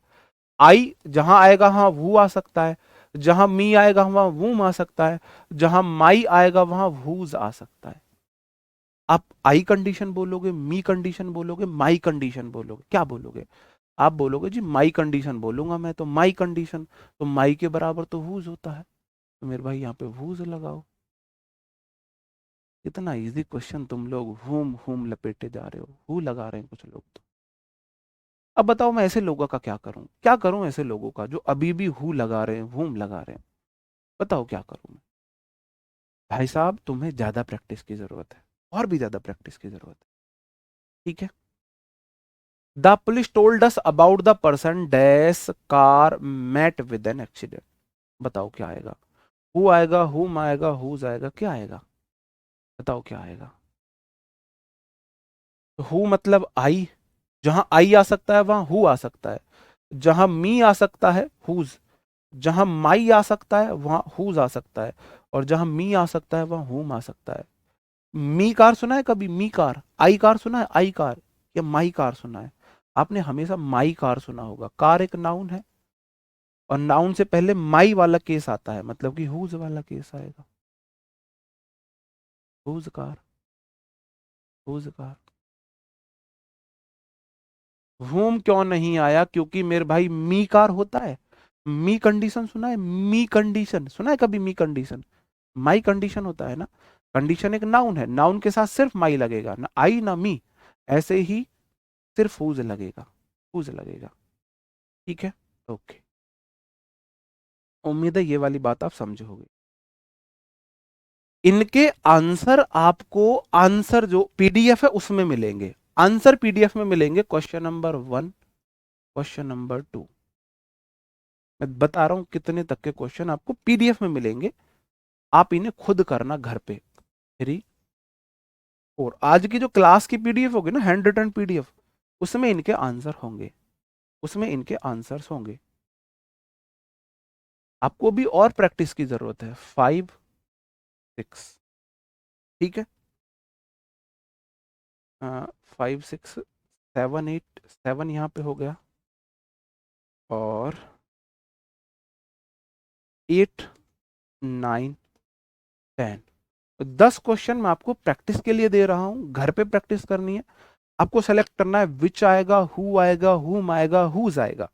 आई जहां आएगा वहां वो आ सकता है, जहां मी आएगा वहां वूम आ सकता है, जहां माई आएगा वहां वूज आ सकता है। आप आई कंडीशन बोलोगे, मी कंडीशन बोलोगे, माई कंडीशन बोलोगे, क्या बोलोगे? आप बोलोगे जी माई कंडीशन बोलूंगा मैं, तो माई कंडीशन, तो माई के बराबर तो वूज होता है, तो मेरे भाई यहाँ पे वूज लगाओ। इतना इजी क्वेश्चन तुम लोग हुम लपेटे जा रहे हो, हु लगा रहे हैं कुछ लोग तो। अब बताओ मैं ऐसे लोगों का क्या करूं, क्या करूं ऐसे लोगों का जो अभी भी हु लगा रहे हैं, हुम लगा रहे हैं? बताओ क्या करूं मैं? भाई साहब तुम्हें ज्यादा प्रैक्टिस की जरूरत है, और भी ज्यादा प्रैक्टिस की जरूरत है। ठीक है। The police told us about the person dash car met with an accident. बताओ क्या आएगा? हु आएगा, हुम आएगा, हुज आएगा, क्या आएगा? बताओ क्या आएगा? हु मतलब आई, जहां आई आ सकता है वहां हु आ सकता है, जहां मी आ सकता है हुज, जहां माई आ सकता है वहां हुज आ सकता है, और जहां मी आ सकता है वहां हुम आ सकता है। मी कार सुना है कभी? मी कार। आई कार सुना है? आई कार। या माई कार सुना है? आपने हमेशा माई कार सुना होगा। कार एक नाउन है, और नाउन से पहले माई वाला केस आता है, मतलब कि हुज वाला केस आएगा। Whose car, whose car. Whom क्यों नहीं आया? क्योंकि मेरे भाई मी कार होता है। मी कंडीशन सुना है? मी कंडीशन सुना है कभी? मी कंडीशन माई कंडीशन होता है ना। कंडीशन एक नाउन है, नाउन के साथ सिर्फ माई लगेगा, ना आई ना मी। ऐसे ही सिर्फ हुज लगेगा, हुज लगेगा। ठीक है, ओके। उम्मीद है ये वाली बात आप समझोगे। इनके आंसर आपको, आंसर जो पीडीएफ है उसमें मिलेंगे, आंसर पीडीएफ में मिलेंगे। क्वेश्चन नंबर 1, क्वेश्चन नंबर 2, मैं बता रहा हूं कितने तक के क्वेश्चन आपको पीडीएफ में मिलेंगे। आप इन्हें खुद करना घर पे। 3, 4, आज की जो क्लास की पीडीएफ होगी ना, हैंड रिटन पीडीएफ, उसमें इनके आंसर होंगे, उसमें इनके आंसर्स होंगे। आपको भी और प्रैक्टिस की जरूरत है। 5, 6, ठीक है। 5, 6, 7, 8, 7 यहाँ पे हो गया, और 8, 9, 10। 10 क्वेश्चन मैं आपको प्रैक्टिस के लिए दे रहा हूं, घर पे प्रैक्टिस करनी है। आपको सेलेक्ट करना है विच आएगा, हु आएगा, हुम आएगा, हुज आएगा।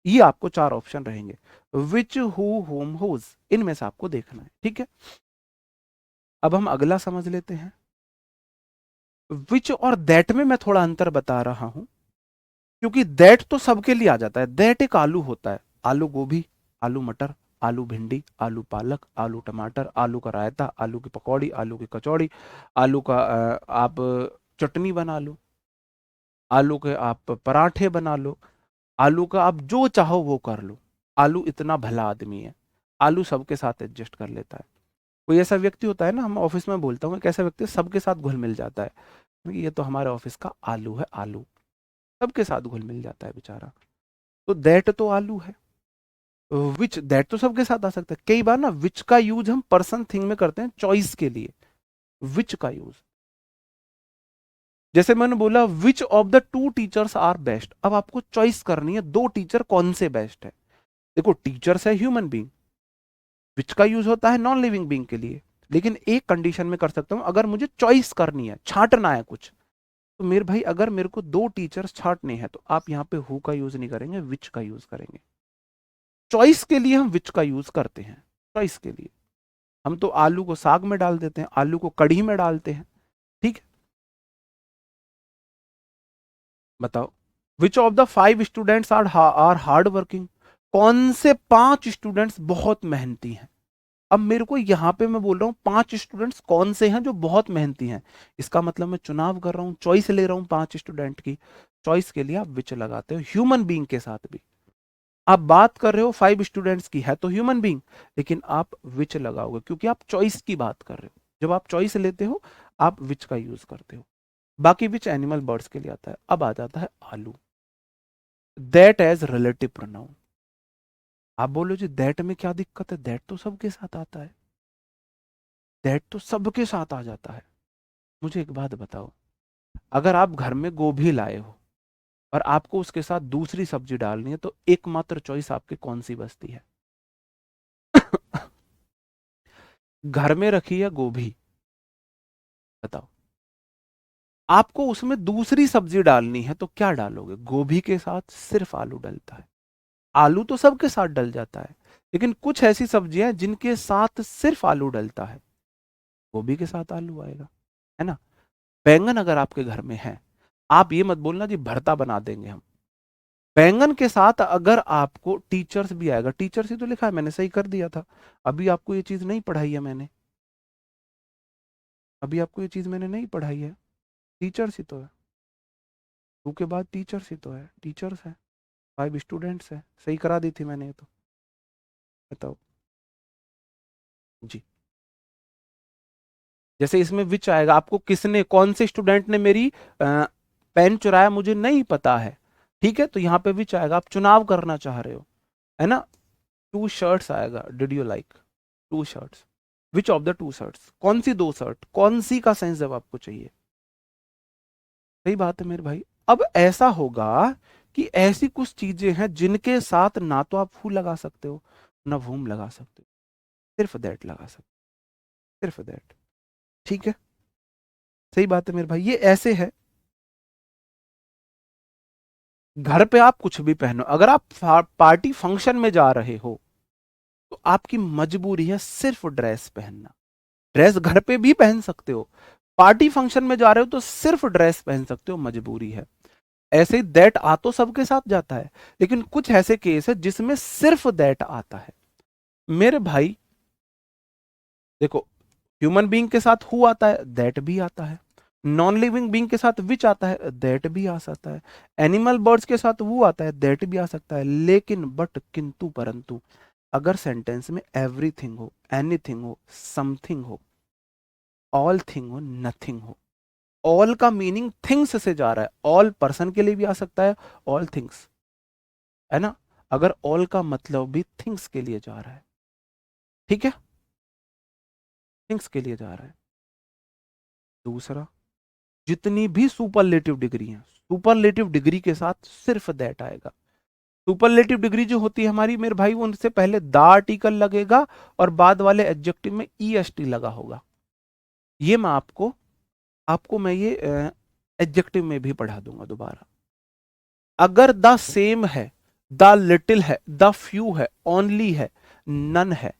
ये आपको 4 ऑप्शन रहेंगे, विच, हु, हुम, हुज, इनमें से आपको देखना है। ठीक है, अब हम अगला समझ लेते हैं। विच और दैट में मैं थोड़ा अंतर बता रहा हूं, क्योंकि दैट तो सबके लिए आ जाता है। दैट एक आलू होता है, आलू गोभी, आलू मटर, आलू भिंडी, आलू पालक, आलू टमाटर, आलू का रायता, आलू की पकौड़ी, आलू की कचौड़ी, आलू का आप चटनी बना लो, आलू के आप पराठे बना लो, आलू का आप जो चाहो वो कर लो। आलू इतना भला आदमी है, आलू सबके साथ एडजस्ट कर लेता है। कोई ऐसा व्यक्ति होता है ना, हम ऑफिस में बोलता हूँ, एक ऐसा व्यक्ति सबके साथ घुल मिल जाता है, ये तो हमारे ऑफिस का आलू है, आलू सबके साथ घुल मिल जाता है बेचारा। तो दैट तो आलू है। विच, दैट तो सबके साथ आ सकता है। कई बार ना विच का यूज हम पर्सन थिंग में करते हैं चॉइस के लिए, विच का यूज। जैसे मैंने बोला which of the 2 teachers are best, अब आपको चॉइस करनी है 2 टीचर कौन से बेस्ट है। देखो टीचर्स है ह्यूमन बींग, विच का यूज होता है नॉन लिविंग बींग के लिए, लेकिन एक कंडीशन में कर सकता हूं, अगर मुझे चॉइस करनी है, छांटना है कुछ, तो मेरे भाई अगर मेरे को 2 टीचर्स छांटने हैं, तो आप यहां पे हु का यूज नहीं करेंगे, विच का यूज करेंगे। चॉइस के लिए हम विच का यूज करते हैं, चॉइस के लिए। हम तो आलू को साग में डाल देते हैं, आलू को कढ़ी में डालते हैं। ठीक है, बताओ which of the 5 students are hard working, कौन से 5 स्टूडेंट्स बहुत मेहनती हैं। अब मेरे को यहां पे मैं बोल रहा हूं 5 स्टूडेंट्स कौन से हैं जो बहुत मेहनती हैं, इसका मतलब मैं चुनाव कर रहा हूं, चॉइस ले रहा हूं 5 स्टूडेंट की। चॉइस के लिए आप विच लगाते हो, ह्यूमन बीइंग के साथ भी। आप बात कर रहे हो 5 स्टूडेंट्स की, है तो ह्यूमन बीइंग, लेकिन आप विच लगाओगे क्योंकि आप चॉइस की बात कर रहे हो। जब आप चॉइस लेते हो, आप विच का यूज करते हो। बाकी विच एनिमल बर्ड्स के लिए आता है। अब आ जाता है आलू, दैट एज रिलेटिव प्रोनाउन। आप बोलो जी दैट में क्या दिक्कत है, दैट तो सबके साथ आता है, दैट तो सबके साथ आ जाता है। मुझे एक बात बताओ, अगर आप घर में गोभी लाए हो और आपको उसके साथ दूसरी सब्जी डालनी है, तो एकमात्र चॉइस आपकी कौन सी बचती है? घर में रखी है गोभी, बताओ, आपको उसमें दूसरी सब्जी डालनी है तो क्या डालोगे? गोभी के साथ सिर्फ आलू डलता है, आलू तो सबके साथ डल जाता है, लेकिन कुछ ऐसी सब्जियां हैं जिनके साथ सिर्फ आलू डलता है, गोभी के साथ आलू आएगा, है ना। बैंगन अगर आपके घर में है, आप ये मत बोलना जी भरता बना देंगे हम। बैंगन के साथ अगर आपको टीचर्स भी आएगा, टीचर्स ही तो लिखा है, मैंने सही कर दिया था। अभी आपको ये चीज नहीं पढ़ाई है मैंने, अभी आपको ये चीज मैंने नहीं पढ़ाई है, टीचर्स ही तो है। टू के बाद टीचर्स ही तो है, टीचर्स है, 5 स्टूडेंट्स है, सही करा दी थी मैंने ये तो। बताओ जी, जैसे इसमें विच आएगा, आपको किसने, कौन से स्टूडेंट ने मेरी पेन चुराया मुझे नहीं पता है, ठीक है, तो यहाँ पे विच आएगा, आप चुनाव करना चाह रहे हो, है ना। 2 शर्ट्स आएगा, did you like 2 shirts, which of the 2 shirts, कौन सी 2 शर्ट, कौन सी का सेंस जब आपको चाहिए। सही बात है मेरे भाई। अब ऐसा होगा कि ऐसी कुछ चीजें हैं जिनके साथ ना तो आप हु लगा सकते हो ना वूम लगा सकते हो, सिर्फ दैट लगा सकते हो, सिर्फ दैट। ठीक है, सही बात है मेरे भाई। ये ऐसे है, घर पे आप कुछ भी पहनो, अगर आप पार्टी फंक्शन में जा रहे हो तो आपकी मजबूरी है सिर्फ ड्रेस पहनना। ड्रेस घर पे भी पहन सकते हो, पार्टी फंक्शन में जा रहे हो तो सिर्फ ड्रेस पहन सकते हो, मजबूरी है। ऐसे ही दैट आ तो सबके साथ जाता है, लेकिन कुछ ऐसे केस है जिसमें सिर्फ दैट आता है मेरे भाई। देखो, ह्यूमन बीइंग के साथ हु आता है, दैट भी आता है। नॉन लिविंग बीइंग के साथ विच आता है, दैट भी आ सकता है। एनिमल बर्ड्स के साथ वो आता है, दैट भी आ सकता है। लेकिन बट किंतु परंतु अगर सेंटेंस में एवरीथिंग हो, एनीथिंग हो, समथिंग हो, ऑल थिंग हो, नथिंग हो, ऑल का मीनिंग थिंग्स से जा रहा है, ऑल पर्सन के लिए भी आ सकता है, ऑल थिंग्स, है ना। अगर ऑल का मतलब भी थिंग्स के लिए जा रहा है, ठीक है, थिंग्स के लिए जा रहा है। दूसरा, जितनी भी सुपरलेटिव डिग्री है, सुपरलेटिव डिग्री के साथ सिर्फ दैट आएगा। सुपरलेटिव डिग्री जो होती है हमारी मेरे भाई, उनसे पहले द आर्टिकल लगेगा और बाद वाले एडजेक्टिव में ईएसटी लगा होगा। ये मैं आपको आपको मैं ये एडजेक्टिव में भी पढ़ा दूंगा दोबारा। अगर द सेम है, द लिटिल है, द फ्यू है, ओनली है, नन है,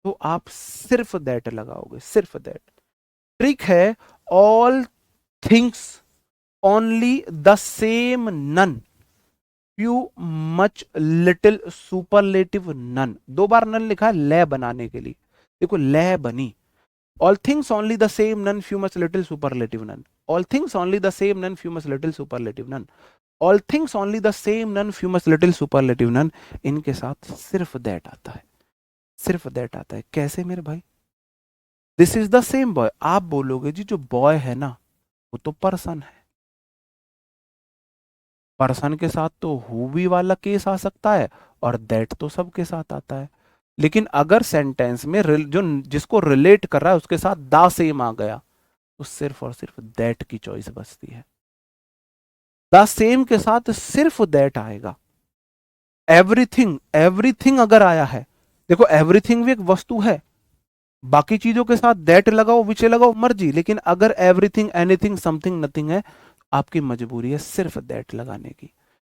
तो आप सिर्फ दैट लगाओगे, सिर्फ दैट। ट्रिक है, all things, only, the same, none, few, much, little, superlative, none. दो बार नन लिखा है ले बनाने के लिए, देखो ले बनी। All things only the same, none, few, much, little, superlative, none. All things only the same, none, few, much, little, superlative, none. All things only the same, none, few, much, little, superlative, none. इनके साथ सिर्फ that आता है, सिर्फ that आता है। कैसे मेरे भाई? This is the same boy, आप बोलोगे जी जो बॉय है ना वो तो पर्सन है, पर्सन के साथ तो हु भी वाला केस आ सकता है और दैट तो सबके साथ आता है। लेकिन अगर सेंटेंस में जो जिसको रिलेट कर रहा है उसके साथ दा सेम आ गया तो सिर्फ और सिर्फ दैट की चॉइस बचती है। द सेम के साथ सिर्फ दैट आएगा। एवरीथिंग, एवरीथिंग अगर आया है, देखो एवरीथिंग भी एक वस्तु है, बाकी चीजों के साथ दैट लगाओ, विच लगाओ, मर्जी। लेकिन अगर एवरीथिंग, एनीथिंग, समथिंग, नथिंग है, आपकी मजबूरी है सिर्फ दैट लगाने की।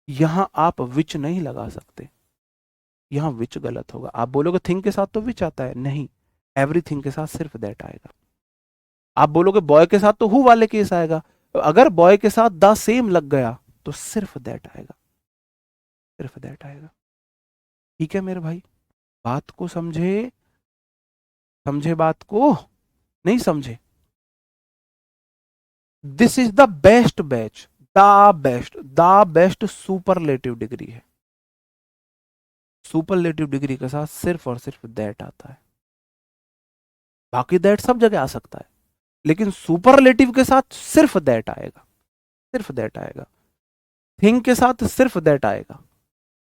यहां आप विच नहीं लगा सकते, यहां विच गलत होगा। आप बोलोगे थिंग के साथ तो विच आता है, नहीं, एवरीथिंग के साथ सिर्फ दैट आएगा। आप बोलोगे बॉय के साथ तो हु वाले केस आएगा, अगर बॉय के साथ द सेम लग गया तो सिर्फ दैट आएगा, सिर्फ दैट आएगा। ठीक है मेरे भाई, बात को समझे? समझे बात को? नहीं समझे? This is the best batch, the best superlative degree है। सुपरलेटिव डिग्री के साथ सिर्फ और सिर्फ दैट आता है, बाकी दैट सब जगह आ सकता है, लेकिन सुपरलेटिव के साथ सिर्फ दैट आएगा, सिर्फ दैट आएगा। थिंग के साथ सिर्फ दैट आएगा।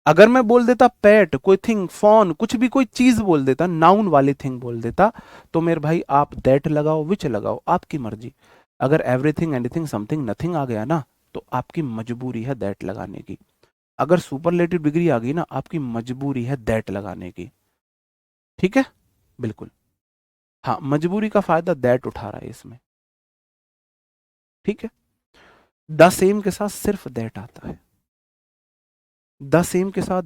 अगर मैं बोल देता पेट, कोई थिंग, फोन, कुछ भी कोई चीज बोल देता, नाउन वाली थिंग बोल देता, तो मेरे भाई आप दैट लगाओ, विच लगाओ, आपकी मर्जी। अगर एवरीथिंग, एनीथिंग, समथिंग, नथिंग आ गया ना तो आपकी मजबूरी है दैट लगाने की। अगर सुपरलेटिव डिग्री आ गई ना, आपकी मजबूरी है दैट लगाने की। ठीक है, बिल्कुल। हाँ, मजबूरी का फायदा दैट उठा रहा है इसमें। ठीक है, द सेम के साथ सिर्फ दैट आता है, द सेम के साथ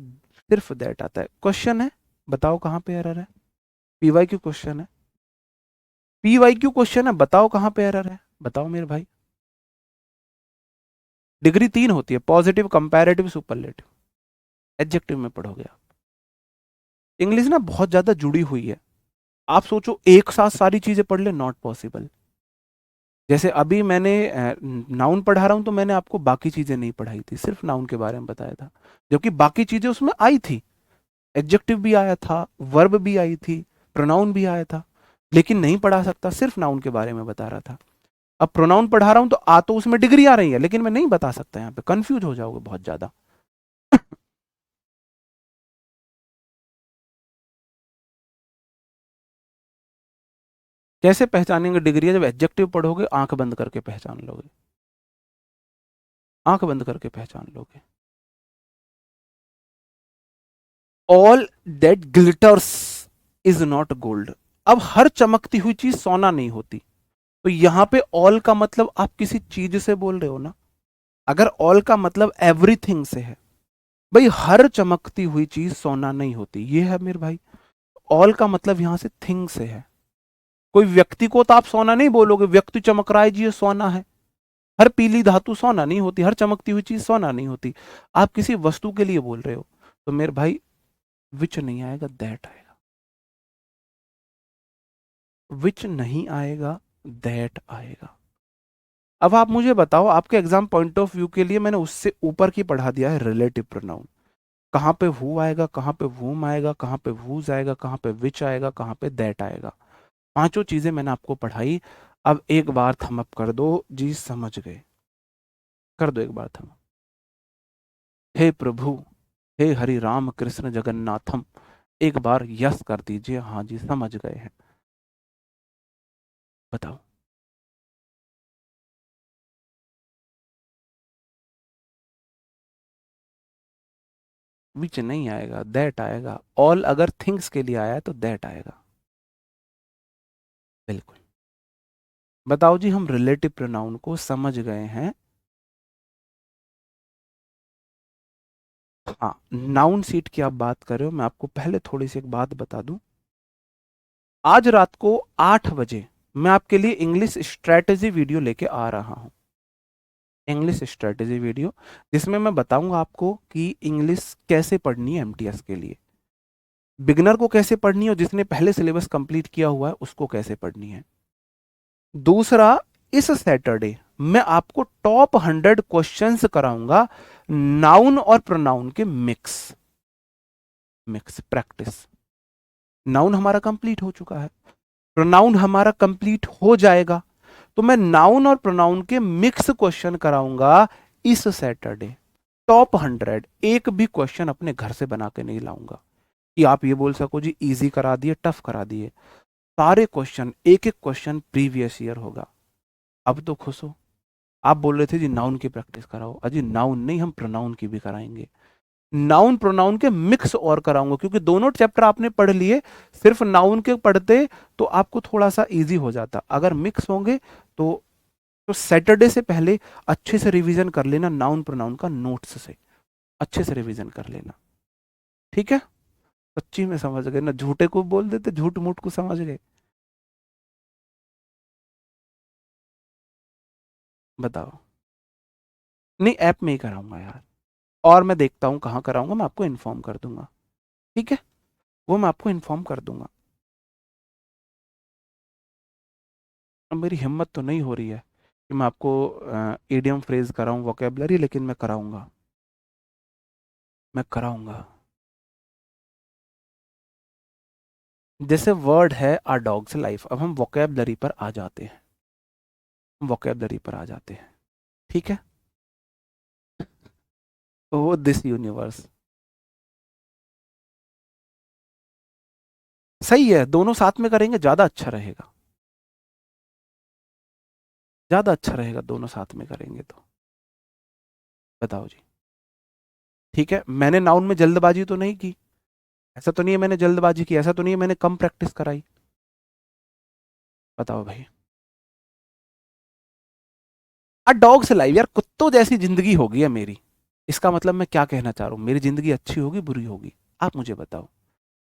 सिर्फ दैट आता है। क्वेश्चन है, बताओ कहां पे एरर है? पीवाई क्यू क्वेश्चन है, पीवाई क्यू क्वेश्चन है, बताओ कहां पे एरर है, बताओ मेरे भाई। डिग्री तीन होती है, पॉजिटिव, कंपैरेटिव, सुपरलेटिव। एडजेक्टिव में पढ़ोगे आप। इंग्लिश ना बहुत ज्यादा जुड़ी हुई है, आप सोचो एक साथ सारी चीजें पढ़ ले, नॉट पॉसिबल। जैसे अभी मैंने नाउन पढ़ा रहा हूं तो मैंने आपको बाकी चीजें नहीं पढ़ाई थी, सिर्फ नाउन के बारे में बताया था, जबकि बाकी चीजें उसमें आई थी। एडजेक्टिव भी आया था, वर्ब भी आई थी, प्रोनाउन भी आया था, लेकिन नहीं पढ़ा सकता, सिर्फ नाउन के बारे में बता रहा था। अब प्रोनाउन पढ़ा रहा हूं तो तो उसमें डिग्री आ रही है, लेकिन मैं नहीं बता सकता, यहाँ पे कंफ्यूज हो जाओगे बहुत ज्यादा। कैसे पहचानेंगे डिग्री? जब एडजेक्टिव पढ़ोगे आंख बंद करके पहचान लोगे, आंख बंद करके पहचान लोगे। All that glitters is not gold. अब हर चमकती हुई चीज सोना नहीं होती, तो यहां पे ऑल का मतलब आप किसी चीज से बोल रहे हो ना। अगर ऑल का मतलब एवरीथिंग से है, भाई हर चमकती हुई चीज सोना नहीं होती, ये है मेरे भाई। ऑल का मतलब यहां से थिंग से है। कोई व्यक्ति को तो आप सोना नहीं बोलोगे, व्यक्ति चमक रहा है जी ये सोना है। हर पीली धातु सोना नहीं होती, हर चमकती हुई चीज सोना नहीं होती। आप किसी वस्तु के लिए बोल रहे हो, तो मेरे भाई विच नहीं आएगा, दैट आएगा। विच नहीं आएगा, दैट आएगा। अब आप मुझे बताओ, आपके एग्जाम पॉइंट ऑफ व्यू के लिए मैंने उससे ऊपर की पढ़ा दिया है रिलेटिव प्रोनाउन। कहां पे हु आएगा, कहां पे वूम आएगा, कहां पे वूज आएगा, कहां पे विच आएगा, कहां पे दैट आएगा। पांचों चीजें मैंने आपको पढ़ाई। अब एक बार थम अप कर दो जी, समझ गए, कर दो एक बार थम। हे प्रभु, हे हरि राम कृष्ण जगन्नाथम, एक बार यस कर दीजिए, हाँ जी समझ गए हैं। बताओ। विच नहीं आएगा, दैट आएगा। ऑल अगर थिंग्स के लिए आया है तो दैट आएगा। बिल्कुल। बताओ जी, हम रिलेटिव प्रोनाउन को समझ गए हैं। हाँ, नाउन सीट की आप बात कर रहे हो, मैं आपको पहले थोड़ी सी एक बात बता दूं। आज रात को 8 बजे मैं आपके लिए इंग्लिश स्ट्रेटेजी वीडियो लेके आ रहा हूं। इंग्लिश स्ट्रेटेजी वीडियो, जिसमें मैं बताऊंगा आपको कि इंग्लिश कैसे पढ़नी है एमटीएस के लिए, बिगनर को कैसे पढ़नी है और जिसने पहले सिलेबस कंप्लीट किया हुआ है उसको कैसे पढ़नी है। दूसरा, इस सैटरडे मैं आपको टॉप 100 क्वेश्चंस कराऊंगा नाउन और प्रोनाउन के मिक्स मिक्स प्रैक्टिस। नाउन हमारा कंप्लीट हो चुका है, प्रोनाउन हमारा कंप्लीट हो जाएगा, तो मैं नाउन और प्रोनाउन के मिक्स क्वेश्चन कराऊंगा इस सैटरडे। टॉप 100, एक भी क्वेश्चन अपने घर से बना के नहीं लाऊंगा कि आप ये बोल सको जी इजी करा दिए, टफ करा दिए। सारे क्वेश्चन, एक एक क्वेश्चन प्रीवियस ईयर होगा। अब तो खुश हो। आप बोल रहे थे जी नाउन की प्रैक्टिस कराओ, अजी नाउन नहीं, हम प्रोनाउन की भी कराएंगे। नाउन प्रोनाउन के मिक्स और कराऊंगा, क्योंकि दोनों चैप्टर आपने पढ़ लिए। सिर्फ नाउन के पढ़ते तो आपको थोड़ा सा इजी हो जाता, अगर मिक्स होंगे तो सैटरडे से पहले अच्छे से रिवीजन कर लेना, नाउन प्रोनाउन का नोट्स से अच्छे से रिवीजन कर लेना, ठीक है। सच्ची में समझ गए ना, झूठे को बोल देते, झूठ मूठ को समझ गए। बताओ। नहीं, ऐप में ही कराऊंगा यार, और मैं देखता हूँ कहाँ कराऊंगा, मैं आपको इन्फॉर्म कर दूंगा, ठीक है। वो मैं आपको इन्फॉर्म कर दूंगा। अब मेरी हिम्मत तो नहीं हो रही है कि मैं आपको इडियम फ्रेज कराऊं, वोकेबलरी, लेकिन मैं कराऊंगा, मैं कराऊंगा। जैसे वर्ड है आ डॉग्स लाइफ, अब हम वोकेबलरी पर आ जाते हैं, वोकेबलरी पर आ जाते हैं, ठीक है। वो दिस यूनिवर्स, सही है, दोनों साथ में करेंगे ज्यादा अच्छा रहेगा, ज्यादा अच्छा रहेगा दोनों साथ में करेंगे तो। बताओ जी। ठीक है, मैंने नाउन में जल्दबाजी तो नहीं की, ऐसा तो नहीं है मैंने जल्दबाजी की, ऐसा तो नहीं है मैंने कम प्रैक्टिस कराई। बताओ भाई। आ डॉग्स लाइफ, यार कुत्तों जैसी जिंदगी होगी है मेरी, इसका मतलब मैं क्या कहना चाह रहा हूं, मेरी जिंदगी अच्छी होगी बुरी होगी, आप मुझे बताओ।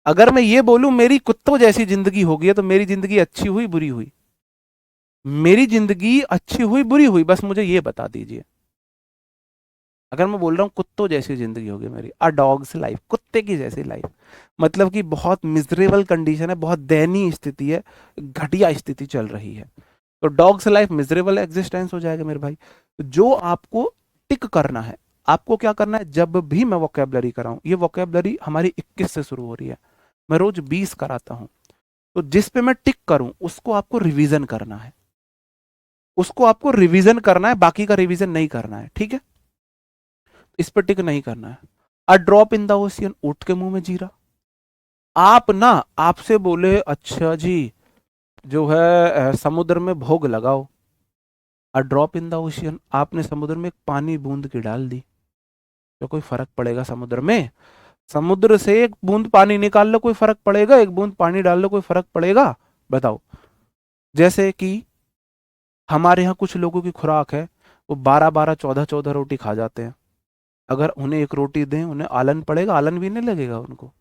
अगर मैं ये बोलूं मेरी कुत्तों जैसी जिंदगी होगी है, तो मेरी जिंदगी अच्छी हुई बुरी हुई? मेरी जिंदगी अच्छी हुई बुरी हुई, बस मुझे ये बता दीजिए। अगर मैं बोल रहा हूँ कुत्तों जैसी जिंदगी होगी मेरी, अ डॉग्स लाइफ, कुत्ते की जैसी लाइफ, मतलब कि बहुत मिजरेबल कंडीशन है, बहुत दयनीय स्थिति है, घटिया स्थिति चल रही है, तो डॉग्स लाइफ मिजरेबल एग्जिस्टेंस हो जाएगा मेरे भाई। तो जो आपको टिक करना है, आपको क्या करना है, जब भी मैं वोकेबलरी कराऊं, ये वोकेबलरी हमारी 21 से शुरू हो रही है, मैं रोज 20 कराता हूं, तो जिस पे मैं टिक करूं उसको आपको रिवीजन करना है, उसको आपको रिवीजन करना है, बाकी का रिवीजन नहीं करना है, ठीक है। इस पर टिक नहीं करना है। A drop in the ocean, ऊंट के मुंह में जीरा। आप ना, आपसे बोले अच्छा जी जो है समुद्र में भोग लगाओ, a drop in the ocean, आपने समुद्र में एक पानी बूंद की डाल दी, तो कोई फर्क पड़ेगा समुद्र में? समुद्र से एक बूंद पानी निकाल लो कोई फर्क पड़ेगा, एक बूंद पानी डाल लो कोई फर्क पड़ेगा? बताओ। जैसे कि हमारे यहाँ कुछ लोगों की खुराक है, वो 12-12 14-14 रोटी खा जाते हैं। अगर उन्हें एक रोटी दें, उन्हें आलन पड़ेगा? आलन भी नहीं लगेगा उनको।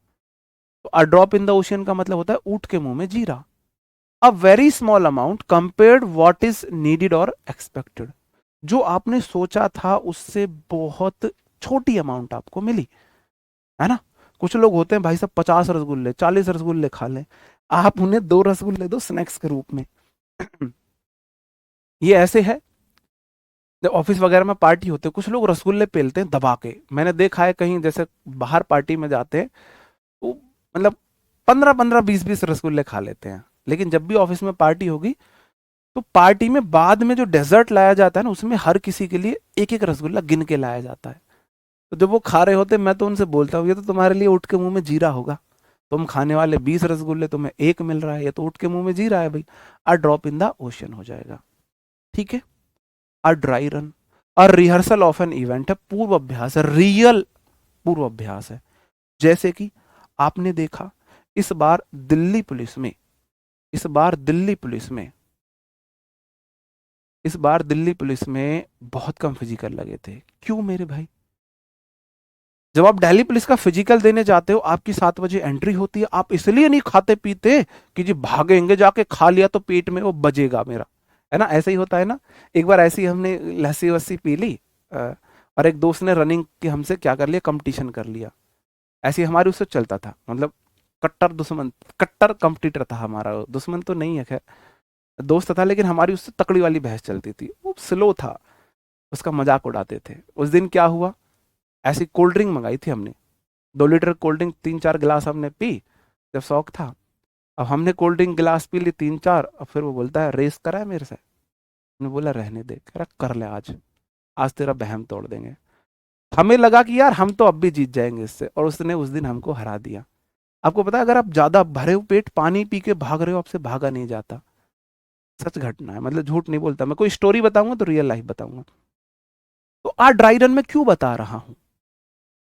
तो a drop in the ocean का मतलब होता है ऊंट के मुंह में जीरा। A very small amount compared what is needed और एक्सपेक्टेड। जो आपने सोचा था उससे बहुत छोटी अमाउंट आपको मिली, है ना? कुछ लोग होते हैं भाई साहब 50 रसगुल्ले 40 रसगुल्ले खा लें, आप उन्हें 2 रसगुल्ले दो स्नैक्स के रूप में। ये ऐसे है, जब ऑफिस वगैरह में पार्टी होते हैं कुछ लोग रसगुल्ले पेलते हैं दबा के। मैंने देखा है कहीं जैसे बाहर पार्टी में जाते हैं तो मतलब 15-15 20-20 रसगुल्ले खा लेते हैं। लेकिन जब भी ऑफिस में पार्टी होगी तो पार्टी में बाद में जो डेजर्ट लाया जाता है ना, उसमें हर किसी के लिए एक एक रसगुल्ला गिन के लाया जाता है। तो जब वो खा रहे होते हैं मैं तो उनसे बोलता हूँ ये तो तुम्हारे लिए उठ के मुंह में जीरा होगा। तुम खाने वाले 20 रसगुल्ले, तुम्हें एक मिल रहा है, ये तो उठ के मुंह में जीरा है भाई। A drop in the ocean हो जाएगा। ठीक है। A dry run, a rehearsal of an event है, पूर्व अभ्यास है, रियल पूर्व अभ्यास है। जैसे कि आपने देखा इस बार दिल्ली पुलिस में, इस बार दिल्ली पुलिस में, इस बार दिल्ली पुलिस में बहुत कम फिजिकल लगे थे। क्यों मेरे भाई? जब आप दिल्ली पुलिस का फिजिकल देने जाते हो, आपकी 7 बजे एंट्री होती है, आप इसलिए नहीं खाते पीते कि जी भागेंगे जाके खा लिया तो पेट में वो बजेगा मेरा, है ना? ऐसे ही होता है ना। एक बार ऐसी हमने लस्सी वस्सी पी ली, और एक दोस्त ने रनिंग की हमसे क्या कर लिया, कंपटीशन कर लिया। ऐसे ही हमारे उससे चलता था, मतलब कट्टर दुश्मन, कट्टर कंपटीटर था हमारा। दुश्मन तो नहीं है खैर, दोस्त था, लेकिन हमारी उससे तकड़ी वाली बहस चलती थी। वो स्लो था, उसका मजाक उड़ाते थे। उस दिन क्या हुआ, ऐसी कोल्ड ड्रिंक मंगाई थी हमने, 2 लीटर कोल्ड ड्रिंक 3-4 गिलास हमने पी, जब शौक था। अब हमने कोल्ड ड्रिंक गिलास पी ली 3-4, अब फिर वो बोलता है रेस करा है मेरे से। मैंने बोला रहने दे, कह रहा कर ले आज, आज तेरा बहम तोड़ देंगे। हमें लगा कि यार हम तो अब भी जीत जाएंगे इससे, और उसने उस दिन हमको हरा दिया। आपको पता है अगर आप ज्यादा भरे हुए पेट पानी पी के भाग रहे हो, आपसे भागा नहीं जाता। सच घटना है, मतलब झूठ नहीं बोलता मैं। कोई स्टोरी बताऊंगा तो रियल लाइफ बताऊंगा। तो आज ड्राई रन में क्यों बता रहा हूं,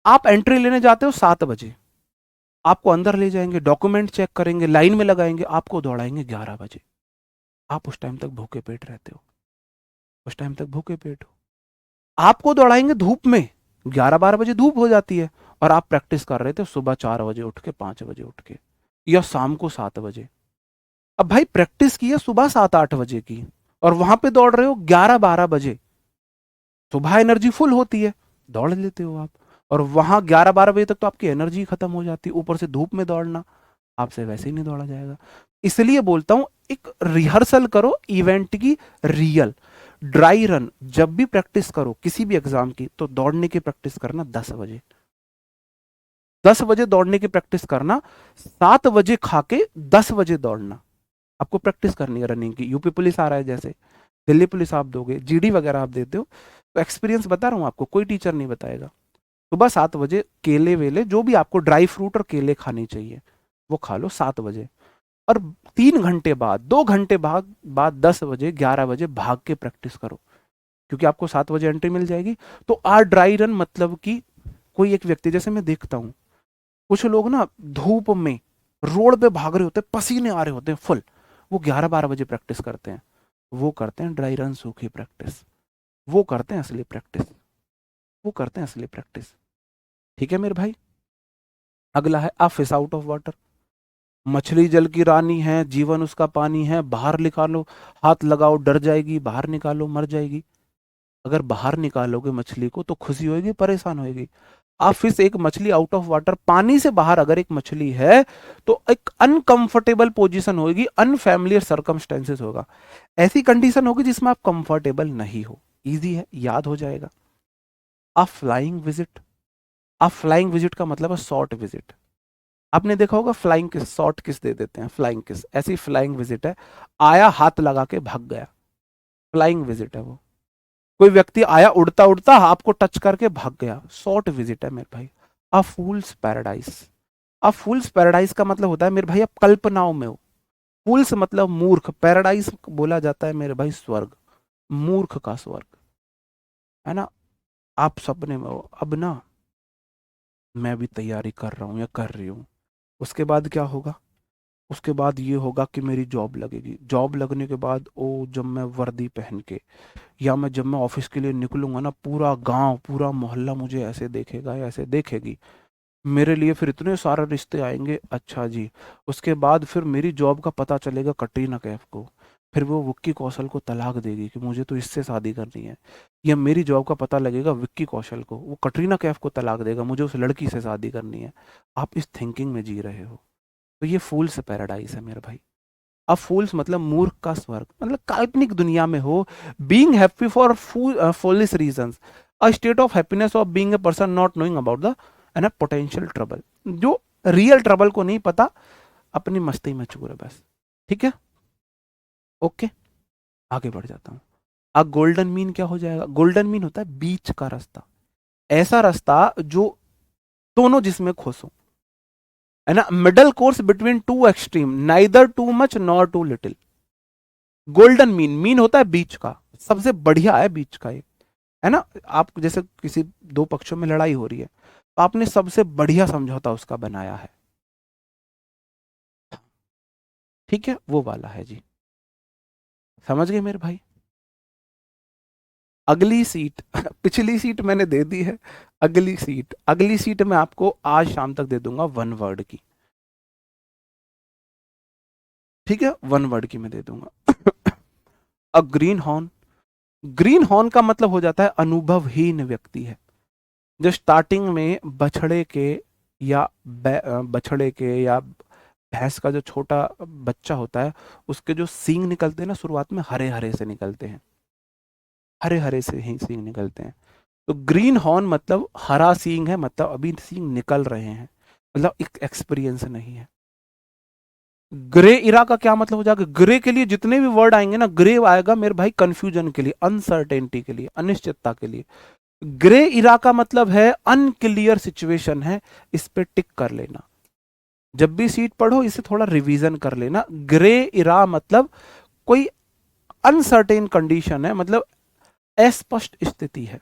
आप एंट्री लेने जाते हो 7 बजे, आपको अंदर ले जाएंगे, डॉक्यूमेंट चेक करेंगे, लाइन में लगाएंगे, आपको दौड़ाएंगे 11 बजे। आप उस टाइम तक भूखे पेट रहते हो, उस टाइम तक भूखे पेट हो। आपको दौड़ाएंगे धूप में, 11-12 बजे धूप हो जाती है, और आप प्रैक्टिस कर रहे थे सुबह 4 बजे उठ के, 5 बजे उठ के, या शाम को 7 बजे। अब भाई प्रैक्टिस की है सुबह 7-8 बजे की, और वहां पे दौड़ रहे हो 11-12 बजे। सुबह एनर्जी फुल होती है, दौड़ लेते हो आप। और वहां 11-12 बजे तक तो आपकी एनर्जी खत्म हो जाती है, ऊपर से धूप में दौड़ना, आपसे वैसे ही नहीं दौड़ा जाएगा। इसलिए बोलता हूं एक रिहर्सल करो इवेंट की, रियल। ड्राई रन जब भी प्रैक्टिस करो किसी भी एग्जाम की, तो दौड़ने की प्रैक्टिस करना 10 बजे, 10 बजे दौड़ने की प्रैक्टिस करना, 7 बजे खा के 10 बजे दौड़ना। आपको प्रैक्टिस करनी है रनिंग की। यूपी पुलिस आ रहा है, जैसे दिल्ली पुलिस आप दोगे, जीडी वगैरह आप देते हो, तो एक्सपीरियंस बता रहा हूँ आपको, कोई टीचर नहीं बताएगा। सुबह 7 बजे केले वेले जो भी आपको ड्राई फ्रूट और केले खाने चाहिए वो खा लो 7 बजे। और 3 घंटे बाद, 2 घंटे बाद 10 बजे 11 बजे भाग के प्रैक्टिस करो, क्योंकि आपको 7 बजे एंट्री मिल जाएगी। तो आ ड्राई रन मतलब कि कोई एक व्यक्ति, जैसे मैं देखता हूँ कुछ लोग ना धूप में रोड पे भाग रहे होते हैं, पसीने आ रहे होते हैं फुल, वो 11-12 बजे प्रैक्टिस करते हैं। वो करते हैं ड्राई रन सूखी प्रैक्टिस, वो करते हैं असली प्रैक्टिस, वो करते हैं असली प्रैक्टिस। ठीक है मेरे भाई। अगला है आ फिश आउट ऑफ वाटर। मछली जल की रानी है, जीवन उसका पानी है, बाहर निकालो, हाथ लगाओ डर जाएगी, बाहर निकालो मर जाएगी। अगर बाहर निकालोगे मछली को तो खुशी होगी, परेशान होगी? आप फिश, एक मछली आउट ऑफ वाटर, पानी से बाहर अगर एक मछली है, तो एक अनकंफर्टेबल पोजीशन होगी, अनफैमिलियर सर्कमस्टेंसेस होगा, ऐसी कंडीशन होगी जिसमें आप कंफर्टेबल नहीं हो। इजी है, याद हो जाएगा। A flying visit, a flying visit का मतलब है शॉर्ट विजिट। आपने देखा होगा फ्लाइंग किस, शॉर्ट किस दे देते हैं, फ्लाइंग किस, ऐसी फ्लाइंग विजिट है। आया हाथ लगा के भाग गया, फ्लाइंग विजिट है वो। कोई व्यक्ति आया उड़ता उड़ता आपको टच करके भाग गया, शॉर्ट विजिट है मेरे भाई। अ फूल्स पैराडाइज, अ फूल्स पैराडाइज का मतलब होता है मेरे भाई आप कल्पनाओं में हो। फूल्स मतलब मूर्ख, पैराडाइज बोला जाता है मेरे भाई स्वर्ग, मूर्ख का स्वर्ग, है ना? आप सपने में हो। अब ना मैं भी तैयारी कर रहा हूँ या कर रही हूँ। उसके बाद क्या होगा? उसके बाद ये होगा कि मेरी जॉब लगेगी। जॉब लगने के बाद ओ, जब मैं वर्दी पहन के, या मैं जब मैं ऑफिस के लिए निकलूंगा ना, पूरा गांव पूरा मोहल्ला मुझे ऐसे देखेगा या ऐसे देखेगी। मेरे लिए फिर इतने सारे रिश्ते आएंगे, अच्छा जी। उसके बाद फिर मेरी जॉब का पता चलेगा कटरीना कैफ को। फिर वो विक्की कौशल को तलाक देगी कि मुझे तो इससे शादी करनी है। या मेरी जॉब का पता लगेगा विक्की कौशल को, वो कटरीना कैफ को तलाक देगा, मुझे उस लड़की से शादी करनी है। आप इस थिंकिंग में जी रहे हो। तो ये फूल्स पैराडाइज है मेरे भाई। अब फूल्स मतलब मूर्ख का स्वर्ग, मतलब काल्पनिक दुनिया में हो। Being happy for foolish reasons, a state of happiness of being a person not knowing about the an potential trouble. जो रियल ट्रबल को नहीं पता, अपनी मस्ती में चूर है बस। ठीक है, ओके, आगे बढ़ जाता हूँ। अब गोल्डन मीन क्या हो जाएगा? गोल्डन मीन होता है बीच का रास्ता, ऐसा रास्ता जो दोनों जिसमें खुश हो, है ना। Middle course between two extreme, neither too much nor too little. Golden mean, mean होता है बीच का, सबसे बढ़िया है बीच का ये, है ना। आप जैसे किसी दो पक्षों में लड़ाई हो रही है, तो आपने सबसे बढ़िया समझौता उसका बनाया है। ठीक है, वो वाला है जी। समझ गए मेरे भाई? अगली सीट पिछली सीट मैंने दे दी है। अगली सीट मैं आपको आज शाम तक दे दूंगा, वन वर्ड की। ठीक है, वन वर्ड की मैं दे दूंगा। अ ग्रीन हॉर्न। ग्रीन हॉर्न का मतलब हो जाता है अनुभवहीन व्यक्ति है, जो स्टार्टिंग में बछड़े के या बछड़े के या भैंस का जो छोटा बच्चा होता है, उसके जो सींग निकलते हैं ना, शुरुआत में हरे हरे से निकलते हैं, हरे हरे से ही सींग निकलते हैं। तो ग्रीन हॉर्न मतलब हरा सींग है, मतलब अभी सींग निकल रहे हैं, मतलब एक एक्सपीरियंस नहीं है। ग्रे इरा का क्या मतलब हो जाएगा? ग्रे के लिए जितने भी वर्ड आएंगे ना, ग्रे आएगा मेरे भाई कंफ्यूजन के लिए, अनसर्टेनिटी के लिए, अनिश्चितता के लिए। ग्रे इरा का मतलब है अनक्लियर सिचुएशन है, इस पे टिक कर लेना। जब भी सीट पढ़ो इसे थोड़ा रिवीजन कर लेना। ग्रे इरा मतलब कोई अनसर्टेन कंडीशन है, मतलब अस्पष्ट स्थिति है।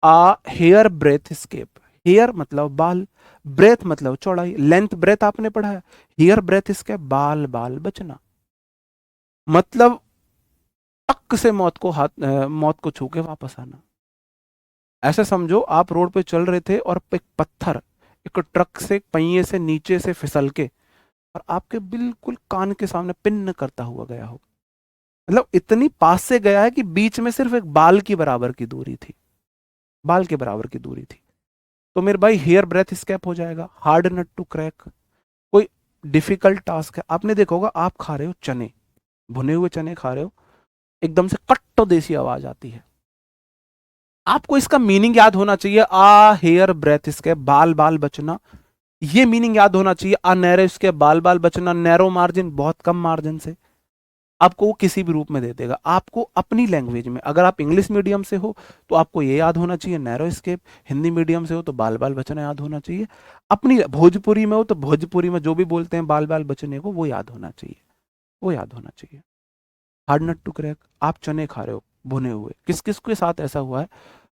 आ हेयर ब्रेथ स्केप, हेयर मतलब बाल, ब्रेथ मतलब चौड़ाई, लेंथ ब्रेथ आपने पढ़ा है। हेयर ब्रेथ स्केप, बाल बाल बचना, मतलब टक से मौत को छू के वापस आना। ऐसे समझो आप रोड पे चल रहे थे और एक पत्थर एक ट्रक से पहिए से नीचे से फिसल के और आपके बिल्कुल कान के सामने पिन करता हुआ गया हो, मतलब इतनी पास से गया है कि बीच में सिर्फ एक बाल की बराबर की दूरी थी, बाल के बराबर की दूरी थी। तो मेरे भाई हेयर ब्रेथ स्केप हो जाएगा। हार्ड नट टू क्रैक, कोई डिफिकल्ट टास्क है। आपने देखा होगा, आप खा रहे हो चने, भुने हुए चने खा रहे हो, एकदम से कट्टो देसी आवाज आती है। आपको इसका मीनिंग याद होना चाहिए, आ हेयर ब्रेथ स्केप, बाल बाल बचना, ये मीनिंग याद होना चाहिए। आ नैरो स्केप, बाल बाल बचना, नैरो मार्जिन, बहुत कम मार्जिन से। आपको वो किसी भी रूप में दे देगा, आपको अपनी लैंग्वेज में। अगर आप इंग्लिश मीडियम से हो तो आपको ये याद होना चाहिए, नैरो स्केप। हिंदी मीडियम से हो तो बाल बाल बचना याद होना चाहिए। अपनी भोजपुरी में हो तो भोजपुरी में जो भी बोलते हैं बाल बाल बचने को, वो याद होना चाहिए, वो याद होना चाहिए। हार्ड नट टू क्रैक, आप चने खा रहे हो भुने हुए, किस किस के साथ ऐसा हुआ है?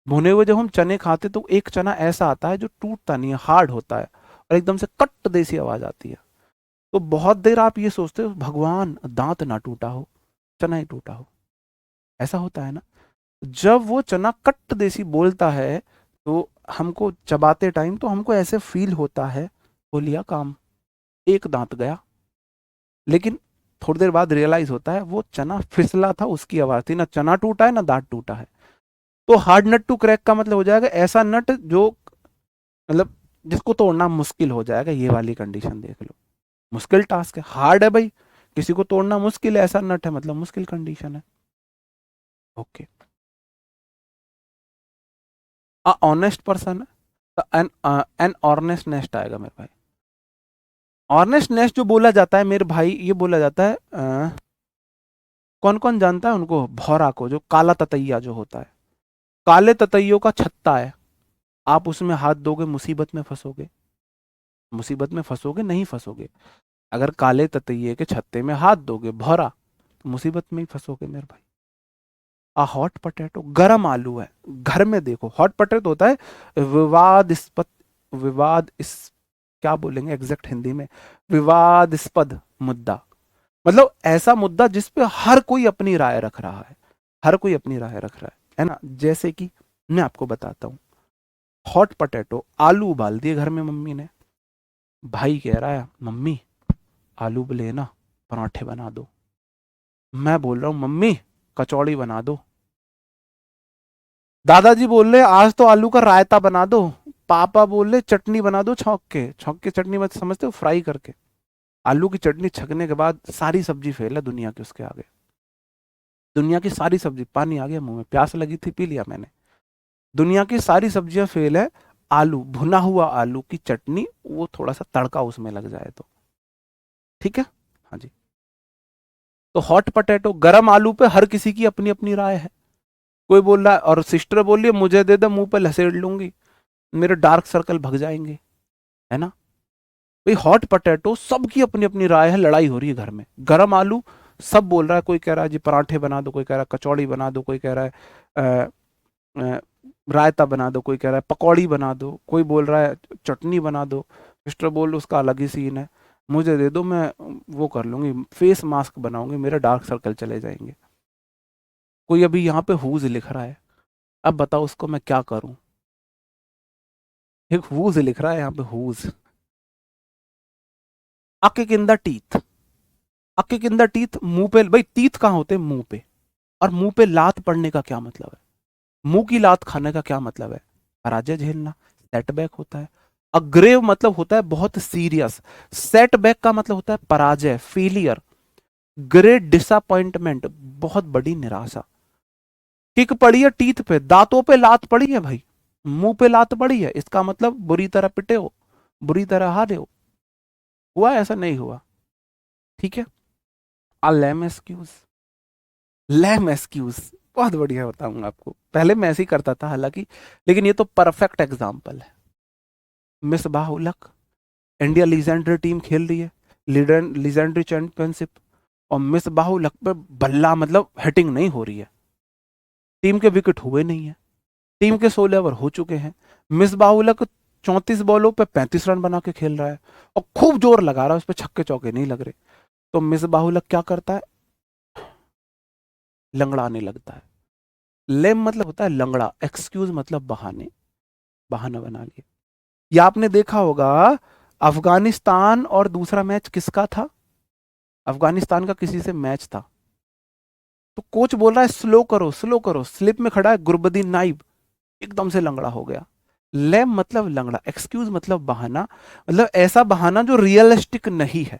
भुने हुए जब हम चने खाते तो एक चना ऐसा आता है जो टूटता नहीं है, हार्ड होता है, और एकदम से कट देसी आवाज आती है। तो बहुत देर आप ये सोचते हो भगवान दांत ना टूटा हो, चना ही टूटा हो, ऐसा होता है ना। जब वो चना कट देसी बोलता है तो हमको चबाते टाइम तो हमको ऐसे फील होता है, हो लिया काम, एक दांत गया। लेकिन थोड़ी देर बाद रियलाइज होता है वो चना फिसला था, उसकी आवाज थी, ना चना टूटा है ना दांत टूटा है। तो हार्ड नट टू क्रैक का मतलब हो जाएगा ऐसा नट जो, मतलब जिसको तोड़ना मुश्किल हो जाएगा, ये वाली कंडीशन देख लो। मुश्किल टास्क है, हार्ड है भाई, किसी को तोड़ना मुश्किल है, ऐसा नट है मतलब मुश्किल कंडीशन है। Okay, a honest person, an an honest nest आएगा मेरे भाई। ऑर्नेस्ट नेस्ट जो बोला जाता है मेरे भाई, ये बोला जाता है कौन कौन जानता है उनको, भौरा को, जो काला ततैया जो होता है, काले ततैयों का छत्ता है, आप उसमें हाथ दोगे मुसीबत में फंसोगे, मुसीबत में फंसोगे नहीं फंसोगे। अगर काले ततैये के छत्ते में हाथ दोगे भौरा, तो मुसीबत में ही फंसोगे मेरे भाई। आ हॉट पटेटो, गरम आलू है, घर में देखो हॉट पटेटो होता है विवादास्पद, विवाद इस, क्या बोलेंगे एग्जैक्ट हिंदी में, विवादास्पद मुद्दा, मतलब ऐसा मुद्दा जिस पे हर कोई अपनी राय रख रहा है, हर कोई अपनी राय रख रहा है ना। जैसे कि मैं आपको बताता हूँ, हॉट पोटैटो, आलू उबाल दिए घर में मम्मी ने, भाई कह रहा है मम्मी आलू लेना पराठे बना दो, मैं बोल रहा हूँ मम्मी कचौड़ी बना दो, दादाजी बोल रहे आज तो आलू का रायता बना दो, पापा बोल रहे चटनी बना दो छौंक के चटनी मत समझते हो, फ्राई करके। आलू की चटनी छकने के बाद सारी सब्जी फेल है दुनिया के उसके आगे, दुनिया की सारी सब्जी, पानी आ गया मुंह में, प्यास लगी थी पी लिया मैंने, दुनिया की सारी सब्जियां फेल है, आलू, भुना हुआ आलू की चटनी, वो थोड़ा सा तड़का उसमें लग जाए तो ठीक है। हाँ जी, तो हॉट पोटैटो, गरम आलू पे हर किसी की अपनी अपनी राय है, कोई बोल रहा है, और सिस्टर बोल रही है मुझे दे दे मुंह पे लसेड़ लूंगी, मेरे डार्क सर्कल भग जाएंगे, है ना। भाई हॉट पोटैटो सबकी अपनी अपनी राय है, लड़ाई हो रही है घर में। गरम आलू सब बोल रहा है, कोई कह रहा है जी पराठे बना दो, कोई कह रहा है कचौड़ी बना दो, कोई कह रहा है रायता बना दो, कोई कह रहा है पकौड़ी बना दो, कोई बोल रहा है चटनी बना दो, सिस्टर बोल उसका अलग ही सीन है, मुझे दे दो मैं वो कर लूंगी, फेस मास्क बनाऊंगी, मेरे डार्क सर्कल चले जाएंगे। कोई अभी यहाँ पे हुज लिख रहा है, अब बताओ उसको मैं क्या करूं। एक हुज लिख रहा है यहाँ पे, हुज, a kick in the teeth, a kick in the teeth, मुंह पे, भाई टीथ कहाँ होते हैं, मुंह पे, और मुंह पे लात पड़ने का क्या मतलब है, मुंह की लात खाने का क्या मतलब है, पराजय झेलना, सेटबैक होता है। अग्रेव मतलब होता है बहुत सीरियस, सेटबैक का मतलब होता है पराजय, फेलियर, ग्रेट डिसअपॉइंटमेंट, बहुत बड़ी निराशा। किक पड़ी है टीथ पे, दांतों पे लात पड़ी है भाई, मुंह पे लात पड़ी है, इसका मतलब बुरी तरह पिटे हो, बुरी तरह हारे हो, हुआ ऐसा नहीं हुआ, ठीक है। आ लेम एक्सक्यूज, लेम एक्सक्यूज, बहुत बढ़िया बताऊंगा आपको, पहले मैं ऐसे ही करता था हालांकि, लेकिन ये तो परफेक्ट एग्जाम्पल है। Misbah ul Haq, India legendary team खेल रही है, लीजेंडरी चैंपियनशिप, और मिसबाह उल हक पे बल्ला मतलब हिटिंग नहीं हो रही है, टीम के विकेट हुए नहीं है, टीम के 16 ओवर हो चुके हैं, मिसबाह उल हक 34 बॉलों पे 35 रन बना के खेल रहा है, और खूब जोर लगा रहा है, उस पर छक्के चौके नहीं लग रहे, तो मिसबाह उल हक क्या करता है, लंगड़ाने लगता है। लेम मतलब होता है लंगड़ा, एक्सक्यूज मतलब बहाने, बहाना बना लिया। या आपने देखा होगा, अफगानिस्तान और दूसरा मैच किसका था, अफगानिस्तान का किसी से मैच था, तो कोच बोल रहा है स्लो करो स्लो करो, स्लिप में खड़ा है गुरबदीन नाइब, एकदम से लंगड़ा हो गया। लेम मतलब लंगड़ा, एक्सक्यूज मतलब बहाना, मतलब ऐसा बहाना जो रियलिस्टिक नहीं है,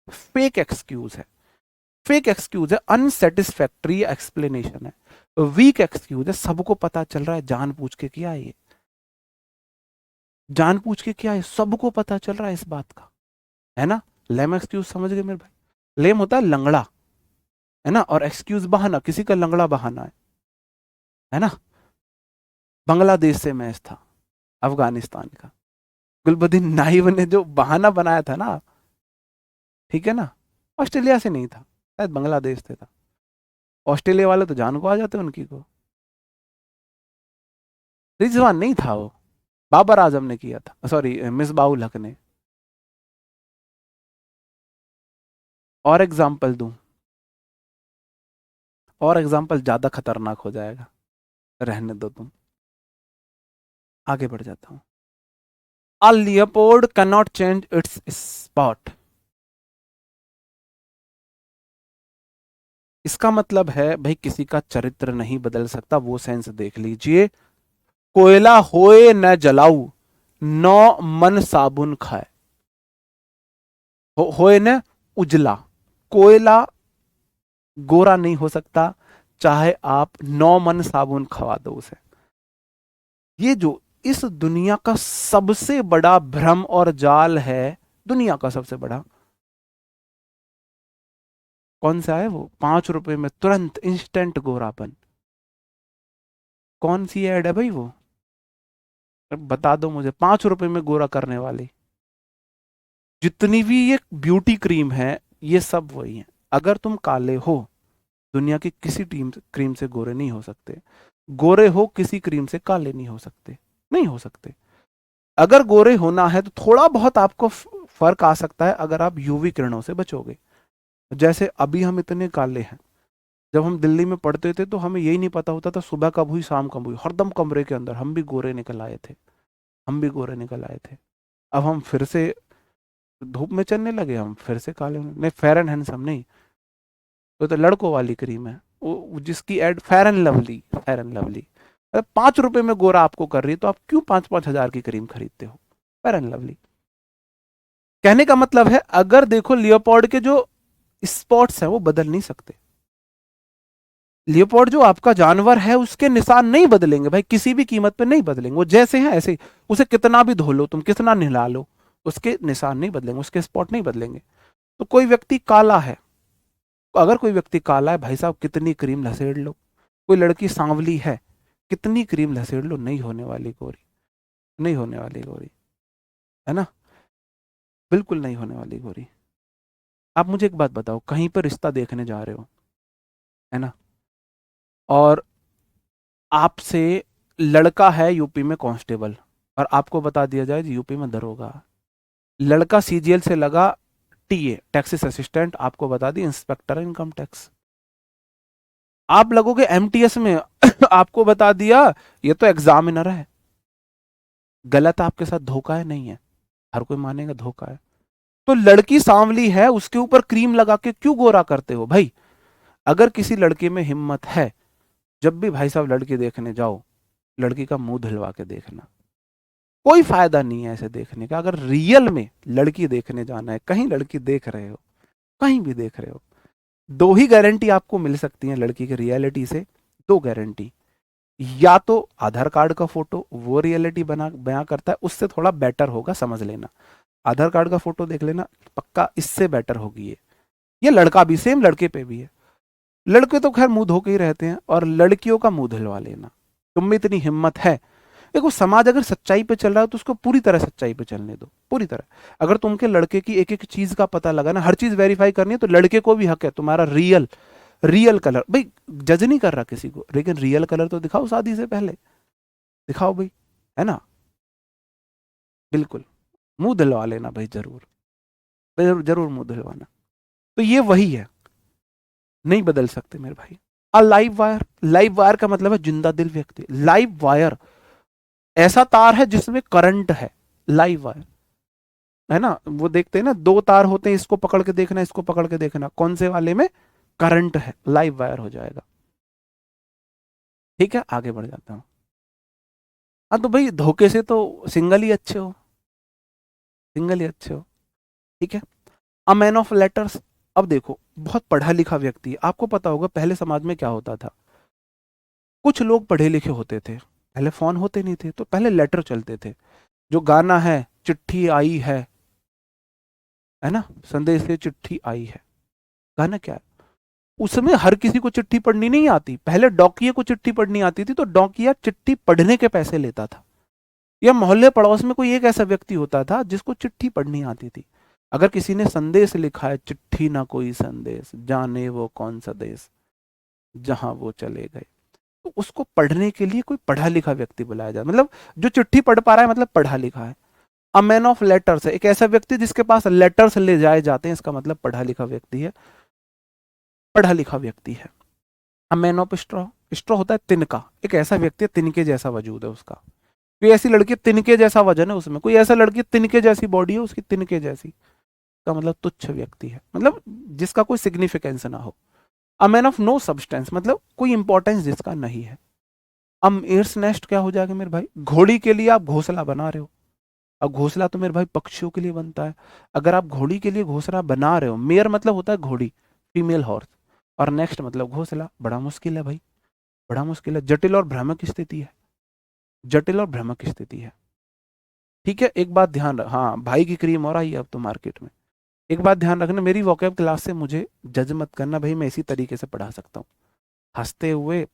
फेक एक्सक्यूज है, फेक एक्सक्यूज है, अनसेटिस्फैक्ट्री एक्सप्लेनेशन है, वीक एक्सक्यूज है, सबको पता चल रहा है जानबूझ के किया है ये, जानबूझ के किया है, सबको पता चल रहा है इस बात का, है ना। लेम एक्सक्यूज समझ गए मेरे भाई, लेम होता है लंगड़ा, है ना, और एक्सक्यूज बहाना, किसी का लंगड़ा बहाना है ना। बांग्लादेश से मैच था, अफगानिस्तान का, गुलबदीन नाइब ने जो बहाना बनाया था ना, ठीक है ना, ऑस्ट्रेलिया से नहीं था, शायद बांग्लादेश से था, ऑस्ट्रेलिया वाले तो जान को आ जाते उनकी को, रिजवान नहीं था वो, बाबर आजम ने किया था, सॉरी मिसबाउल हक ने। और एग्जाम्पल दूं, और एग्जाम्पल ज्यादा खतरनाक हो जाएगा, रहने दो तुम, आगे बढ़ जाता हूं। A leopard cannot change its spot, इसका मतलब है भाई किसी का चरित्र नहीं बदल सकता, वो सेंस देख लीजिए। कोयला होए न जलाऊ, नौ मन साबुन खाए, होए न उजला, कोयला गोरा नहीं हो सकता, चाहे आप 9 मन साबुन खवा दो उसे। ये जो इस दुनिया का सबसे बड़ा भ्रम और जाल है, दुनिया का सबसे बड़ा, कौन सा है वो, 5 रुपए में तुरंत इंस्टेंट गोरापन, कौन सी ऐड है भाई वो, बता दो मुझे, 5 रुपए में गोरा करने वाली, जितनी भी ये ब्यूटी क्रीम है, ये सब वही है। अगर तुम काले हो, दुनिया की किसी क्रीम से गोरे नहीं हो सकते, गोरे हो किसी क्रीम से काले नहीं हो सकते, नहीं हो सकते। अगर गोरे होना है तो थोड़ा बहुत आपको फर्क आ सकता है अगर आप यूवी किरणों से बचोगे। जैसे अभी हम इतने काले हैं, जब हम दिल्ली में पढ़ते थे तो हमें यही नहीं पता होता था सुबह कब हुई शाम कब हुई, हरदम कमरे के अंदर हम भी गोरे निकल आए थे, हम भी गोरे निकल आए थे। अब हम फिर से धूप में चलने लगे, हम फिर से काले होने नहीं। फेयर एंड हैंडसम नहीं, तो लड़कों वाली क्रीम है वो, जिसकी ad Fair and Lovely, Fair and Lovely 5 रुपए में गोरा आपको कर रही है, तो आप क्यों 5-5 हजार की क्रीम खरीदते हो? Fair and lovely. कहने का मतलब है, अगर देखो लियोपोल्ड के जो स्पॉट्स हैं वो बदल नहीं सकते। लियोपोल्ड जो आपका जानवर है उसके निशान नहीं बदलेंगे भाई, किसी भी कीमत पे नहीं बदलेंगे, वो जैसे हैं ऐसे ही। उसे कितना भी धो लो तुम, कितना नहला लो, उसके निशान नहीं बदलेंगे, उसके स्पॉट नहीं बदलेंगे। तो कोई व्यक्ति काला है, अगर कोई व्यक्ति काला है भाई साहब, कितनी क्रीम लसेड़ लो। कोई लड़की सांवली है, कितनी क्रीम लसेड़ लो, नहीं होने वाली गोरी, नहीं होने वाली गोरी, है ना, बिल्कुल नहीं होने वाली गोरी। आप मुझे एक बात बताओ, कहीं पर रिश्ता देखने जा रहे हो, है ना, और आपसे लड़का है यूपी में कांस्टेबल, और आपको बता दिया जाए यूपी में दरोगा। लड़का सीजीएल से लगा टीए, टैक्सेस असिस्टेंट, आपको बता दी इंस्पेक्टर इनकम टैक्स। आप लगोगे एमटीएस में आपको बता दिया ये तो एग्जामिनर है। गलत आपके साथ धोखा है, नहीं है, हर कोई मानेगा धोखा है। तो लड़की सांवली है, उसके ऊपर क्रीम लगा के क्यों गोरा करते हो भाई? अगर किसी लड़के में हिम्मत है, जब भी भाई साहब लड़की देखने जाओ, लड़की का मुंह धुलवा के देखना। कोई फायदा नहीं है ऐसे देखने का। अगर रियल में लड़की देखने जाना है, कहीं लड़की देख रहे हो, कहीं भी देख रहे हो, दो ही गारंटी आपको मिल सकती है लड़की की रियलिटी से, दो गारंटी। या तो आधार कार्ड का फोटो, वो रियलिटी बना बयां करता है, उससे थोड़ा बेटर होगा, समझ लेना। आधार कार्ड का फोटो देख लेना, पक्का इससे बेटर होगी ये लड़का भी सेम, लड़के पे भी है। लड़के तो खैर मुंह धो के ही रहते हैं, और लड़कियों का मुंह धुलवा लेना। तुम में इतनी हिम्मत है, देखो समाज अगर सच्चाई पे चल रहा है तो उसको पूरी तरह सच्चाई पे चलने दो, पूरी तरह। अगर तुमके लड़के की एक एक चीज का पता लगा ना, हर चीज वेरीफाई करनी है, तो लड़के को भी हक है तुम्हारा रियल, रियल कलर। भाई जज नहीं कर रहा किसी को, लेकिन रियल कलर तो दिखाओ, शादी से पहले दिखाओ भाई, है ना, बिल्कुल। मुंह दिलवा लेना भाई, जरूर जरूर, जरूर मुंह दिलवाना। तो ये वही है, नहीं बदल सकते मेरे भाई। लाइव वायर, लाइव वायर का मतलब है जिंदा दिल व्यक्ति। लाइव वायर ऐसा तार है जिसमें करंट है, लाइव वायर, है ना। वो देखते हैं ना, दो तार होते हैं, इसको पकड़ के देखना, इसको पकड़ के देखना, कौन से वाले में करंट है, लाइव वायर हो जाएगा। ठीक है, आगे बढ़ जाता हूँ। हाँ तो भाई धोखे से तो सिंगल ही अच्छे हो, सिंगल ही अच्छे हो। ठीक है। अ मैन ऑफ लेटर्स, अब देखो बहुत पढ़ा लिखा व्यक्ति है, आपको पता होगा पहले समाज में क्या होता था। कुछ लोग पढ़े लिखे होते थे, पहले फोन होते नहीं थे, तो पहले लेटर चलते थे। जो गाना है, चिट्ठी आई है ना, संदेश से चिट्ठी आई है, गाना क्या है, उसमें हर किसी को चिट्ठी पढ़नी नहीं आती। पहले डॉकिये को चिट्ठी पढ़नी आती थी, तो डॉकिया चिट्ठी पढ़ने के पैसे लेता था। या मोहल्ले पड़ोस में कोई एक ऐसा व्यक्ति होता था जिसको चिट्ठी पढ़नी आती थी। अगर किसी ने संदेश लिखा है, चिट्ठी ना कोई संदेश, जाने वो कौन सा देश, जहां वो चले गए, तो उसको पढ़ने के लिए कोई पढ़ा लिखा व्यक्ति बुलाया जाए। मतलब जो चिट्ठी पढ़ पा रहा है मतलब पढ़ा लिखा है। अ मैन ऑफ लेटर्स है एक ऐसा व्यक्ति जिसके पास लेटर्स ले जाए जाते हैं, इसका मतलब पढ़ा लिखा व्यक्ति है, पढ़ा लिखा व्यक्ति है। अ मैन ऑफ स्ट्रॉ, स्ट्रॉ होता है तिनका, एक ऐसा व्यक्ति है तिनके जैसा वजूद है उसका। कोई ऐसी लड़की तिनके जैसा वजन है उसमें, कोई ऐसा लड़की तिनके जैसी बॉडी है उसकी, तिनके जैसी, का मतलब तुच्छ व्यक्ति है, मतलब जिसका कोई सिग्निफिकेंस ना हो। A man of no substance, मतलब कोई इंपॉर्टेंस जिसका नहीं है। एयर्स नेस्ट क्या हो जाएगा मेरे भाई, घोड़ी के लिए आप घोंसला बना रहे हो। अब घोंसला तो मेरे भाई पक्षियों के लिए बनता है। अगर आप घोड़ी के लिए घोंसला बना रहे हो, मेयर मतलब होता है घोड़ी, फीमेल हॉर्स, और नेक्स्ट मतलब घोंसला, बड़ा मुश्किल है भाई, बड़ा मुश्किल है, जटिल और भ्रामक स्थिति है, जटिल और भ्रामक स्थिति है। ठीक है, एक बात ध्यान रख, हाँ भाई की क्रीम और आई है अब तो मार्केट में। एक बात ध्यान रखना, मेरी वोकैब क्लास से मुझे जज मत करना भाई, मैं इसी तरीके से पढ़ा सकता हूँ, हंसते हुए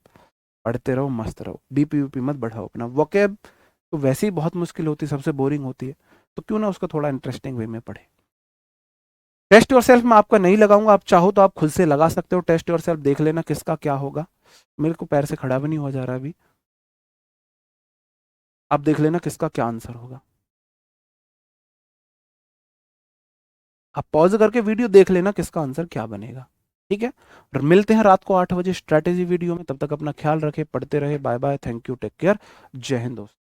पढ़ते रहो, मस्त रहो, बीपी वीपी मत बढ़ाओ अपना। वोकैब तो वैसे ही बहुत मुश्किल होती है, सबसे बोरिंग होती है, तो क्यों ना उसको थोड़ा इंटरेस्टिंग वे में पढ़े। टेस्ट योर सेल्फ में आपका नहीं लगाऊंगा, आप चाहो तो आप खुद से लगा सकते हो। टेस्ट योर सेल्फ देख लेना किसका क्या होगा। मेरे को पैर से खड़ा भी नहीं हुआ जा रहा अभी, आप देख लेना किसका क्या आंसर होगा। आप पॉज करके वीडियो देख लेना किसका आंसर क्या बनेगा। ठीक है, और मिलते हैं रात को 8 बजे स्ट्रैटेजी वीडियो में। तब तक अपना ख्याल रखें, पढ़ते रहे। Bye bye, thank you, take care, जय हिंद दोस्तों।